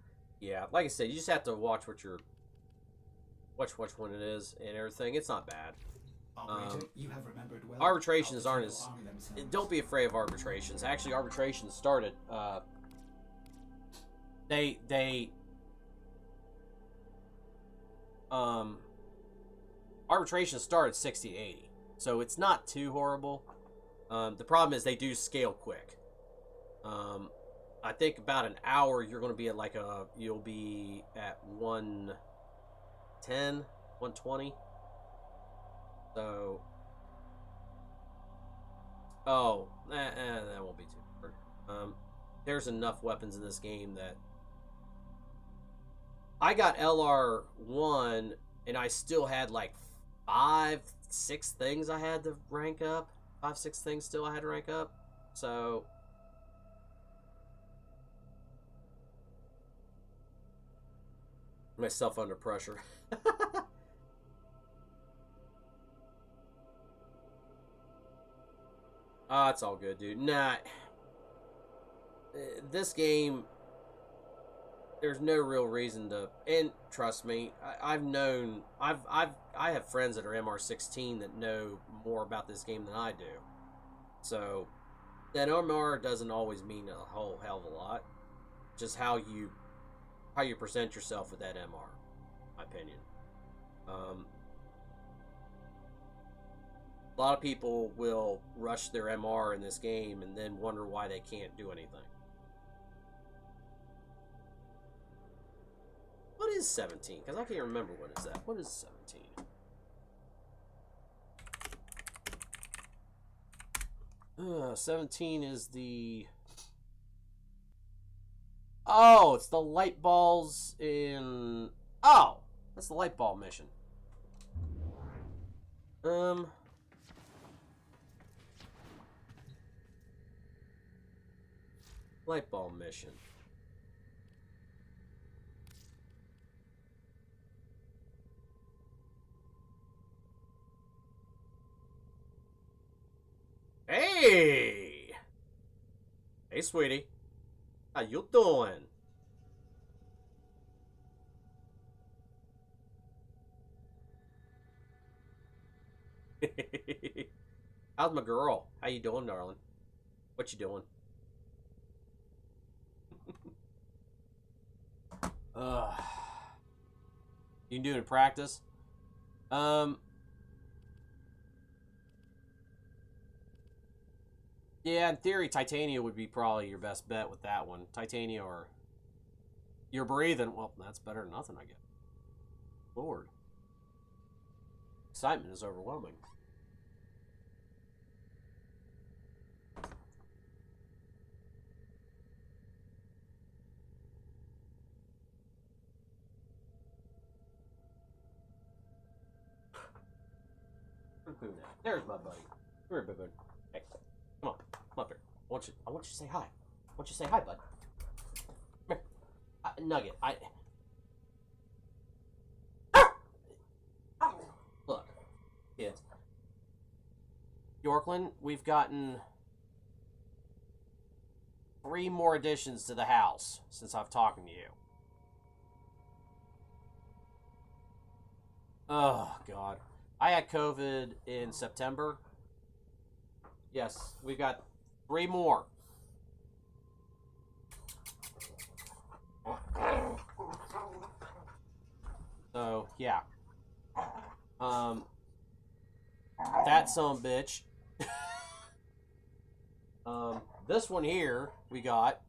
yeah, like I said, you just have to watch which one it is and everything. It's not bad. Operator, you have remembered well. Arbitrations How the aren't trio as. arm themselves. Don't be afraid of arbitrations. Actually, arbitrations started. Arbitration started 60 to 80, so it's not too horrible. The problem is they do scale quick. I think about an hour you're going to be at you'll be at 110, 120. So, that won't be too hard. There's enough weapons in this game that I got LR1 and I still had like 5, 6 things I had to rank up. 5, 6 things still I had to rank up. So myself under pressure. It's all good, dude. Nah, this game, there's no real reason to. And trust me, I have friends that are MR16 that know more about this game than I do. So that MR doesn't always mean a whole hell of a lot. Just how you present yourself with that MR, my opinion. A lot of people will rush their MR in this game and then wonder why they can't do anything. What is 17? Because I can't remember what is that. What is 17? 17 is the... Oh, it's the light balls in... Oh! That's the light ball mission. Light bulb mission. Hey! Hey, sweetie. How you doing? How's my girl? How you doing, darling? What you doing? You can do it in practice. Yeah, in theory, Titania would be probably your best bet with that one. Titania or... You're breathing. Well, that's better than nothing, I guess. Lord. Excitement is overwhelming. There's my buddy. Come here, baby. Hey, come on. Come up here. I want you to say hi. I want you to say hi, bud. Come here. Nugget, Look, kids. Yorkland, we've gotten 3 more additions to the house since I've talked to you. Oh, God. I had COVID in September. Yes, we've got 3 more. So, yeah. That sumbitch. This one here we got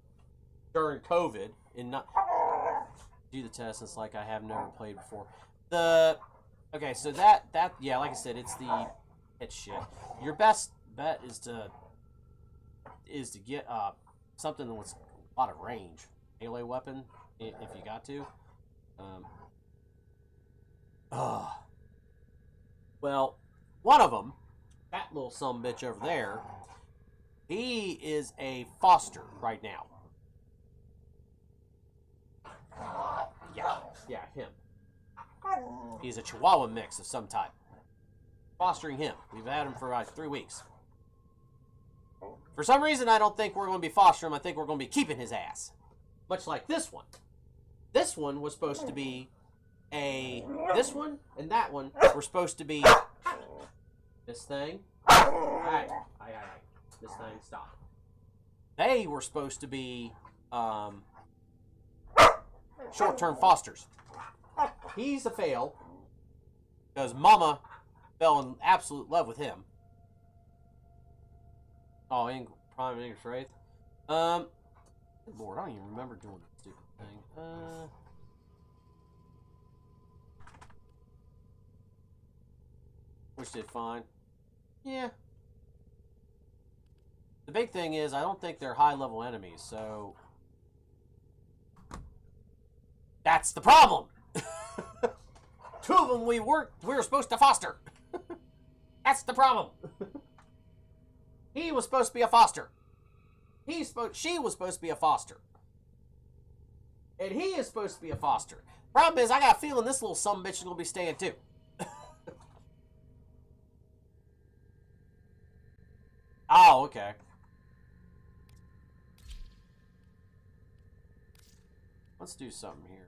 during COVID and not do the test. It's like I have never played before. Okay, so that yeah, like I said, it's shit. Your best bet is to get something with a lot of range, melee weapon if you got to. Well, one of them, that little sumbitch over there, he is a foster right now. Yeah, him. He's a Chihuahua mix of some type. Fostering him. We've had him for like 3 weeks. For some reason, I don't think we're going to be fostering him. I think we're going to be keeping his ass. Much like this one. This one was supposed to be this one and that one were supposed to be this thing. Aye. This thing, stop. They were supposed to be short-term fosters. He's a fail because Mama fell in absolute love with him. Oh, in Prime English Wraith. Lord, I don't even remember doing that stupid thing. Which did fine. Yeah. The big thing is, I don't think they're high-level enemies, so that's the problem. 2 of them we were supposed to foster. That's the problem. He was supposed to be a foster. She was supposed to be a foster. And he is supposed to be a foster. Problem is, I got a feeling this little sumbitch is going to be staying too. Oh, okay. Let's do something here.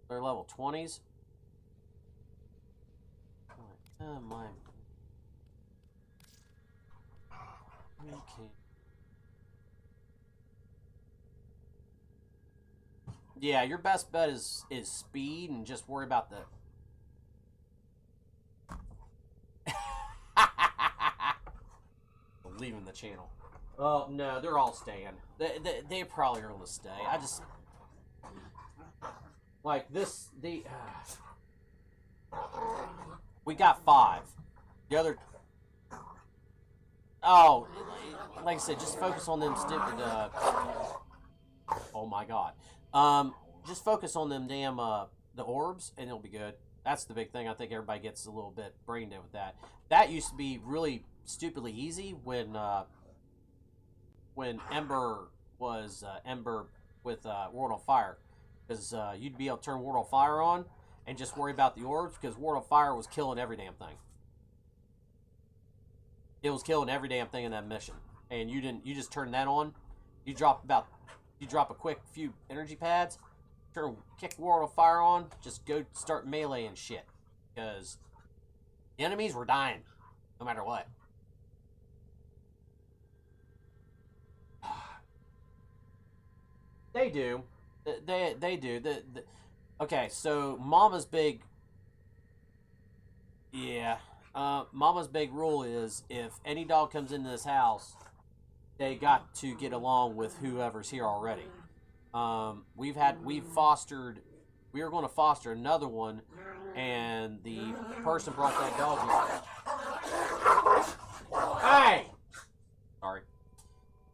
They're level 20s. My. Okay. Yeah, your best bet is speed and just worry about the. Leaving the channel. Oh no, they're all staying. They probably are gonna stay. I just like this. We got 5. The other. Oh, like I said, just focus on them stupid. Oh my god. Just focus on them damn the orbs, and it'll be good. That's the big thing. I think everybody gets a little bit brain dead with that. That used to be really stupidly easy when Ember was Ember with World on Fire, because you'd be able to turn World on Fire on and just worry about the orbs, because World on Fire was killing every damn thing. It was killing every damn thing in that mission, and you just turn that on. You drop a quick few energy pads, kick World on Fire on, just go start melee and shit, because the enemies were dying no matter what. They do. They do. Okay, so Mama's big. Yeah. Mama's big rule is if any dog comes into this house, they got to get along with whoever's here already. We were going to foster another one, and the person brought that dog here. Hey! Sorry.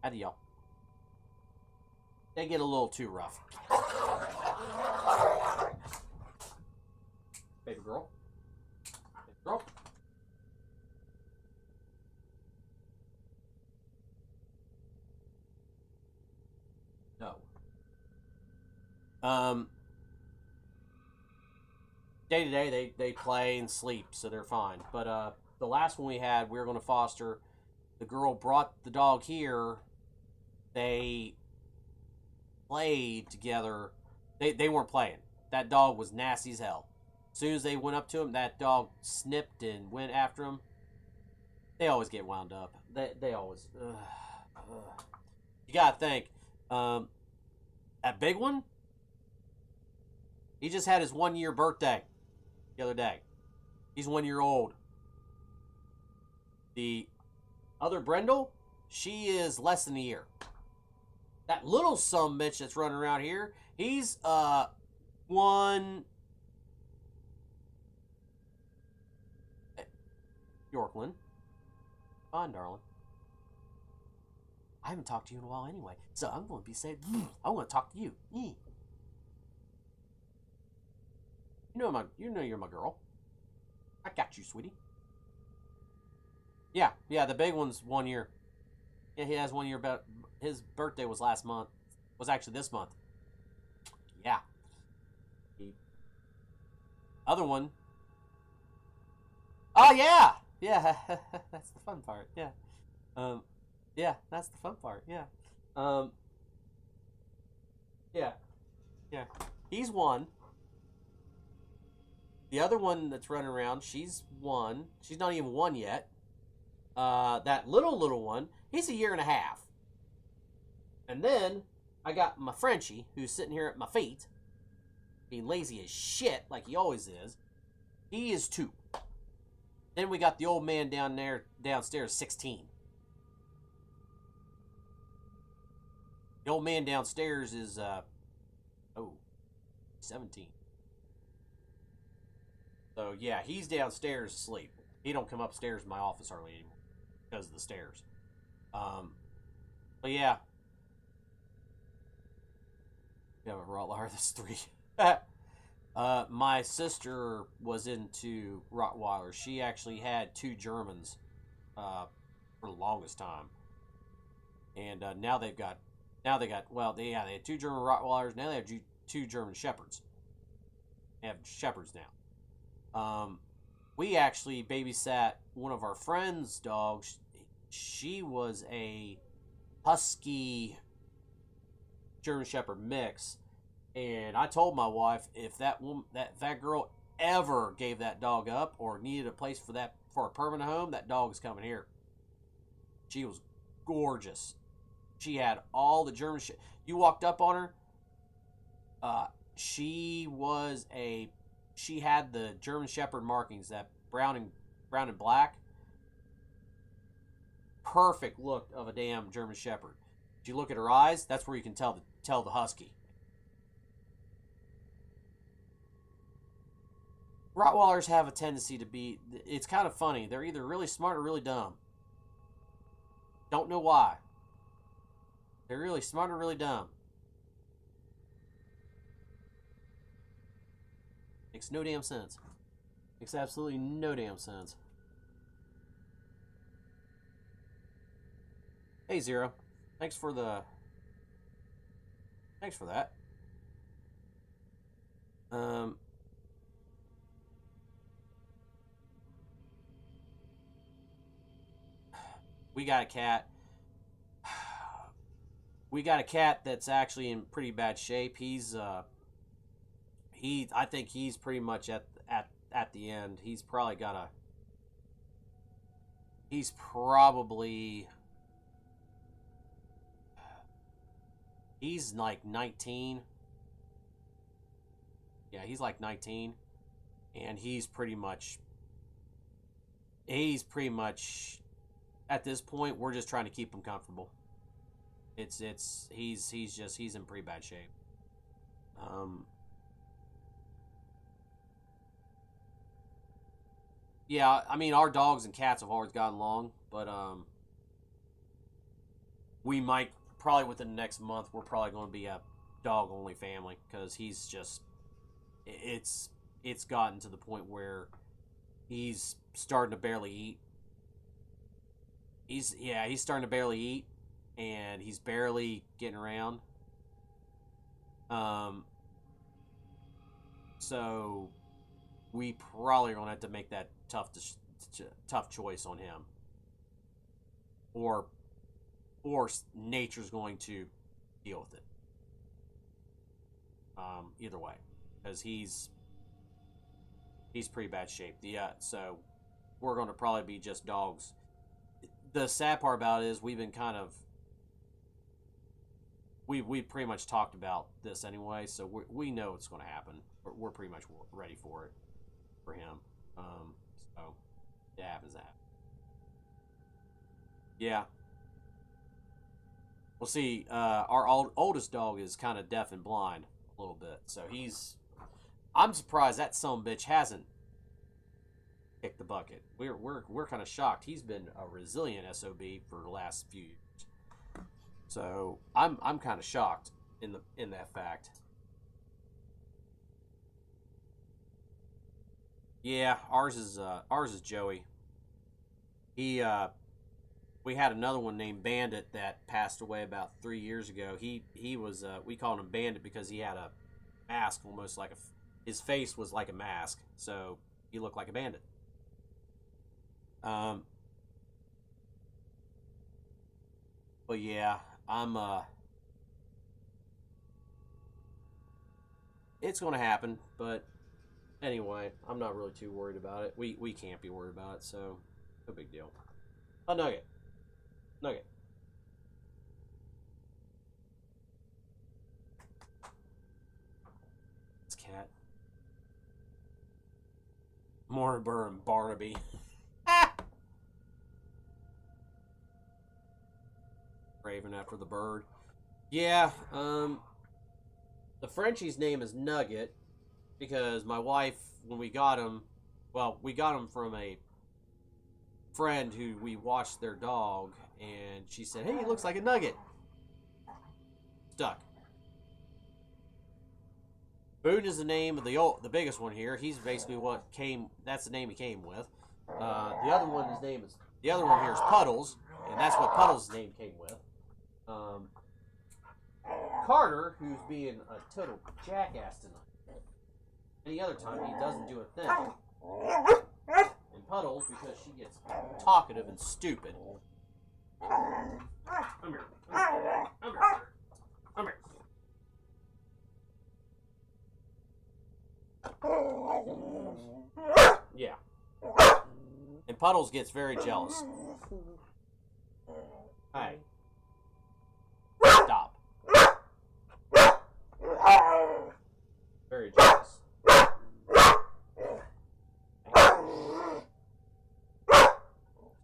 Had to yell. They get a little too rough. Baby girl. Baby girl. No. Day to day, they play and sleep, so they're fine. But the last one we had, we were going to foster. The girl brought the dog here. They played together. They weren't playing. That dog was nasty as hell. As soon as they went up to him, that dog snipped and went after him. They always get wound up. They always. You gotta think. That big one. He just had his 1 year birthday the other day. He's 1 year old. The other Brendel, she is less than a year. That little sumbitch that's running around here, he's one. Yorkland. Fine, darling. I haven't talked to you in a while anyway, so I'm going to be saying, I want to talk to you. You know you're my girl. I got you, sweetie. Yeah, the big one's 1 year. Yeah, he has 1 year, but his birthday was last month. Was actually this month. Yeah. The other one. Oh, yeah! Yeah, that's the fun part, yeah. Yeah, that's the fun part, yeah. Yeah. He's one. The other one that's running around, she's one. She's not even one yet. That little one, he's a year and a half. And then I got my Frenchie, who's sitting here at my feet, being lazy as shit, like he always is. He is 2. Then we got the old man downstairs, 16. The old man downstairs is 17. So yeah, he's downstairs asleep. He don't come upstairs in my office hardly anymore because of the stairs. But yeah. Yeah, a Rottweiler, that's 3. My sister was into Rottweilers. She actually had 2 Germans for the longest time, and now they had 2 German Rottweilers. Now they have 2 German Shepherds. They have Shepherds now. We actually babysat one of our friends' dogs. She was a Husky German Shepherd mix. And I told my wife, if that girl ever gave that dog up or needed a place for a permanent home, that dog is coming here. She was gorgeous. She had all the German you walked up on her. She had the German Shepherd markings, that brown and black. Perfect look of a damn German Shepherd. If you look at her eyes, that's where you can tell the Husky. Rottweilers have a tendency to be, it's kind of funny. They're either really smart or really dumb. Don't know why. They're really smart or really dumb. Makes no damn sense. Makes absolutely no damn sense. Hey, Zero. Thanks for that. We got a cat. We got a cat that's actually in pretty bad shape. I think he's pretty much at the end. He's like 19. Yeah, he's like 19, and he's pretty much at this point, we're just trying to keep him comfortable. He's in pretty bad shape. Yeah, I mean, our dogs and cats have always gotten along, but we might probably within the next month we're probably going to be a dog only family, because he's just it's gotten to the point where he's starting to barely eat. He's starting to barely eat, and he's barely getting around. So we probably are going to have to make that tough choice on him, or nature's going to deal with it. Either way, because he's pretty bad shape. Yeah, so we're going to probably be just dogs. The sad part about it is we've we pretty much talked about this anyway, so we know it's going to happen. We're pretty much ready for it for him. So it happens. That. Yeah. Well, see, our oldest dog is kind of deaf and blind a little bit, so I'm surprised that son of a bitch hasn't kicked the bucket. We're kind of shocked. He's been a resilient SOB for the last few years. So I'm kind of shocked in that fact. Yeah, ours is Joey. We had another one named Bandit that passed away about 3 years ago. He was we called him Bandit because he had a mask, almost like his face was like a mask, so he looked like a bandit. But yeah, it's gonna happen, but anyway, I'm not really too worried about it. We can't be worried about it, so no big deal. A nugget. It's cat. Mortimer and Barnaby. Raven after the bird. Yeah, the Frenchie's name is Nugget because my wife, when we got him, we got him from a friend who we watched their dog, and she said, "Hey, he looks like a nugget." Stuck. Boone is the name of the biggest one here. He's basically that's the name he came with. The other one here is Puddles, and that's what Puddles' name came with. Carter, who's being a total jackass tonight. Any other time he doesn't do a thing. And Puddles, because she gets talkative and stupid. Come here. Come here. Yeah. And Puddles gets very jealous. Hey. Stop. Very jealous.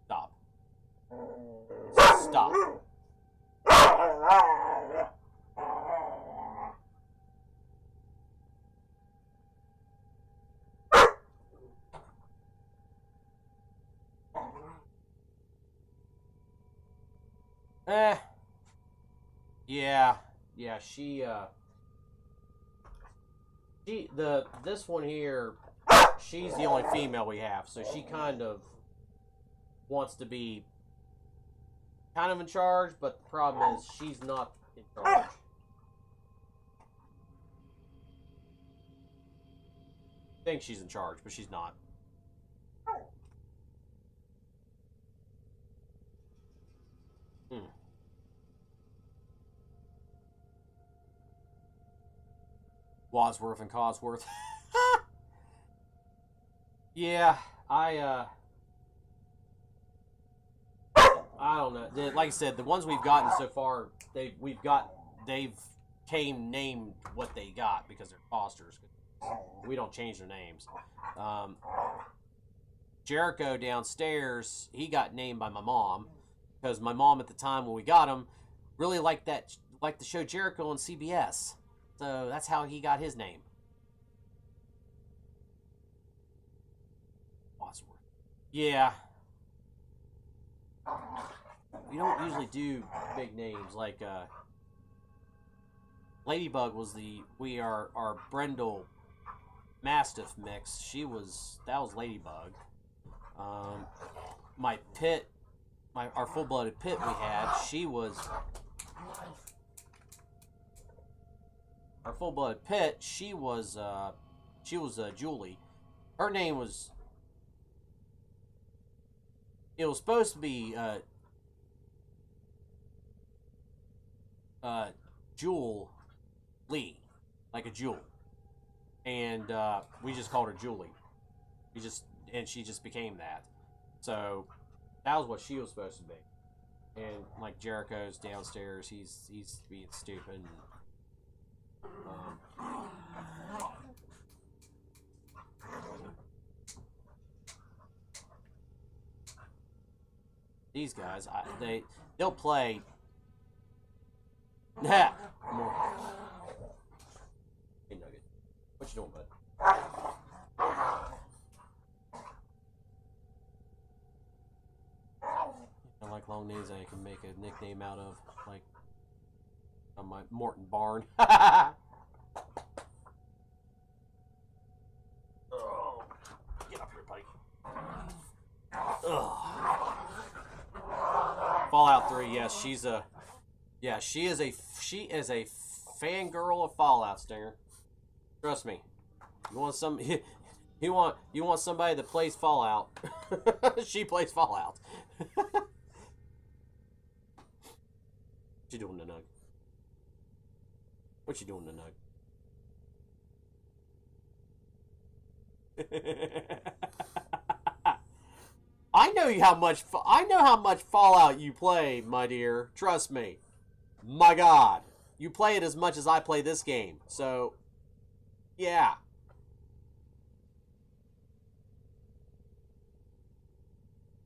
Stop. Stop. Yeah, this one here, she's the only female we have, so she kind of wants to be kind of in charge, but the problem is she's not in charge. Thinks she's in charge, but she's not. Wadsworth and Codsworth. Yeah, I don't know. Like I said, the ones we've gotten so far, they've came named what they got because they're fosters. We don't change their names. Jericho downstairs, he got named by my mom because my mom at the time when we got him really liked the show Jericho on CBS. So that's how he got his name. Wadsworth. Yeah. We don't usually do big names like Ladybug was our Brendel Mastiff mix. That was Ladybug. My pit, our full-blooded pit we had, our full-blooded pit, she was Julie. Her name was, it was supposed to be Jewel Lee, like a jewel, and we just called her Julie. She just became that. So that was what she was supposed to be. And like Jericho's downstairs, he's being stupid. These guys, they'll play. Nah, more. Hey Nugget, what you doing, bud? I like long names I can make a nickname out of, like on my Morton Barn. Oh, get up here, buddy. Ugh. Fallout 3, yes, she is a fangirl of Fallout, Stinger. Trust me. You want some you want somebody that plays Fallout. She plays Fallout. What you doing, Nug? What you doing, Nug? I know how much Fallout you play, my dear. Trust me. My God, you play it as much as I play this game. So, yeah.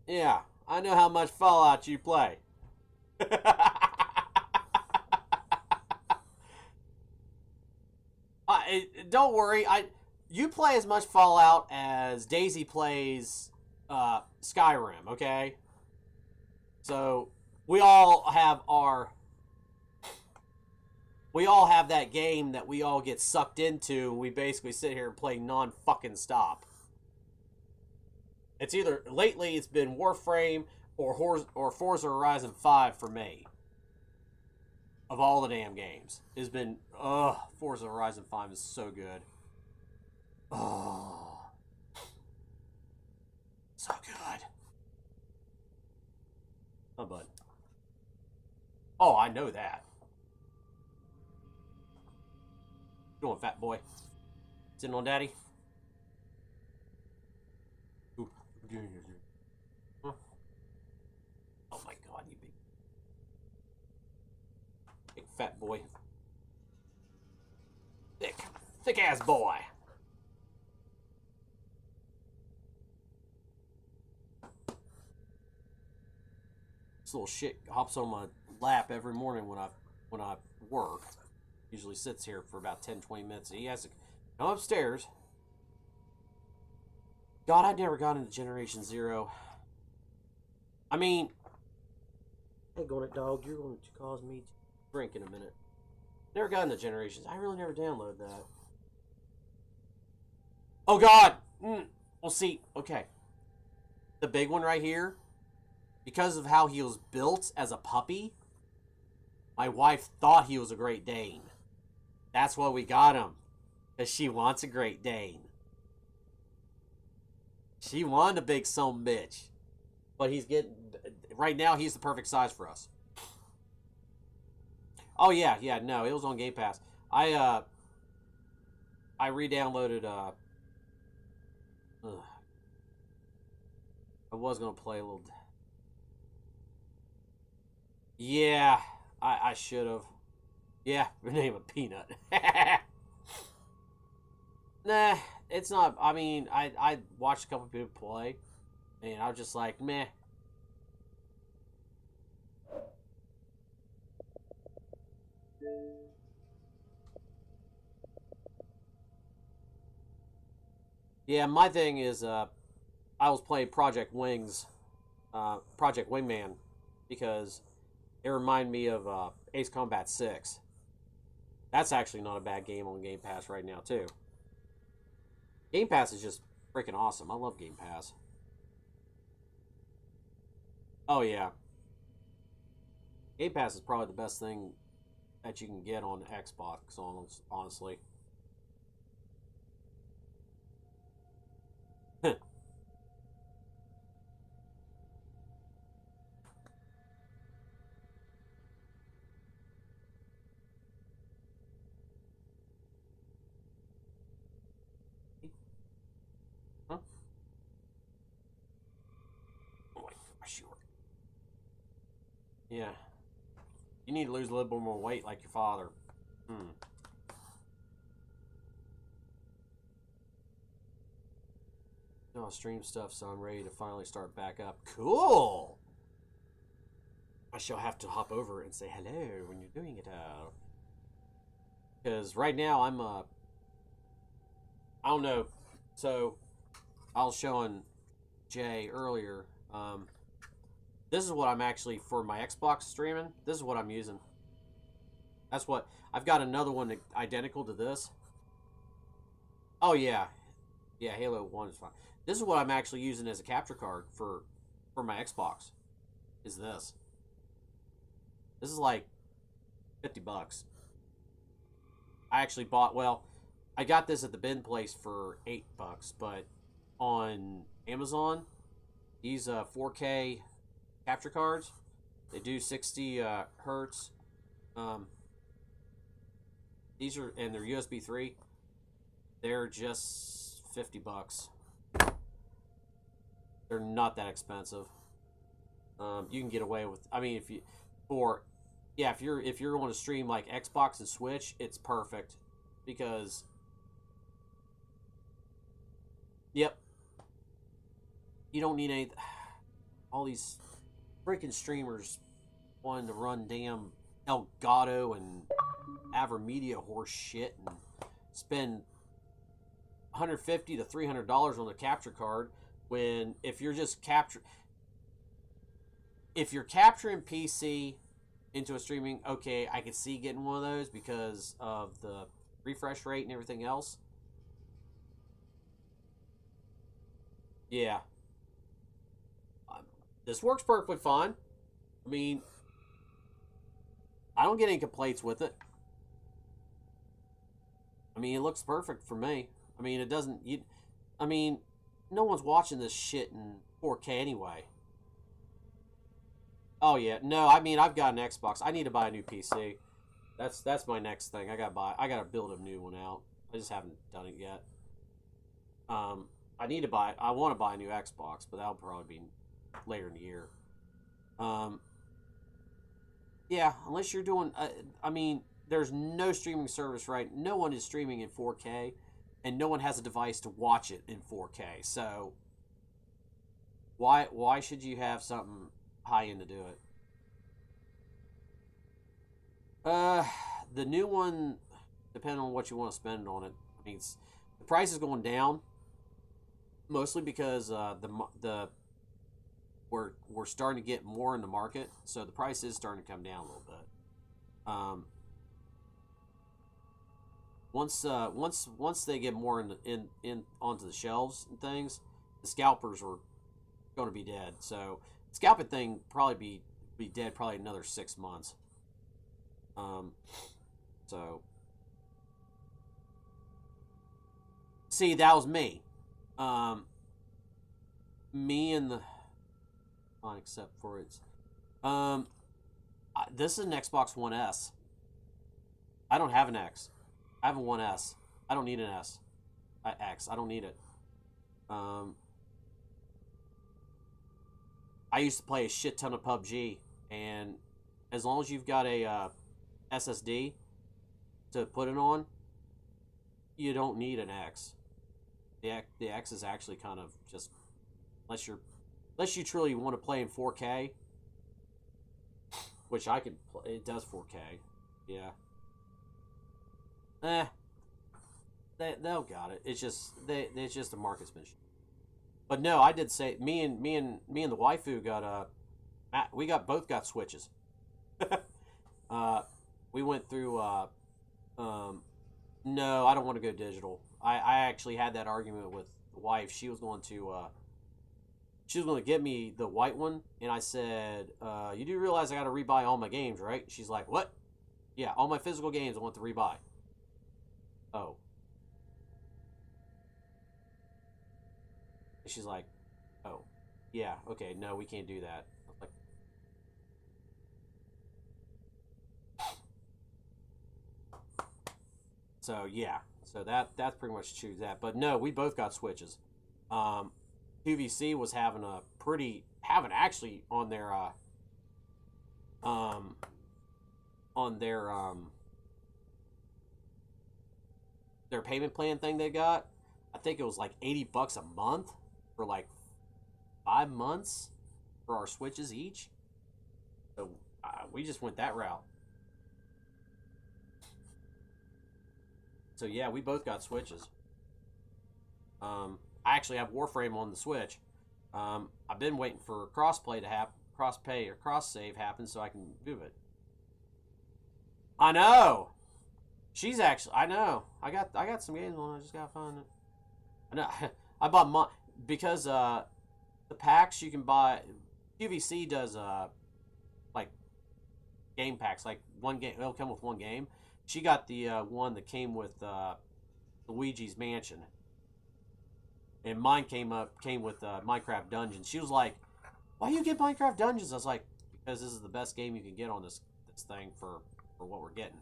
Yeah, I know how much Fallout you play. Don't worry. You play as much Fallout as Daisy plays Skyrim. Okay. So we all have that game that we all get sucked into. We basically sit here and play non-fucking stop. It's either lately it's been Warframe or Forza Horizon 5 for me. Of all the damn games, it's been Forza Horizon 5 is so good. Oh, so good. Oh, bud. Oh, I know that. Doing, fat boy? Sitting on daddy? Ooh. Huh? Oh my God, you big fat boy. Thick ass boy. This little shit hops on my lap every morning when I work. Usually sits here for about 10-20 minutes. He has to come upstairs. God, I never got into Generation Zero. I mean, hey, going it, dog. You're going to cause me to drink in a minute. Never got into Generations. I really never downloaded that. Oh God. Well, see. Okay. The big one right here. Because of how he was built as a puppy, my wife thought he was a Great Dane. That's why we got him. Because she wants a Great Dane. She wanted a big son bitch. But he's getting... Right now, he's the perfect size for us. Oh, yeah. No, it was on Game Pass. I re-downloaded... I was going to play a little... Yeah, I should have. Yeah, name a peanut. Nah, it's not. I mean, I watched a couple people play, and I was just like, meh. Yeah, my thing is, I was playing Project Wingman, because it reminded me of Ace Combat 6. That's actually not a bad game on Game Pass right now, too. Game Pass is just freaking awesome. I love Game Pass. Oh, yeah. Game Pass is probably the best thing that you can get on Xbox, honestly. Huh? Oh my gosh, Yeah. You need to lose a little bit more weight like your father. No, stream stuff, so I'm ready to finally start back up. Cool! I shall have to hop over and say hello when you're doing it. Because right now I'm, I don't know. So, I was showing Jay earlier. This is what I'm actually, for my Xbox streaming, this is what I'm using. That's what, I've got another one identical to this. Oh, yeah. Yeah, Halo 1 is fine. This is what I'm actually using as a capture card for my Xbox. Is this. This is like $50. I actually bought, well, I got this at the bin place for $8, but on Amazon, these 4K capture cards, they do 60 hertz. These are, and they're USB 3. They're just $50. They're not that expensive. You can get away with, I mean, if you, for, yeah, if you're going to stream like Xbox and Switch, it's perfect because, yep, you don't need any, all these freaking streamers wanting to run damn Elgato and Avermedia horse shit and spend $150 to $300 on the capture card, when if you're capturing PC into a streaming, okay, I could see getting one of those because of the refresh rate and everything else. Yeah. This works perfectly fine. I mean, I don't get any complaints with it. I mean, it looks perfect for me. I mean, it doesn't, I mean, no one's watching this shit in 4K anyway. Oh yeah, no, I mean, I've got an Xbox. I need to buy a new PC. That's my next thing. I gotta build a new one out. I just haven't done it yet. I want to buy a new Xbox, but that'll probably be later in the year. Yeah, unless you're doing, I mean, there's no streaming service, right? No one is streaming in 4K, and no one has a device to watch it in 4K. So why should you have something high end to do it? The new one, depending on what you want to spend on it, I mean, the price is going down, mostly because we're starting to get more in the market, so the price is starting to come down a little bit. Once they get more in onto the shelves and things, the scalpers are going to be dead. So the scalping thing probably be dead probably another 6 months. So see, that was me. Me and the except for it's this is an Xbox One S. I don't have an X. I have a One S. I don't need an X. I don't need it. I used to play a shit ton of PUBG, and as long as you've got a SSD to put it on, you don't need an X. The X is actually kind of just, unless you truly want to play in 4K, which I can play. It does 4K. Yeah. They'll got it. It's just the market's been. But no, I did say me and the waifu got both got Switches. We went through no, I don't want to go digital. I actually had that argument with the wife. She was going to get me the white one, and I said, you do realize I got to rebuy all my games, right? She's like, what? Yeah, all my physical games I want to rebuy. Oh. She's like, oh, yeah, okay, no, we can't do that. I was like, so yeah, so that's pretty much choose that. But no, we both got Switches. QVC was having actually on their on their payment plan thing they got. I think it was like $80 a month for like 5 months for our Switches each. So we just went that route. So yeah, we both got Switches. I actually have Warframe on the Switch. I've been waiting for crossplay to happen, cross-pay or cross-save happen so I can move it. I know. She's actually. I know. I got some games on. I just gotta find it. I know. I bought my because the packs you can buy. QVC does like game packs. Like one game, it'll come with one game. She got the one that came with Luigi's Mansion, and mine came with Minecraft Dungeons. She was like, "Why you get Minecraft Dungeons?" I was like, "Because this is the best game you can get on this thing for what we're getting."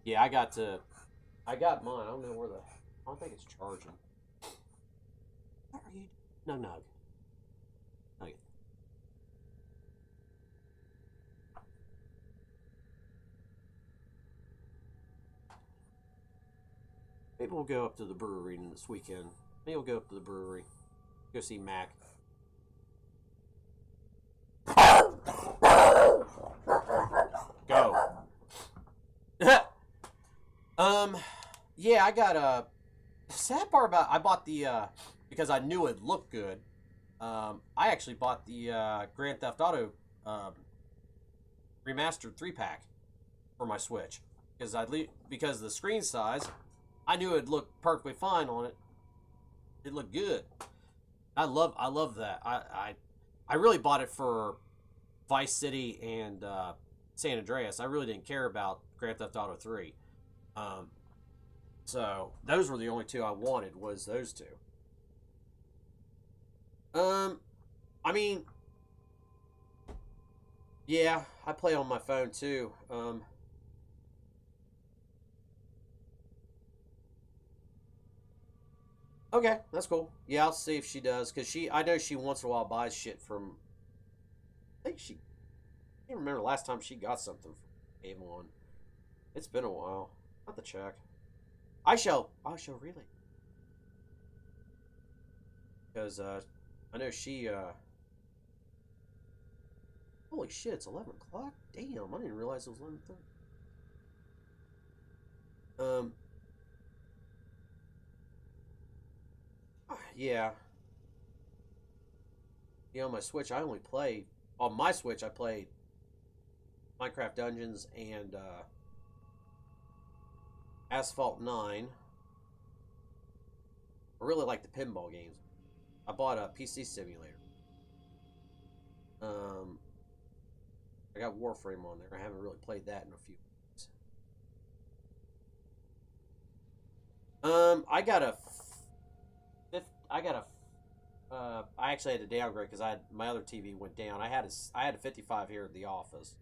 Yeah, I got mine. I don't know where I don't think it's charging. What are you? No, Nug. Nugget. Maybe we'll go up to the brewery this weekend. Maybe we'll go up to the brewery. Go see Mac. Go. Yeah, I got the sad part about I bought the because I knew it looked good. I actually bought the Grand Theft Auto remastered 3-pack for my Switch because the screen size, I knew it'd look perfectly fine on it. It looked good. I love that. I really bought it for Vice City and San Andreas. I really didn't care about Grand Theft Auto 3. So those were the only two I wanted, was those two. I mean, yeah, I play on my phone too. Okay, that's cool. Yeah, I'll see if she does, because I know she once in a while buys shit from, I can't remember the last time she got something from Avon. It's been a while. I'll have to check. I shall really. Because, I know she, holy shit, it's 11 o'clock? Damn, I didn't realize it was 11:30. Yeah. You know, on my Switch, I only play, on my Switch, I played Minecraft Dungeons and, Asphalt 9. I really like the pinball games. I bought a PC simulator. I got Warframe on there. I haven't really played that in a few weeks. I actually had to downgrade because my other TV went down. I had a 55 here at the office.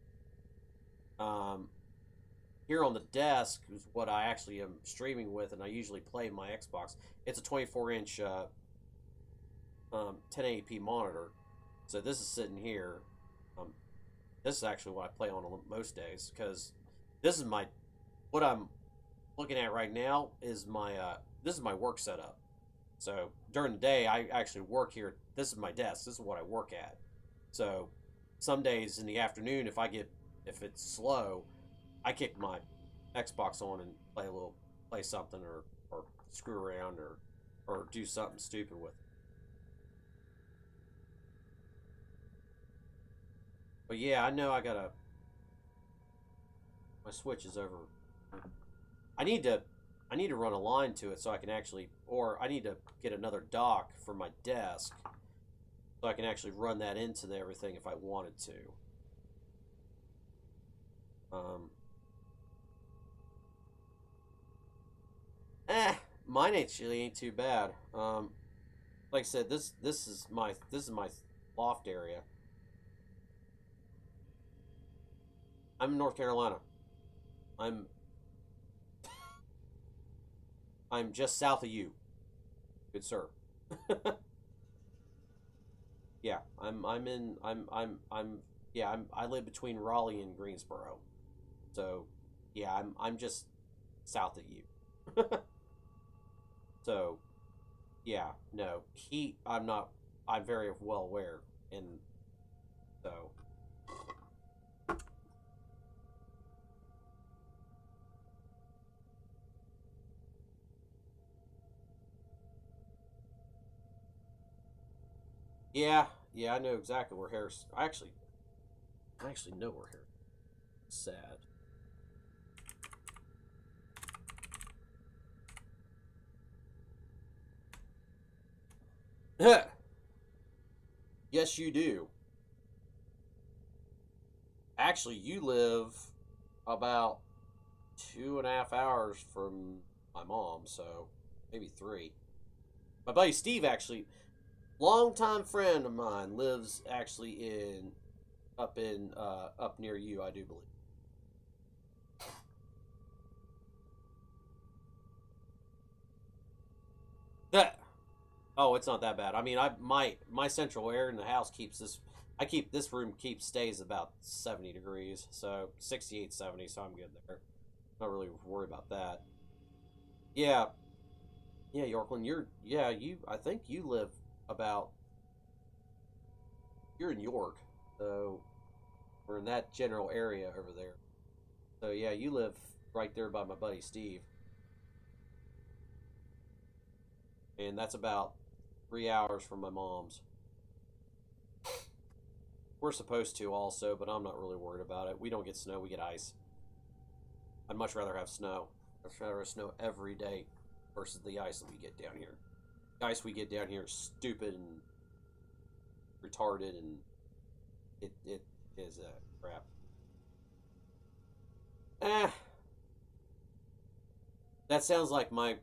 Here on the desk is what I actually am streaming with, and I usually play my Xbox. It's a 24-inch 1080p monitor. So this is sitting here. This is actually what I play on most days, because this is what I'm looking at right now is this is my work setup. So during the day, I actually work here. This is my desk. This is what I work at. So some days in the afternoon, if it's slow, I kick my Xbox on and play something or screw around or do something stupid with it. But yeah, I know my Switch is over. I need to run a line to it so I can actually, or I need to get another dock for my desk so I can actually run that into everything if I wanted to. Mine actually ain't too bad. Like I said, this is my loft area. I'm in North Carolina. I'm just south of you, good sir. Yeah, I live between Raleigh and Greensboro. So, yeah, I'm just south of you. So, yeah, no. Heat, I'm very well aware. And so, yeah, yeah, I know exactly where Harris. I actually know where Harris. Sad. Yes, you do. Actually, you live about 2.5 hours from my mom, so maybe 3. My buddy Steve, actually, longtime friend of mine, lives actually up near you, I do believe. That. Oh, it's not that bad. I mean, my central air in the house keeps this. I keep this room stays about 70 degrees, so 68, 70. So I'm good there. Not really worried about that. Yeah, yeah, Yorkland. You. I think you live about. You're in York, so we're in that general area over there. So yeah, you live right there by my buddy Steve, and that's about 3 hours from my mom's. We're supposed to also, but I'm not really worried about it. We don't get snow, we get ice. I'd much rather have snow. I'd rather have snow every day versus the ice that we get down here. The ice we get down here is stupid and retarded, and it is crap. Eh. That sounds like my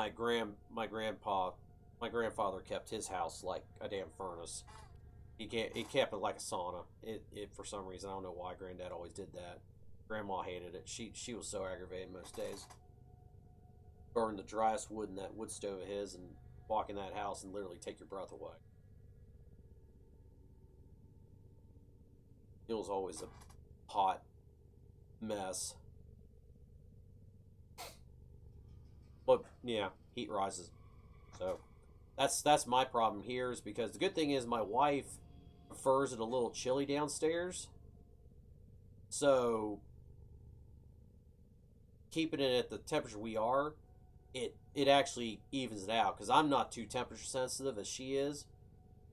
grandfather kept his house like a damn furnace. He kept it like a sauna. It for some reason, I don't know why Granddad always did that. Grandma hated it. She was so aggravated most days. Burn the driest wood in that wood stove of his and walk in that house and literally take your breath away. It was always a hot mess. But yeah, heat rises. So that's my problem here, is because the good thing is my wife prefers it a little chilly downstairs. So keeping it at the temperature we are, it actually evens it out, because I'm not too temperature sensitive as she is,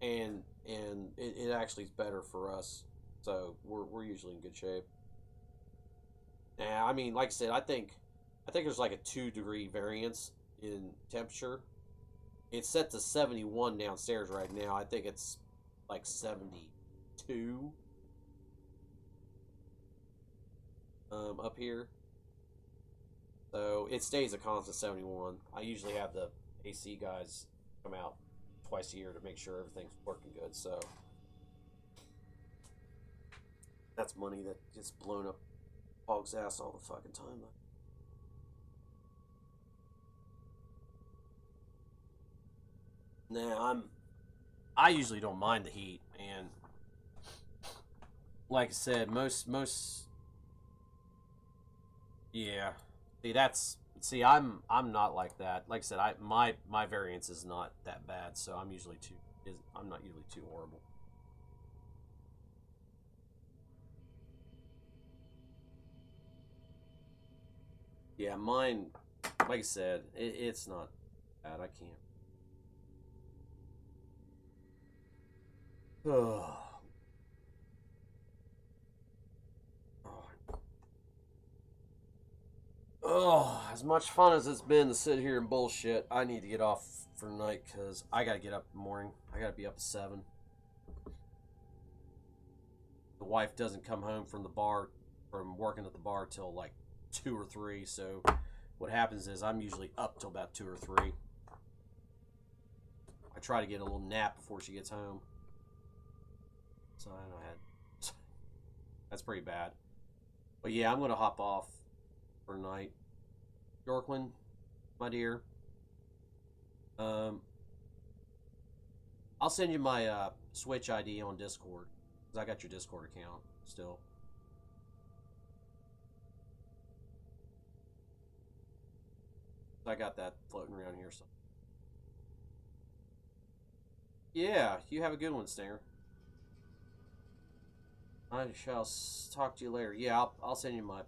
and it actually is better for us. So we're usually in good shape. Yeah, I mean, like I said, I think there's like a 2-degree variance in temperature. It's set to 71 downstairs right now. I think it's like 72 up here. So it stays a constant 71. I usually have the AC guys come out twice a year to make sure everything's working good. So that's money that gets blown up hog's ass all the fucking time. Nah, I usually don't mind the heat, and like I said, most yeah. I'm not like that. Like I said, my variance is not that bad, so I'm not usually too horrible. Yeah, mine, like I said, it's not bad. I can't. Oh. Oh, as much fun as it's been to sit here and bullshit, I need to get off for the night, because I gotta get up in the morning. I gotta be up at 7. The wife doesn't come home from working at the bar till like 2 or 3, so what happens is I'm usually up till about 2 or 3. I try to get a little nap before she gets home. So I don't know, that's pretty bad. But yeah, I'm gonna hop off for the night. Yorkland, my dear. I'll send you my Switch ID on Discord. Because I got your Discord account still. I got that floating around here. So. Yeah, you have a good one, Stinger. I shall talk to you later. Yeah, I'll send you my...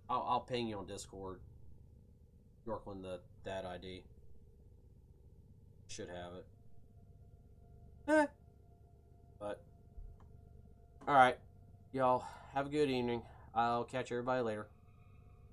I'll ping you on Discord. Yorkland, that ID. Should have it. But... Alright. Y'all, have a good evening. I'll catch everybody later.